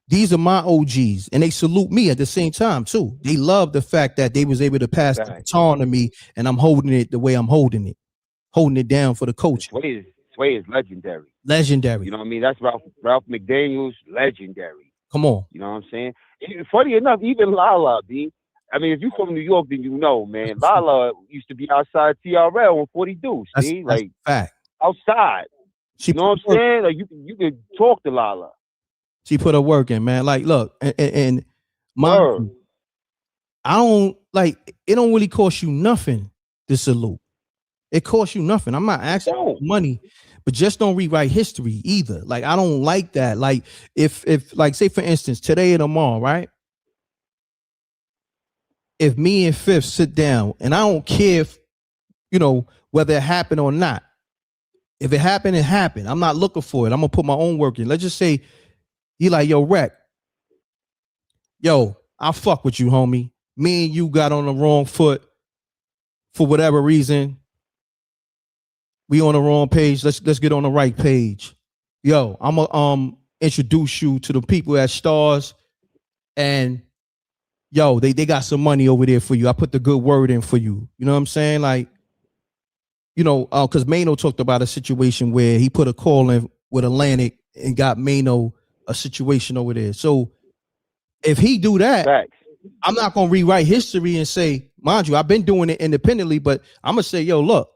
These are my OGs, and they salute me at the same time too. They love the fact that they was able to pass the baton to me, and I'm holding it the way I'm holding it down for the coach. Sway is legendary. Legendary. You know what I mean? That's Ralph McDaniels, legendary. Come on. You know what I'm saying? Funny enough, even Lala, B. I mean, if you're from New York, then you know, man. Lala used to be outside TRL on 40 Deuce. That's like fact. Outside. You know what I'm saying? Like you can talk to Lala. She put her work in, man. Like, look, and my, I don't like. It don't really cost you nothing to salute. It costs you nothing. I'm not asking for money, but just don't rewrite history either. Like, I don't like that. Like, if like, say for instance, today and tomorrow, right? If me and Fifth sit down, and I don't care if, whether it happened or not. If it happened, it happened. I'm not looking for it. I'm gonna put my own work in. Let's just say he like, yo, Reck. Yo, I fuck with you, homie. Me and you got on the wrong foot for whatever reason. We on the wrong page. Let's get on the right page. Yo, I'm gonna introduce you to the people at Stars, and yo, they got some money over there for you. I put the good word in for you. You know what I'm saying? Like, because Mano talked about a situation where he put a call in with Atlantic and got Mano a situation over there. So if he do that, I'm not gonna rewrite history and say, mind you, I've been doing it independently, but I'm gonna say, yo, look,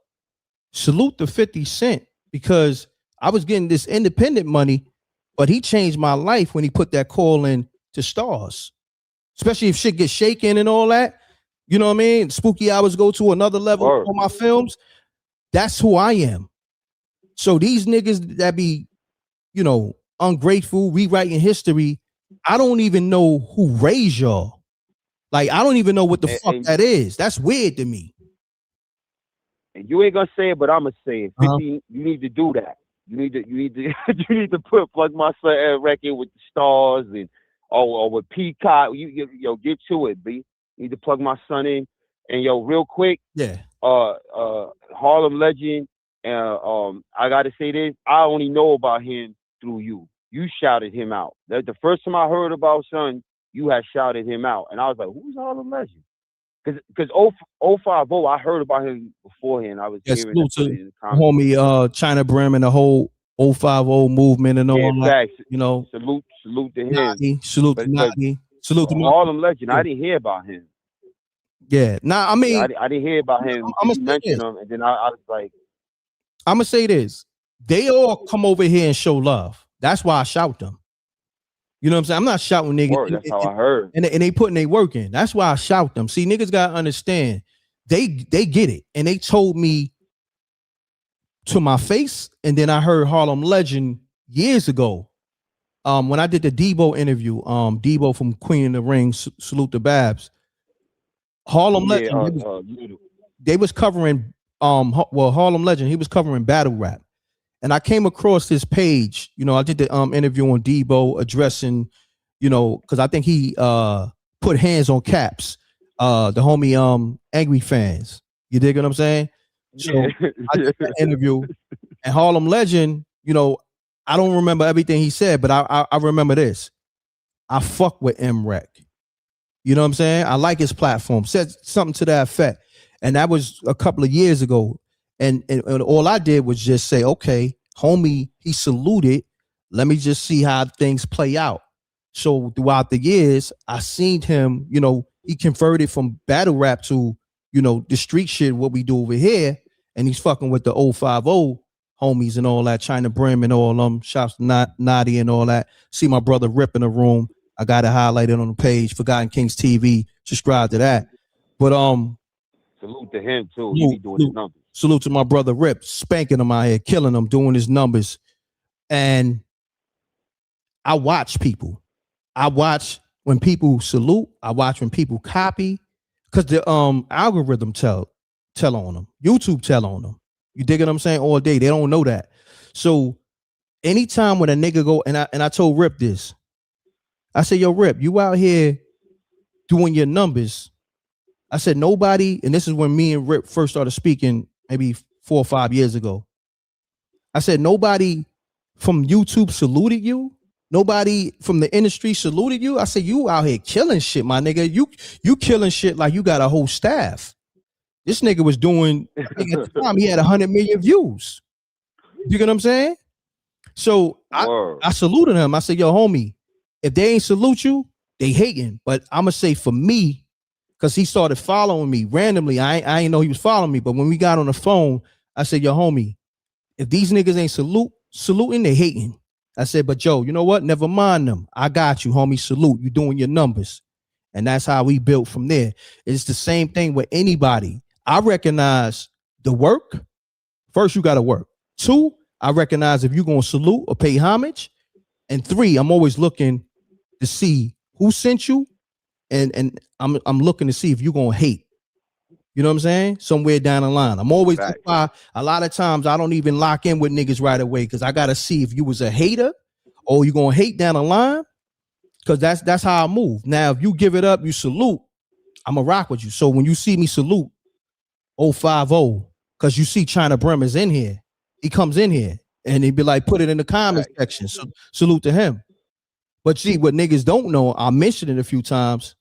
salute to 50 Cent, because I was getting this independent money, but he changed my life when he put that call in to Stars. Especially if shit gets shaken and all that. You know what I mean? Spooky hours go to another level on my films. That's who I am. So these niggas that be, ungrateful, rewriting history, I don't even know who raised y'all. Like, I don't even know what the fuck that is. That's weird to me. And you ain't gonna say it, but I'm gonna say it. 50, you need to do that. You need to plug my son M.Reck in with the Stars and or with Peacock. You get to it, B. You need to plug my son in. And real quick, Harlem legend. I gotta say this. I only know about him through you. You shouted him out. The first time I heard about son, you had shouted him out, and I was like, "Who's Harlem legend?" Because 050, I heard about him beforehand. I was hearing it in the comments. Homie, China Brim and the whole 050 movement and all that. Salute to him. Salute to Nagi. Salute to Harlem legend. I didn't hear about him. Yeah. Now, I mean, I didn't hear about him. I'm You mentioned him, and then I was like, I'm gonna say this: they all come over here and show love. That's why I shout them. You know what I'm saying? I'm not shouting niggas. word, that's how I heard. And they putting their work in. That's why I shout them. See, niggas gotta understand. They get it, and they told me to my face. And then I heard Harlem Legend years ago. When I did the Debo interview, Debo from Queen of the Ring, salute the Babs. Harlem Legend, they was covering Harlem Legend, he was covering battle rap. And I came across this page, you know, I did the interview on Debo addressing, you know, because I think he put hands on Caps, the homie Angry Fans. You dig what I'm saying? So I did that interview, and Harlem Legend, you know, I don't remember everything he said, but I remember this. I fuck with M.Reck. You know what I'm saying? I like his platform. Said something to that effect. And that was a couple of years ago. And all I did was just say, okay, homie, he saluted. Let me just see how things play out. So throughout the years, I seen him, you know, he converted from battle rap to, you know, the street shit, what we do over here. And he's fucking with the 050 homies and all that, China Brim and all them, shouts to Naughty and all that. See my brother Rip in the room. I got it highlighted on the page, Forgotten Kings TV. Subscribe to that. But salute to him too. He be doing his numbers. Salute to my brother Rip, spanking him out here, killing him, doing his numbers. And I watch people. I watch when people salute. I watch when people copy, because the algorithm tell on them. YouTube tell on them. You dig what I'm saying? All day. They don't know that. So anytime when a nigga go, and I told Rip this, I said, yo, Rip, you out here doing your numbers. I said, nobody, and this is when me and Rip first started speaking maybe 4 or 5 years ago. I said, nobody from YouTube saluted you. Nobody from the industry saluted you. I said, you out here killing shit, my nigga. You killing shit like you got a whole staff. This nigga was doing, I think at the time, he had 100 million views. You get what I'm saying? So I saluted him. I said, yo, homie, if they ain't salute you, they hating. But I'm going to say for me, because he started following me randomly. I ain't know he was following me. But when we got on the phone, I said, yo, homie, if these niggas ain't saluting, they hating. I said, but Joe, you know what? Never mind them. I got you, homie. Salute. You doing your numbers. And that's how we built from there. It's the same thing with anybody. I recognize the work. First, you got to work. 2, I recognize if you're going to salute or pay homage. And 3, I'm always looking to see who sent you. And I'm looking to see if you're going to hate. You know what I'm saying? Somewhere down the line. I'm always, a lot of times I don't even lock in with niggas right away, because I got to see if you was a hater or you going to hate down the line, because that's how I move. Now, if you give it up, you salute, I'm going to rock with you. So when you see me salute 050, because you see China Brim is in here, he comes in here and he'd be like, put it in the comments section. So salute to him. But see, what niggas don't know, I mentioned it a few times,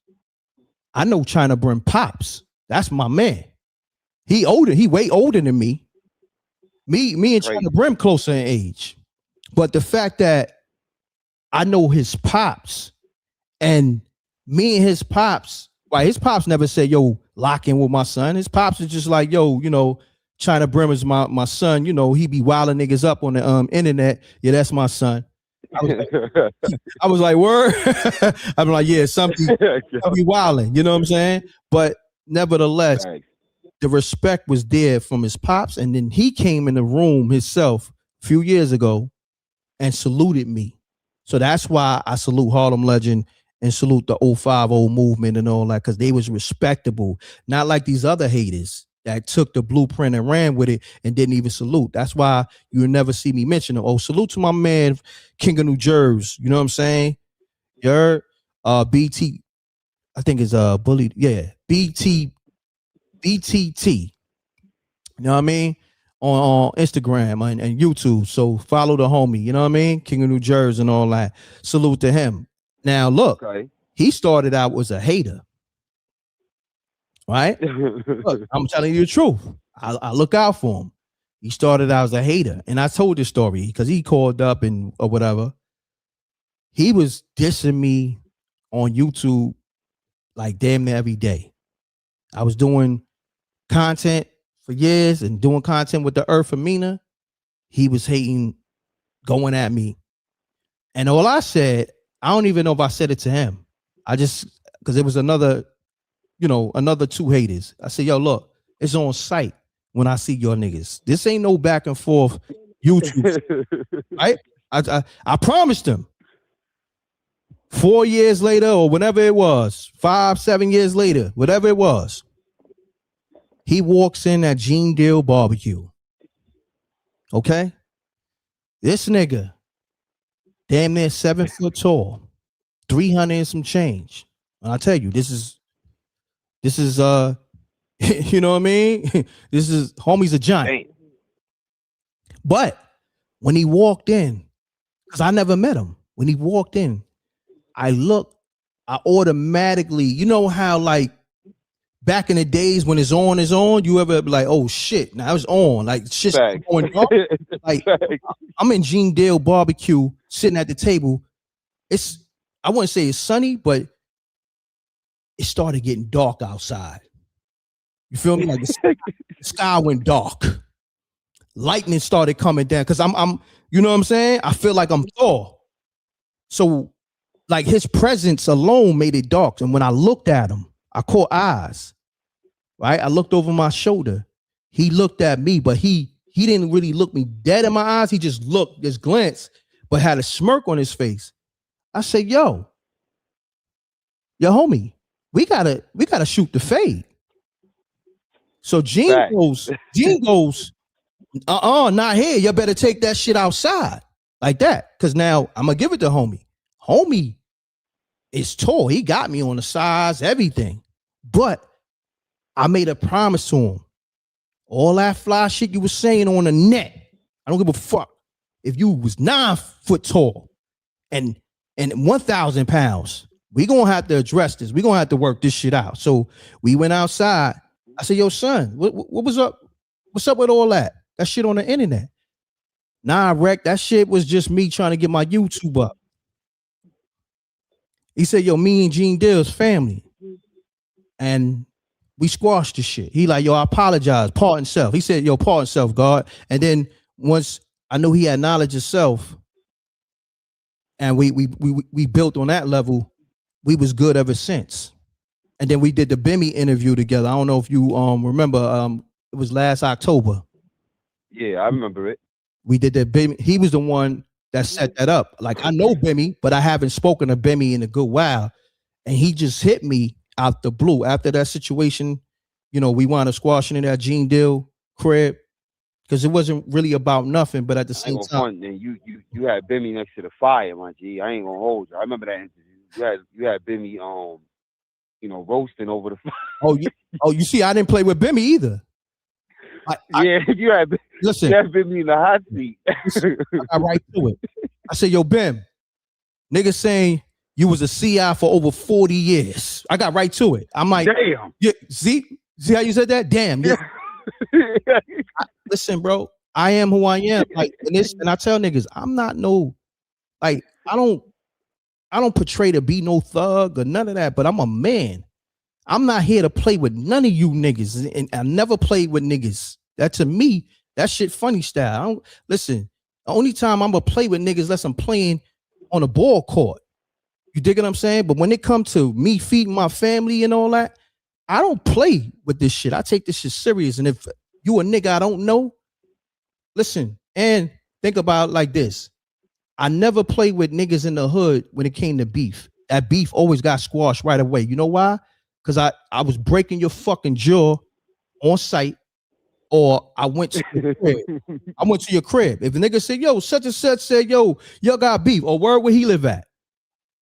I know China Brim Pops. That's my man. He way older than me. Me and China Brim closer in age. But the fact that I know his pops, and me and his pops, right? His pops never said, yo, lock in with my son. His pops is just like, yo, you know, China Brim is my son. You know, he be wilding niggas up on the internet. Yeah, that's my son. I was like, word. I'm like, yeah, something I'll be wilding. You know what I'm saying? But nevertheless, the respect was there from his pops. And then he came in the room himself a few years ago and saluted me. So that's why I salute Harlem Legend and salute the 050 movement and all that, because they was respectable. Not like these other haters that took the blueprint and ran with it and didn't even salute. That's why you'll never see me mention it. Oh, salute to my man, King of New Jersey. You know what I'm saying? You heard? BT, I think it's Bully. Yeah, BTT. You know what I mean? On Instagram and YouTube. So follow the homie. You know what I mean? King of New Jersey and all that. Salute to him. Now look, he started out as a hater. Right? Look, I'm telling you the truth. I look out for him. He started out as a hater. And I told this story because he called up and or whatever. He was dissing me on YouTube like damn near every day. I was doing content for years and doing content with the Earth Amina. He was hating, going at me. And all I said, I don't even know if I said it to him. I just, because it was another 2 haters. I said, yo, look, it's on site when I see your niggas. This ain't no back and forth YouTube. Right? I promised him. 4 years later, or whenever it was, 5, 7 years later, whatever it was, he walks in at Gene Deal Barbecue. Okay? This nigga, damn near 7 foot tall, 300 and some change. And I tell you, this is you know what I mean? This is homie's a giant. But when he walked in, because I never met him, when he walked in, I automatically, you know how like back in the days when it's on, you ever be like, oh shit, now it's on, like shit's going on. Like I'm in Gene Dale Barbecue, sitting at the table. I wouldn't say it's sunny, but it started getting dark outside. You feel me? Like the sky went dark. Lightning started coming down because I'm, you know what I'm saying? I feel like I'm Thor. So like his presence alone made it dark. And when I looked at him, I caught eyes, right? I looked over my shoulder. He looked at me, but he didn't really look me dead in my eyes. He just looked, just glanced, but had a smirk on his face. I said, yo, homie, we gotta shoot the fade. So Gene goes, not here. You better take that shit outside like that. Cause now I'm gonna give it to homie. Homie is tall. He got me on the size, everything. But I made a promise to him. All that fly shit you was saying on the net, I don't give a fuck. If you was 9 foot tall and 1,000 pounds, we gonna have to address this. We gonna have to work this shit out. So we went outside. I said, yo, son, what was up? What's up with all that? That shit on the internet. Nah, Reck, that shit was just me trying to get my YouTube up. He said, yo, me and Gene Dill's family. And we squashed the shit. He like, yo, I apologize. Pardon self. He said, yo, pardon self, God. And then once I knew he had knowledge of self, and we built on that level, we was good ever since. And then we did the Bimmy interview together. I don't know if you remember, it was last October. Yeah, I remember it. We did the Bimmy. He was the one that set that up. Like, I know Bimmy, but I haven't spoken to Bimmy in a good while. And he just hit me out the blue after that situation. You know, we wound up squashing in that Gene Deal crib because it wasn't really about nothing. But at the same time, and you had Bimmy next to the fire, my G. I ain't gonna hold you. I remember that interview. You had Bimmy roasting over the fire. You see, I didn't play with Bimmy either. You had Bimmy in the hot seat. I right to it. I said, yo, Bim, nigga saying you was a CI for over 40 years. I got right to it. I'm like, damn. Yeah, see how you said that? Damn. Yeah. Listen, bro, I am who I am. Like, and I tell niggas, I'm not I don't portray to be no thug or none of that, but I'm a man. I'm not here to play with none of you niggas, and I never played with niggas. That to me, that shit funny style. Listen, the only time I'm gonna play with niggas unless I'm playing on a ball court. You dig what I'm saying? But when it comes to me feeding my family and all that, I don't play with this shit. I take this shit serious. And if you a nigga I don't know, listen, and think about it like this. I never played with niggas in the hood when it came to beef. That beef always got squashed right away. You know why? Because I was breaking your fucking jaw on site, or I went to your crib. I went to your crib. If a nigga said, yo, such and such said, yo, y'all got beef, or where he live at?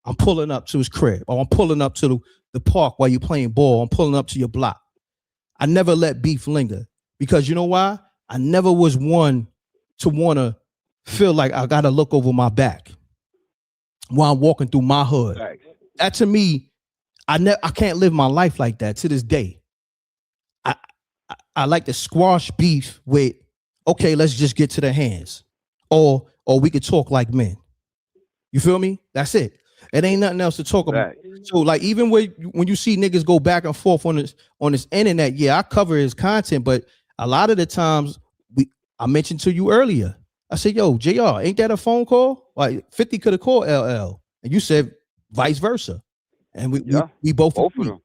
I'm pulling up to his crib, or I'm pulling up to the park while you're playing ball. I'm pulling up to your block. I never let beef linger because you know why? I never was one to want to feel like I got to look over my back while I'm walking through my hood. Right. That to me, I can't live my life like that to this day. I like to squash beef with, okay, let's just get to the hands, or we could talk like men. You feel me? That's it. It ain't nothing else to talk about. So like even when you see niggas go back and forth on this internet, yeah, I cover his content, but a lot of the times I mentioned to you earlier, I said, yo, JR, ain't that a phone call? Like 50 could have called LL. And you said vice versa. And we both of agree. them.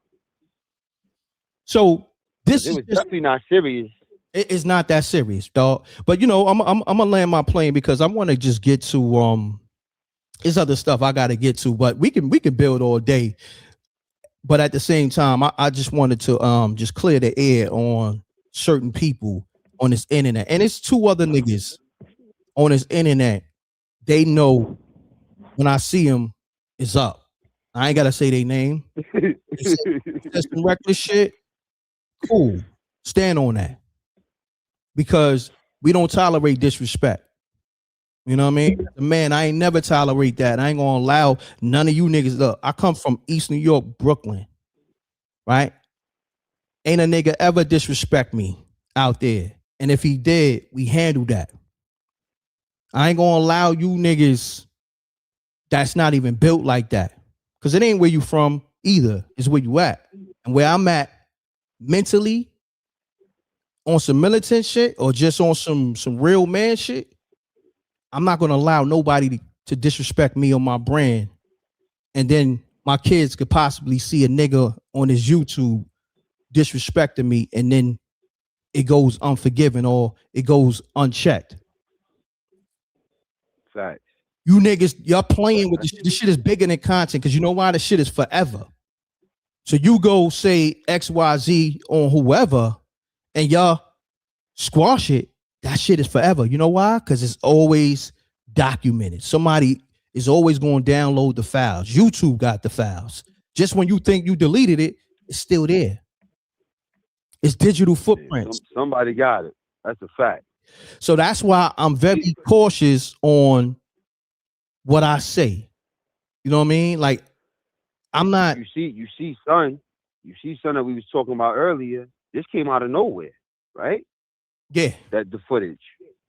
So this is definitely not serious. It's not that serious, dog. But you know, I'm gonna land my plane because I want to just get to there's other stuff I gotta get to, but we can build all day. But at the same time, I just wanted to just clear the air on certain people on this internet. And it's two other niggas on this internet. They know when I see them, it's up. I ain't gotta say their name. That's some reckless shit. Cool. Stand on that. Because we don't tolerate disrespect. You know what I mean? Man, I ain't never tolerate that. I ain't gonna allow none of you niggas. Look, I come from East New York, Brooklyn, right? Ain't a nigga ever disrespect me out there. And if he did, we handle that. I ain't gonna allow you niggas that's not even built like that. Because it ain't where you from either. It's where you at. And where I'm at mentally, on some militant shit or just on some real man shit, I'm not gonna allow nobody to disrespect me or my brand. And then my kids could possibly see a nigga on his YouTube disrespecting me, and then it goes unforgiven or it goes unchecked. Facts. You niggas, y'all playing with this shit. This shit is bigger than content because you know why? This shit is forever. So you go say XYZ on whoever and y'all squash it, that shit is forever. You know why? Because it's always documented. Somebody is always going to download the files. YouTube got the files. Just when you think you deleted it, it's still there. It's digital footprints. Somebody got it. That's a fact. So that's why I'm very cautious on what I say. You know what I mean? Like, I'm not. You see, son that we was talking about earlier. This came out of nowhere, right? Yeah. That the footage,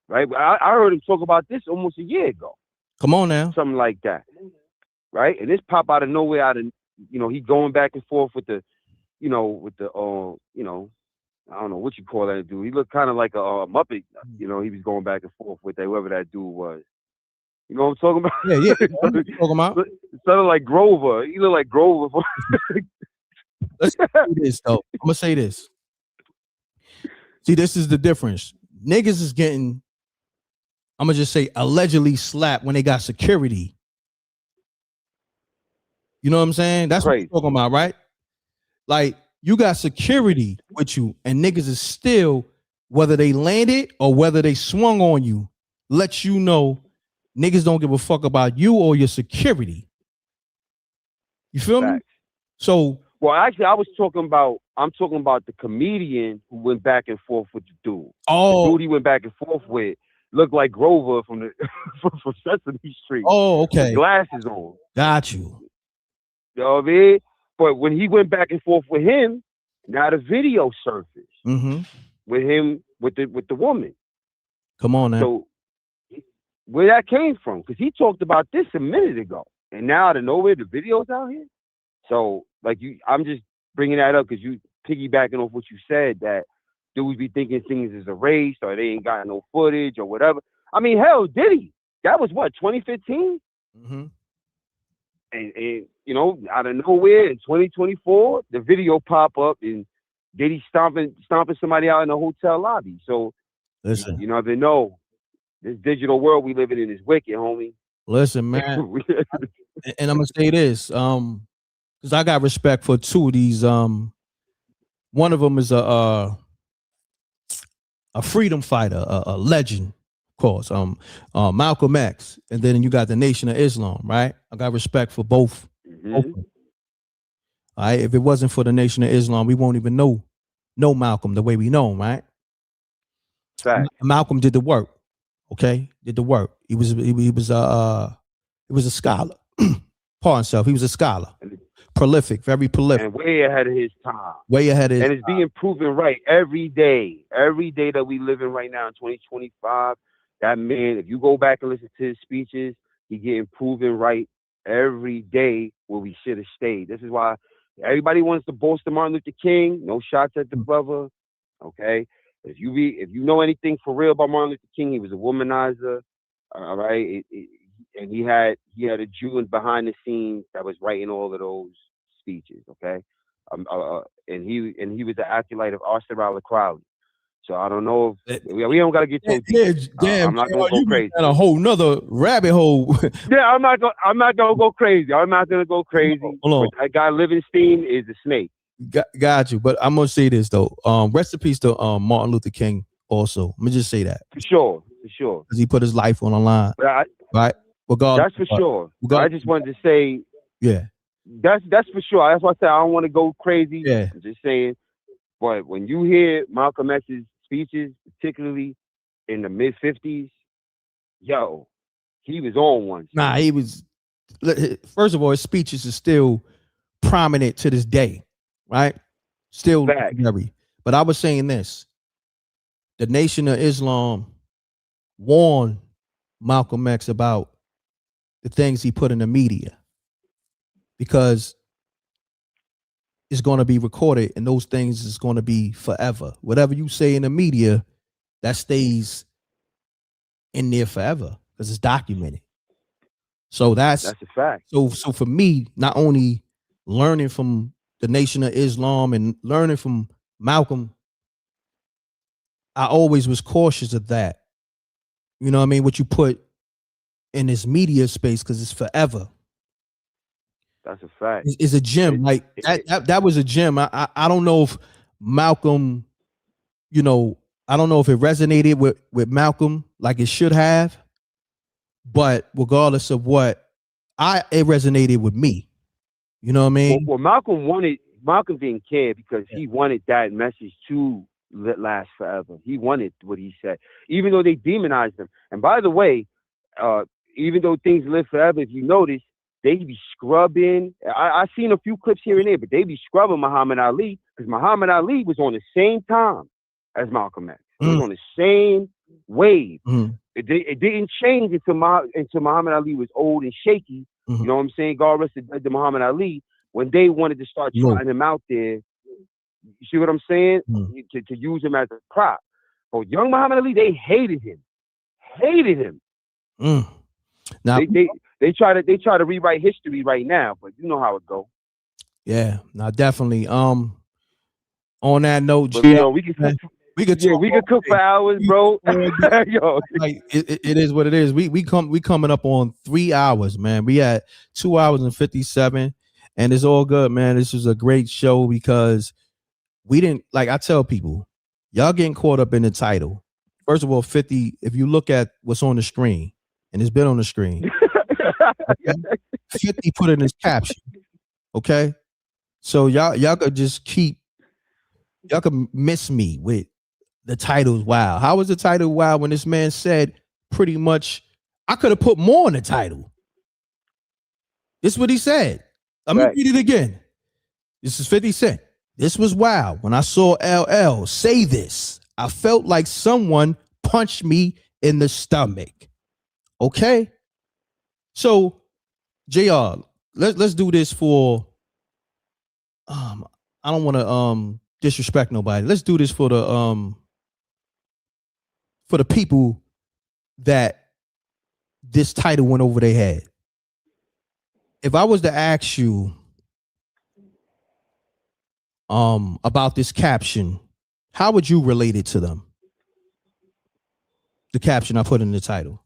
right? I heard him talk about this almost a year ago. Come on now. Something like that, right? And this pop out of nowhere. He going back and forth with the, I don't know what you call that dude. He looked kind of like a Muppet. He was going back and forth with whoever that dude was. You know what I'm talking about? Yeah. What are you talking about? It sounded like Grover. He looked like Grover. Let's say this though. I'm gonna say this. See, this is the difference. Niggas is getting, I'm gonna just say, allegedly slapped when they got security. You know what I'm saying? That's what you're talking about, right? Like, you got security with you, and niggas is still, whether they landed or whether they swung on you, let you know niggas don't give a fuck about you or your security. You feel me? So, well, actually, I'm talking about the comedian who went back and forth with the dude. Oh, the dude he went back and forth with looked like Grover from the from Sesame Street. Oh, okay. With glasses on. Got you. You know what I mean? But when he went back and forth with him, now the video surfaced with him with the woman. Come on now. So where that came from? Because he talked about this a minute ago, and now out of nowhere the video's out here. So I'm just bringing that up because you piggybacking off what you said, that dudes be thinking things is erased or they ain't got no footage or whatever. I mean, hell, did he? That was what, 2015? And out of nowhere in 2024, the video pop up and Diddy stomping somebody out in a hotel lobby. So listen, you never know. This digital world we living in is wicked, homie. Listen, man. And I'm gonna say this, because I got respect for two of these. One of them is a freedom fighter, a legend, of course. Malcolm X, and then you got the Nation of Islam, right? I got respect for both. Both. All right. If it wasn't for the Nation of Islam, we won't even know Malcolm the way we know him, right? Fact. Malcolm did the work. Okay, did the work. He was a scholar. Pardon himself. He was a scholar. Prolific, very prolific. And way ahead of his time. Way ahead of his time. And it's being proven right every day. Every day that we live in right now in 2025, that man, if you go back and listen to his speeches, he getting proven right every day where we should have stayed. This is why everybody wants to bolster Martin Luther King. No shots at the brother. Okay. If you know anything for real about Martin Luther King, he was a womanizer. All right. And he had a Jew behind the scenes that was writing all of those speeches. Okay. And he was the acolyte of Arthur Crowley. So I don't know if we don't gotta get so deep. Damn, I'm not gonna go crazy. And a whole nother rabbit hole. Yeah, I'm not gonna go crazy. I'm not gonna go crazy. Hold on. But that guy Livingston is a snake. Got you. But I'm gonna say this though. Rest in peace to Martin Luther King. Also, let me just say that for sure. Because he put his life on the line. Right. That's for sure. I just wanted to say. Yeah. That's for sure. That's why I said I don't want to go crazy. Yeah. I'm just saying. But when you hear Malcolm X's speeches, particularly in the mid 50s, yo, he was on one. Nah, he was. First of all, his speeches are still prominent to this day, right? Still very. But I was saying this: the Nation of Islam warned Malcolm X about the things he put in the media because it's going to be recorded and those things is going to be forever. Whatever you say in the media, that stays in there forever because it's documented. So that's a fact. So for me, not only learning from the Nation of Islam and learning from Malcolm, I always was cautious of that. You know what I mean? What you put in this media space because it's forever. That's a fact. It's a gem. That was a gem. I don't know if Malcolm, I don't know if it resonated with Malcolm like it should have, but regardless of what, it resonated with me. You know what I mean? Well, Malcolm didn't care because he wanted that message to last forever. He wanted what he said, even though they demonized him. And by the way, even though things live forever, if you notice, they be scrubbing. I seen a few clips here and there, but they be scrubbing Muhammad Ali because Muhammad Ali was on the same time as Malcolm X. He was on the same wave. It didn't change until Muhammad Ali was old and shaky. You know what I'm saying? God rest the Muhammad Ali when they wanted to start trotting him out there. You see what I'm saying? To use him as a prop. But young Muhammad Ali, they hated him. Now they try to rewrite history right now, but you know how it go. Yeah, now definitely. On that note, but, we can cook for hours, bro. Yo. Like, it is what it is. We coming up on 3 hours, man. We at 2 hours and 57, and it's all good, man. This was a great show because we didn't, like I tell people, y'all getting caught up in the title. First of all, 50. If you look at what's on the screen, and it's been on the screen. 50 put in his caption. Okay. So y'all could just y'all could miss me with the title's wild. How was the title wild when this man said pretty much I could have put more in the title? This is what he said. Let me read it again. This is 50 Cent. This was wild. When I saw LL say this, I felt like someone punched me in the stomach. Okay. So, JR, let's do this for I don't want to disrespect nobody. Let's do this for the people that this title went over their head. If I was to ask you about this caption, how would you relate it to them? The caption I put in the title.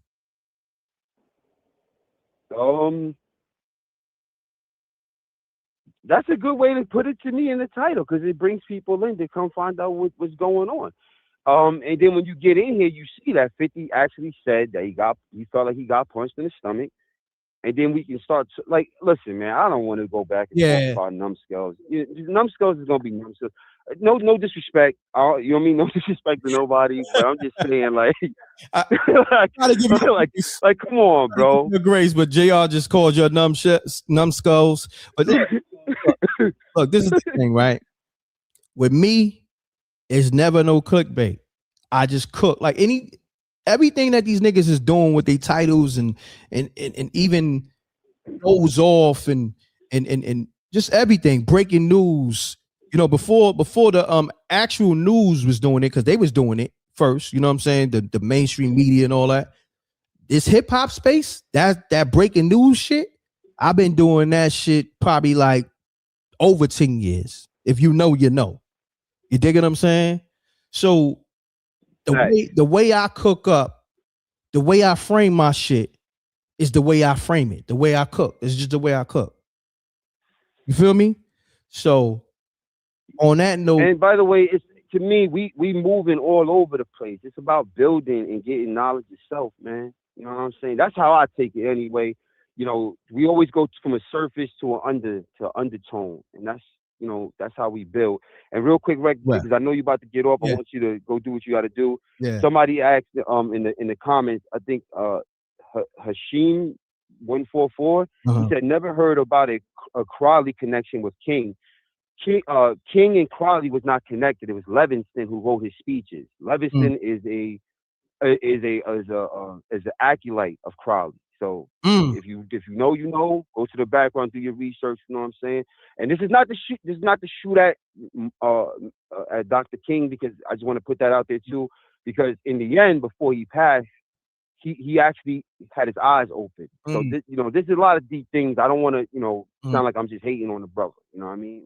That's a good way to put it to me in the title because it brings people in to come find out what's going on. And then when you get in here, you see that 50 actually said that he felt like he got punched in the stomach. And then we can start listen, man, I don't want to go back and talk about numbskulls. Numbskulls is gonna be numbskulls. No disrespect. You know what I mean? No disrespect to nobody. But I'm just saying, like, come on, bro. Your grace, but JR just called your numbskulls. But look, this is the thing, right? With me, it's never no clickbait. I just cook like everything that these niggas is doing with their titles and even goes off and just everything, breaking news. You know, before the actual news was doing it, because they was doing it first. You know what I'm saying? The mainstream media and all that. This hip hop space, that breaking news shit. I've been doing that shit probably like over 10 years. If you know, you know. You dig what I'm saying? So the way I cook up, the way I frame my shit is the way I frame it. The way I cook. It's just the way I cook. You feel me? So on that note. And by the way, it's to me, we moving all over the place. It's about building and getting knowledge itself, man. You know what I'm saying? That's how I take it anyway. You know, we always go from a surface to an undertone, and that's how we build. And real quick, Reck, because I know you're about to get off, I want you to go do what you got to do. Yeah. Somebody asked in the comments, I think Hashim 144. He said never heard about a Crowley connection with King. King and Crowley was not connected. It was Levinston who wrote his speeches. Levinston is an acolyte of Crowley. So if you know, you know. Go to the background, do your research. You know what I'm saying? And this is not to shoot at Dr. King, because I just want to put that out there too. Because in the end, before he passed, he actually had his eyes open. So this is a lot of deep things. I don't want to sound like I'm just hating on the brother. You know what I mean?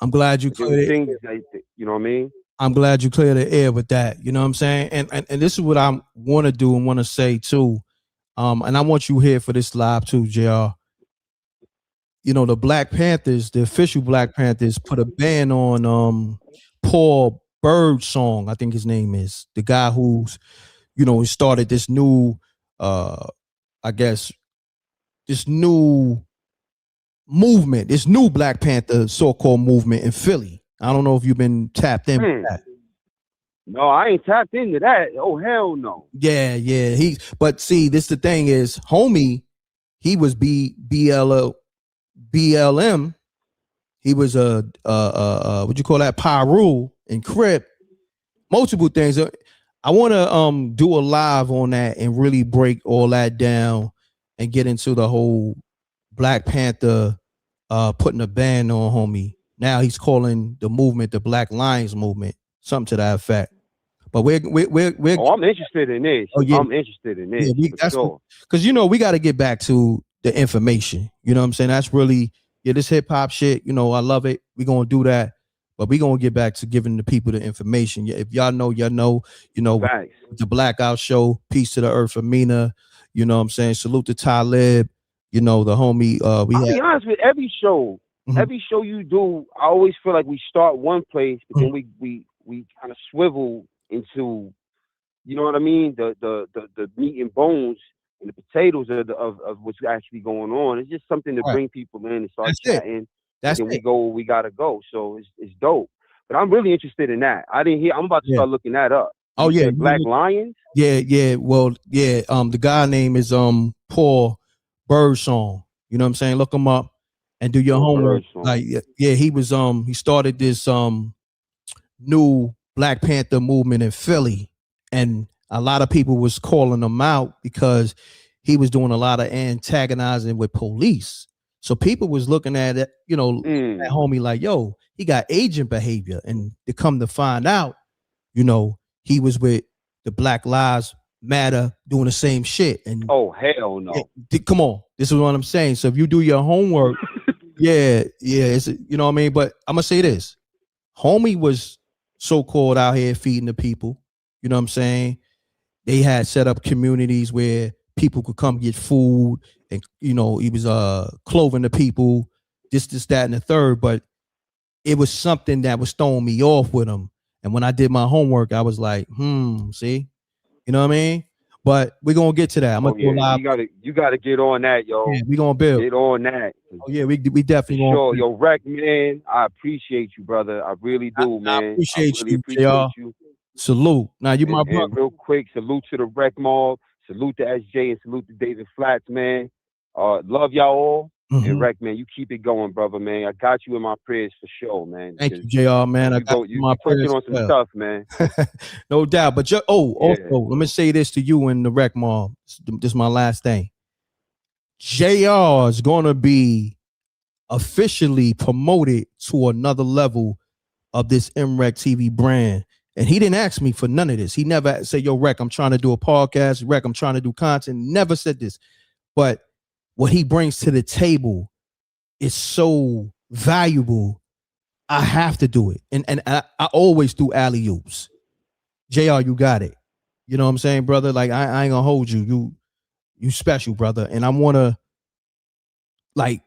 I'm glad you cleared it. You know what I mean? I'm glad you cleared the air with that. You know what I'm saying? And this is what I want to do and want to say too. And I want you here for this live too, JR. You know, the Black Panthers, the official Black Panthers, put a ban on Paul Birdsong, I think his name is, the guy who's, he started this new, this new movement, this new Black Panther so-called movement in Philly. I don't know if you've been tapped in with that. No, I ain't tapped into that. Oh, hell no. Yeah. But see, this the thing is, homie, he was BLM. He was what you call that, Pyru and Crip, multiple things. I want to do a live on that and really break all that down and get into the whole Black Panther putting a ban on homie. Now he's calling the movement the Black Lions movement, something to that effect. But we're I'm interested in this. Oh, yeah. I'm interested in this. Yeah, that's because we got to get back to the information. You know what I'm saying? That's really this hip hop shit. I love it. We're gonna do that, but we're gonna get back to giving the people the information. Yeah, if y'all know, the Blackout Show, Peace to the Earth, Amina. You know what I'm saying? Salute to Talib. The homie. I'll be honest with every show. Mm-hmm. Every show you do, I always feel like we start one place, but then we kind of swivel into, you know what I mean, the meat and bones and the potatoes of what's actually going on. It's just something to bring people in and start chatting. And we go where we gotta go. So it's dope. But I'm really interested in that. I'm about to start looking that up. Oh yeah, Black Lions. Yeah. Well, yeah. The guy name is Paul Birdsong. You know what I'm saying? Look him up and do your homework. Like he was he started this new Black Panther movement in Philly, and a lot of people was calling him out because he was doing a lot of antagonizing with police. So people was looking at it, at homie like, yo, he got agent behavior. And to come to find out, he was with the Black Lives Matter doing the same shit. And oh, hell no. Come on. This is what I'm saying. So if you do your homework, it's, you know what I mean? But I'm going to say this. Homie was so-called out here feeding the people. You know what I'm saying? They had set up communities where people could come get food, and he was clothing the people, this, that, and the third. But it was something that was throwing me off with him. And when I did my homework, I was like, see, you know what I mean? But we're gonna get to that. I'm gonna go live. You gotta get on that, yo. Yeah, we gonna build. Get on that. Oh yeah, we definitely gonna. Sure, yo, Reck, man. I appreciate you, brother. I really do, man. I appreciate you. Salute. Now you my brother. And real quick, salute to the Rec Mob, salute to SJ, and salute to David Flats, man. Love y'all all. Mm-hmm. And Rec, man, you keep it going, brother, man. I got you in my prayers for sure, man. Thank you, JR, man. I got you my prayers on some stuff, man. No doubt. But also, let me say this to you and the Rec Mob. This is my last thing. JR is gonna be officially promoted to another level of this M.Reck TV brand. And he didn't ask me for none of this. He never said, yo, Reck, I'm trying to do a podcast. Reck, I'm trying to do content. Never said this. But what he brings to the table is so valuable. I have to do it. And I always do alley-oops. JR, you got it. You know what I'm saying, brother? Like, I ain't gonna hold you. You special, brother. And I wanna, like,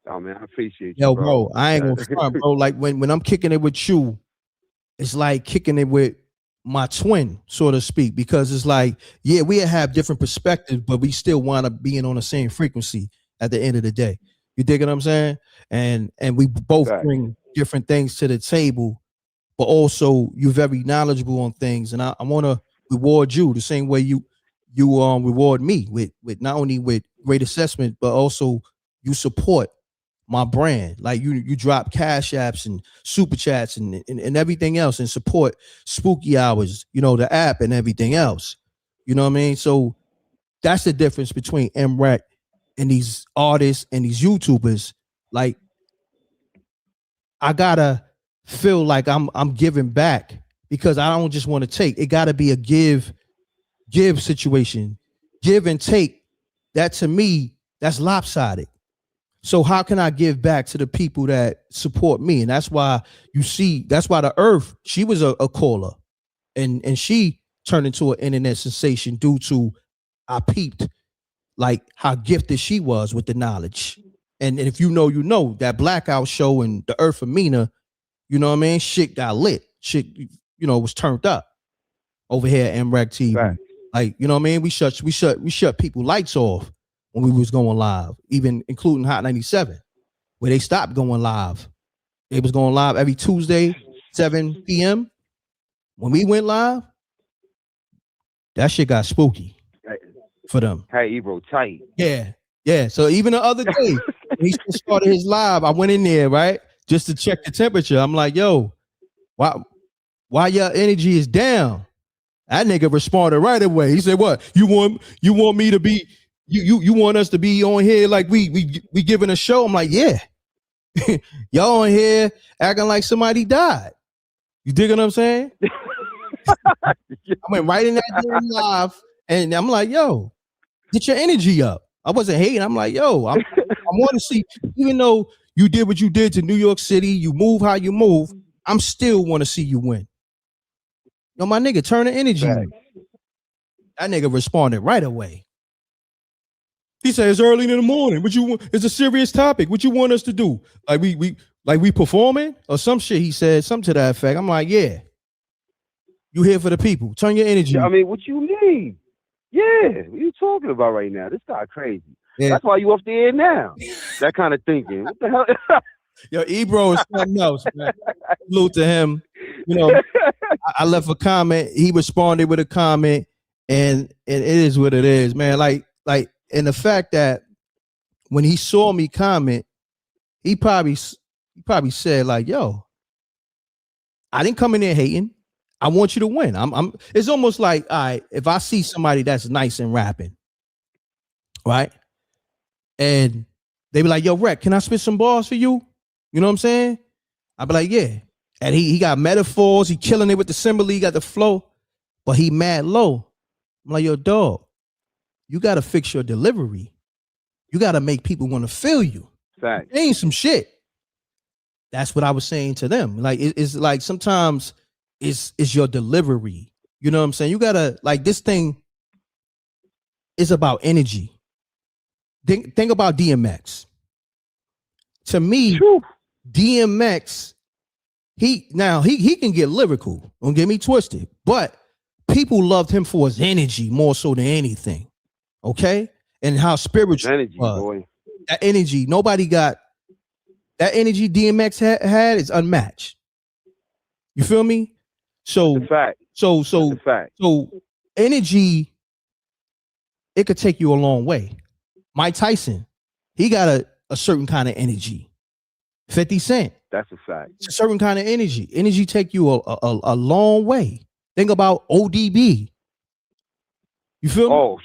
oh man, I appreciate you, yo, bro. I ain't gonna front, bro. Like when I'm kicking it with you, it's like kicking it with my twin, so to speak, because it's like, yeah, we have different perspectives, but we still wind up being on the same frequency at the end of the day. You dig what I'm saying? And we both bring different things to the table, but also you're very knowledgeable on things. And I want to reward you the same way you reward me with not only with great assessment, but also you support my brand. Like you drop cash apps and super chats and everything else and support Spooky Hours, you know, the app and everything else. You know what I mean? So that's the difference between M.Reck and these artists and these YouTubers. Like, I gotta feel like I'm giving back, because I don't just want to take. It gotta be a give situation, give and take. That to me, that's lopsided. So how can I give back to the people that support me? And that's why you see, that's why the Earth, she was a caller, and she turned into an internet sensation due to, I peeped like how gifted she was with the knowledge. And if you know that Blackout show and the Earth Amina, you know what I mean? Shit got lit. Shit, you know, was turned up over here at M.Reck TV. Right. Like, you know what I mean? We shut people lights off when we was going live, even including Hot 97, where they stopped going live. They was going live every Tuesday, 7 p.m. When we went live, that shit got spooky for them. Hey, Ebro, tight. Yeah. So even the other day, when he started his live, I went in there, right, just to check the temperature. I'm like, yo, why your energy is down? That nigga responded right away. He said, what? You want me to be, you want us to be on here like we giving a show? I'm like, yeah. Y'all on here acting like somebody died. You dig what I'm saying? I went right in that live, and I'm like, yo, get your energy up. I wasn't hating. I'm like, yo, I want to see, even though you did what you did to New York City, you move how you move, I'm still want to see you win. Yo, my nigga, turn the energy. That nigga responded right away. He said, it's early in the morning. What you want? It's a serious topic. What you want us to do? Like we performing or some shit? He said something to that effect. I'm like, yeah. You here for the people. Turn your energy. I mean, what you mean? Yeah, what are you talking about right now? This guy crazy. Yeah. That's why you off the air now. That kind of thinking. What the hell? Yo, Ebro is something else, man. Salute to him. You know, I left a comment. He responded with a comment, and it is what it is, man. Like, and the fact that when he saw me comment, he probably said like, "Yo, I didn't come in there hating. I want you to win." It's almost like, all right, if I see somebody that's nice and rapping, right, and they be like, "Yo, Reck, can I spit some bars for you?" You know what I'm saying? I be like, yeah. And he got metaphors. He killing it with the symbol. He got the flow, but he mad low. I'm like, yo, dog, you got to fix your delivery. You got to make people want to feel you. Fact. Ain't some shit. That's what I was saying to them. Like, it's like sometimes it's your delivery. You know what I'm saying? You got to, like, this thing is about energy. Think about DMX. To me, DMX, he can get lyrical. Don't get me twisted, but people loved him for his energy more so than anything. Okay, and how spiritual energy, boy. That energy, nobody got that energy. DMX had is unmatched. You feel me? So energy, it could take you a long way. Mike Tyson, he got a certain kind of energy. 50 Cent. That's a fact. It's a certain kind of energy. Energy take you a long way. Think about ODB. You feel me?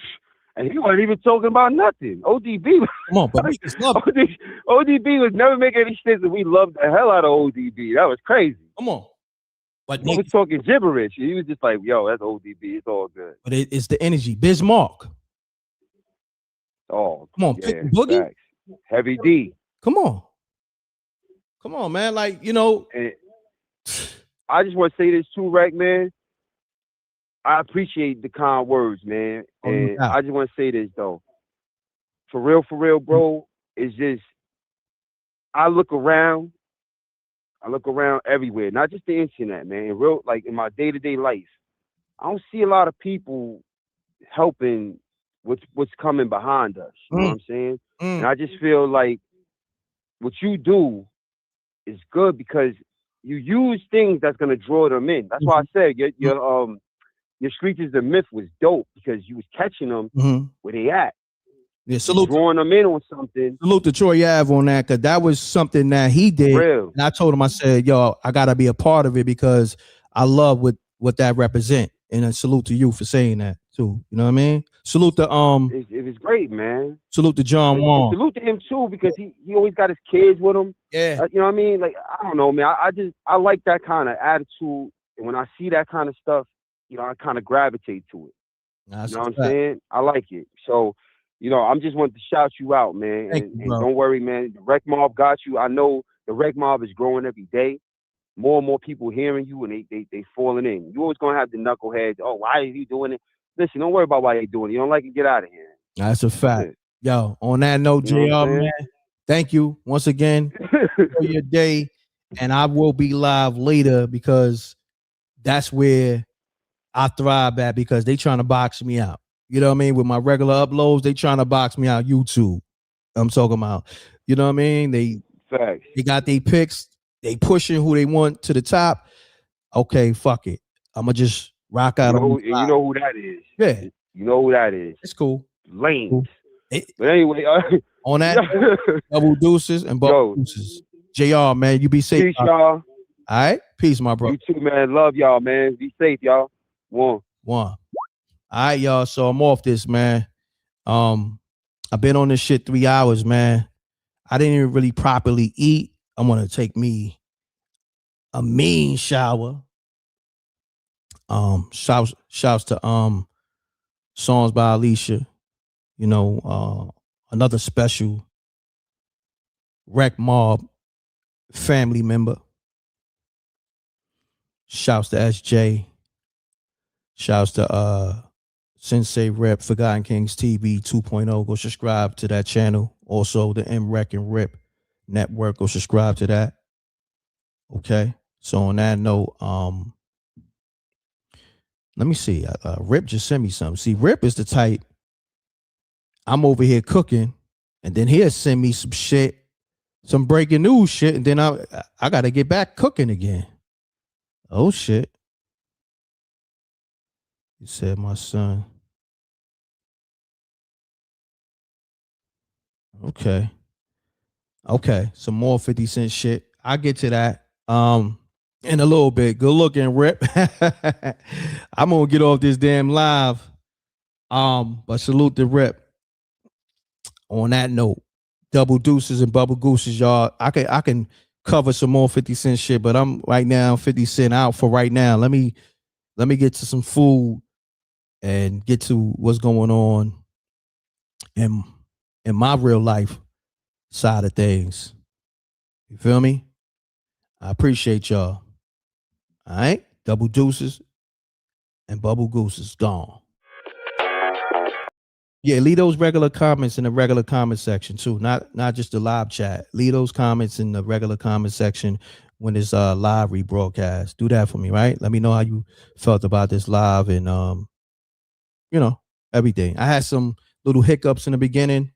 And he wasn't even talking about nothing. ODB. Come on, but niggas love it. ODB was never making any sense, and we loved the hell out of ODB. That was crazy. Come on. But he was talking gibberish. He was just like, yo, that's ODB. It's all good. But it's the energy. Bismarck. Oh, come on, yeah, Boogie. Facts. Heavy D. Come on. Come on, man. Like, you know. And I just want to say this too, Reck, man. I appreciate the kind words, man. And I just want to say this, though. For real, bro, it's just, I look around everywhere, not just the internet, man. Real, like in my day-to-day life, I don't see a lot of people helping what's coming behind us. You know what I'm saying? And I just feel like what you do is good because you use things that's gonna draw them in. That's why I said your Streets is the Myth was dope because you was catching them where they at. Yeah, salute, drawing them in on something. Salute to Troy Ave on that, because that was something that he did. Real. And I told him, I said, yo, I gotta be a part of it because I love what that represent. And a salute to you for saying that too. You know what I mean? Salute to it was great, man. Salute to John Wong. Salute to him too, because he always got his kids with him. Yeah. You know what I mean? Like, I don't know, man. I like that kind of attitude. And when I see that kind of stuff, you know, I kind of gravitate to it. That's you know what I'm saying? I like it. So, you know, I'm just wanting to shout you out, man. And don't worry, man. The Rec Mob got you. I know the Rec Mob is growing every day. More and more people hearing you, and they falling in. You always gonna have the knuckleheads. Oh, why are you doing it? Listen, don't worry about why you're doing it. You don't like it, get out of here. That's a fact. Yo, on that note, JR, man, thank you once again for your day. And I will be live later because that's where I thrive at, because they trying to box me out. You know what I mean? With my regular uploads, they trying to box me out. YouTube, I'm talking about. You know what I mean? They got their picks. They pushing who they want to the top. Okay, fuck it. I'ma just rock out. You know who that is. Yeah. You know who that is. It's cool. Lane. Cool. But anyway, on that, double deuces and double deuces. JR, man, you be safe. Peace, y'all. All right? Peace, my bro. You too, man. Love y'all, man. Be safe, y'all. One. All right, y'all. So I'm off this, man. I've been on this shit 3 hours, man. I didn't even really properly eat. I'm gonna take me a mean shower. Shouts to songs by Alicia. You know, another special Rec Mob family member. Shouts to SJ. Shouts to Sensei Rep, Forgotten Kings TV 2.0. Go subscribe to that channel. Also, the M.Reck and Rip Network. Go subscribe to that. Okay. So on that note, let me see. Rip just sent me something. See, Rip is the type. I'm over here cooking, and then he'll send me some shit, some breaking news shit, and then I got to get back cooking again. Oh shit. He said, my son. Okay. Some more 50 Cent shit. I'll get to that in a little bit. Good looking, Rip. I'm gonna get off this damn live. But salute the Rip. On that note, double deuces and bubble gooses, y'all. I can cover some more 50 Cent shit, but I'm right now 50 Cent out for right now. Let me get to some food and get to what's going on in my real life side of things. You feel me? I appreciate y'all. All right? Double deuces and bubble gooses gone. Yeah, leave those regular comments in the regular comment section too. Not just the live chat. Leave those comments in the regular comment section when it's live rebroadcast. Do that for me, right? Let me know how you felt about this live and you know, everything. I had some little hiccups in the beginning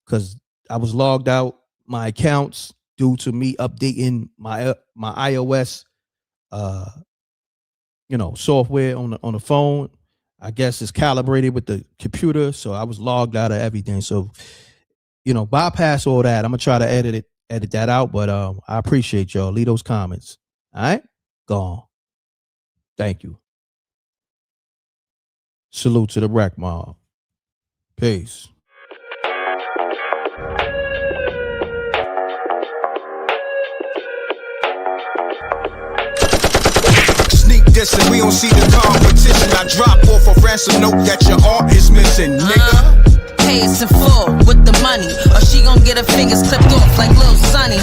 because I was logged out my accounts due to me updating my iOS software on the phone. I guess it's calibrated with the computer, so I was logged out of everything. So, bypass all that. I'm gonna try to edit that out, but I appreciate y'all. Leave those comments. All right, gone. Thank you. Salute to the Rec Mob. Peace. Sneak this and we don't see the competition. I drop off a ransom note that your art is missing, nigga. Pay us in full with the money, or she gon' get her fingers clipped off like Lil Sonny,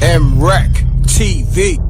M.Reck TV.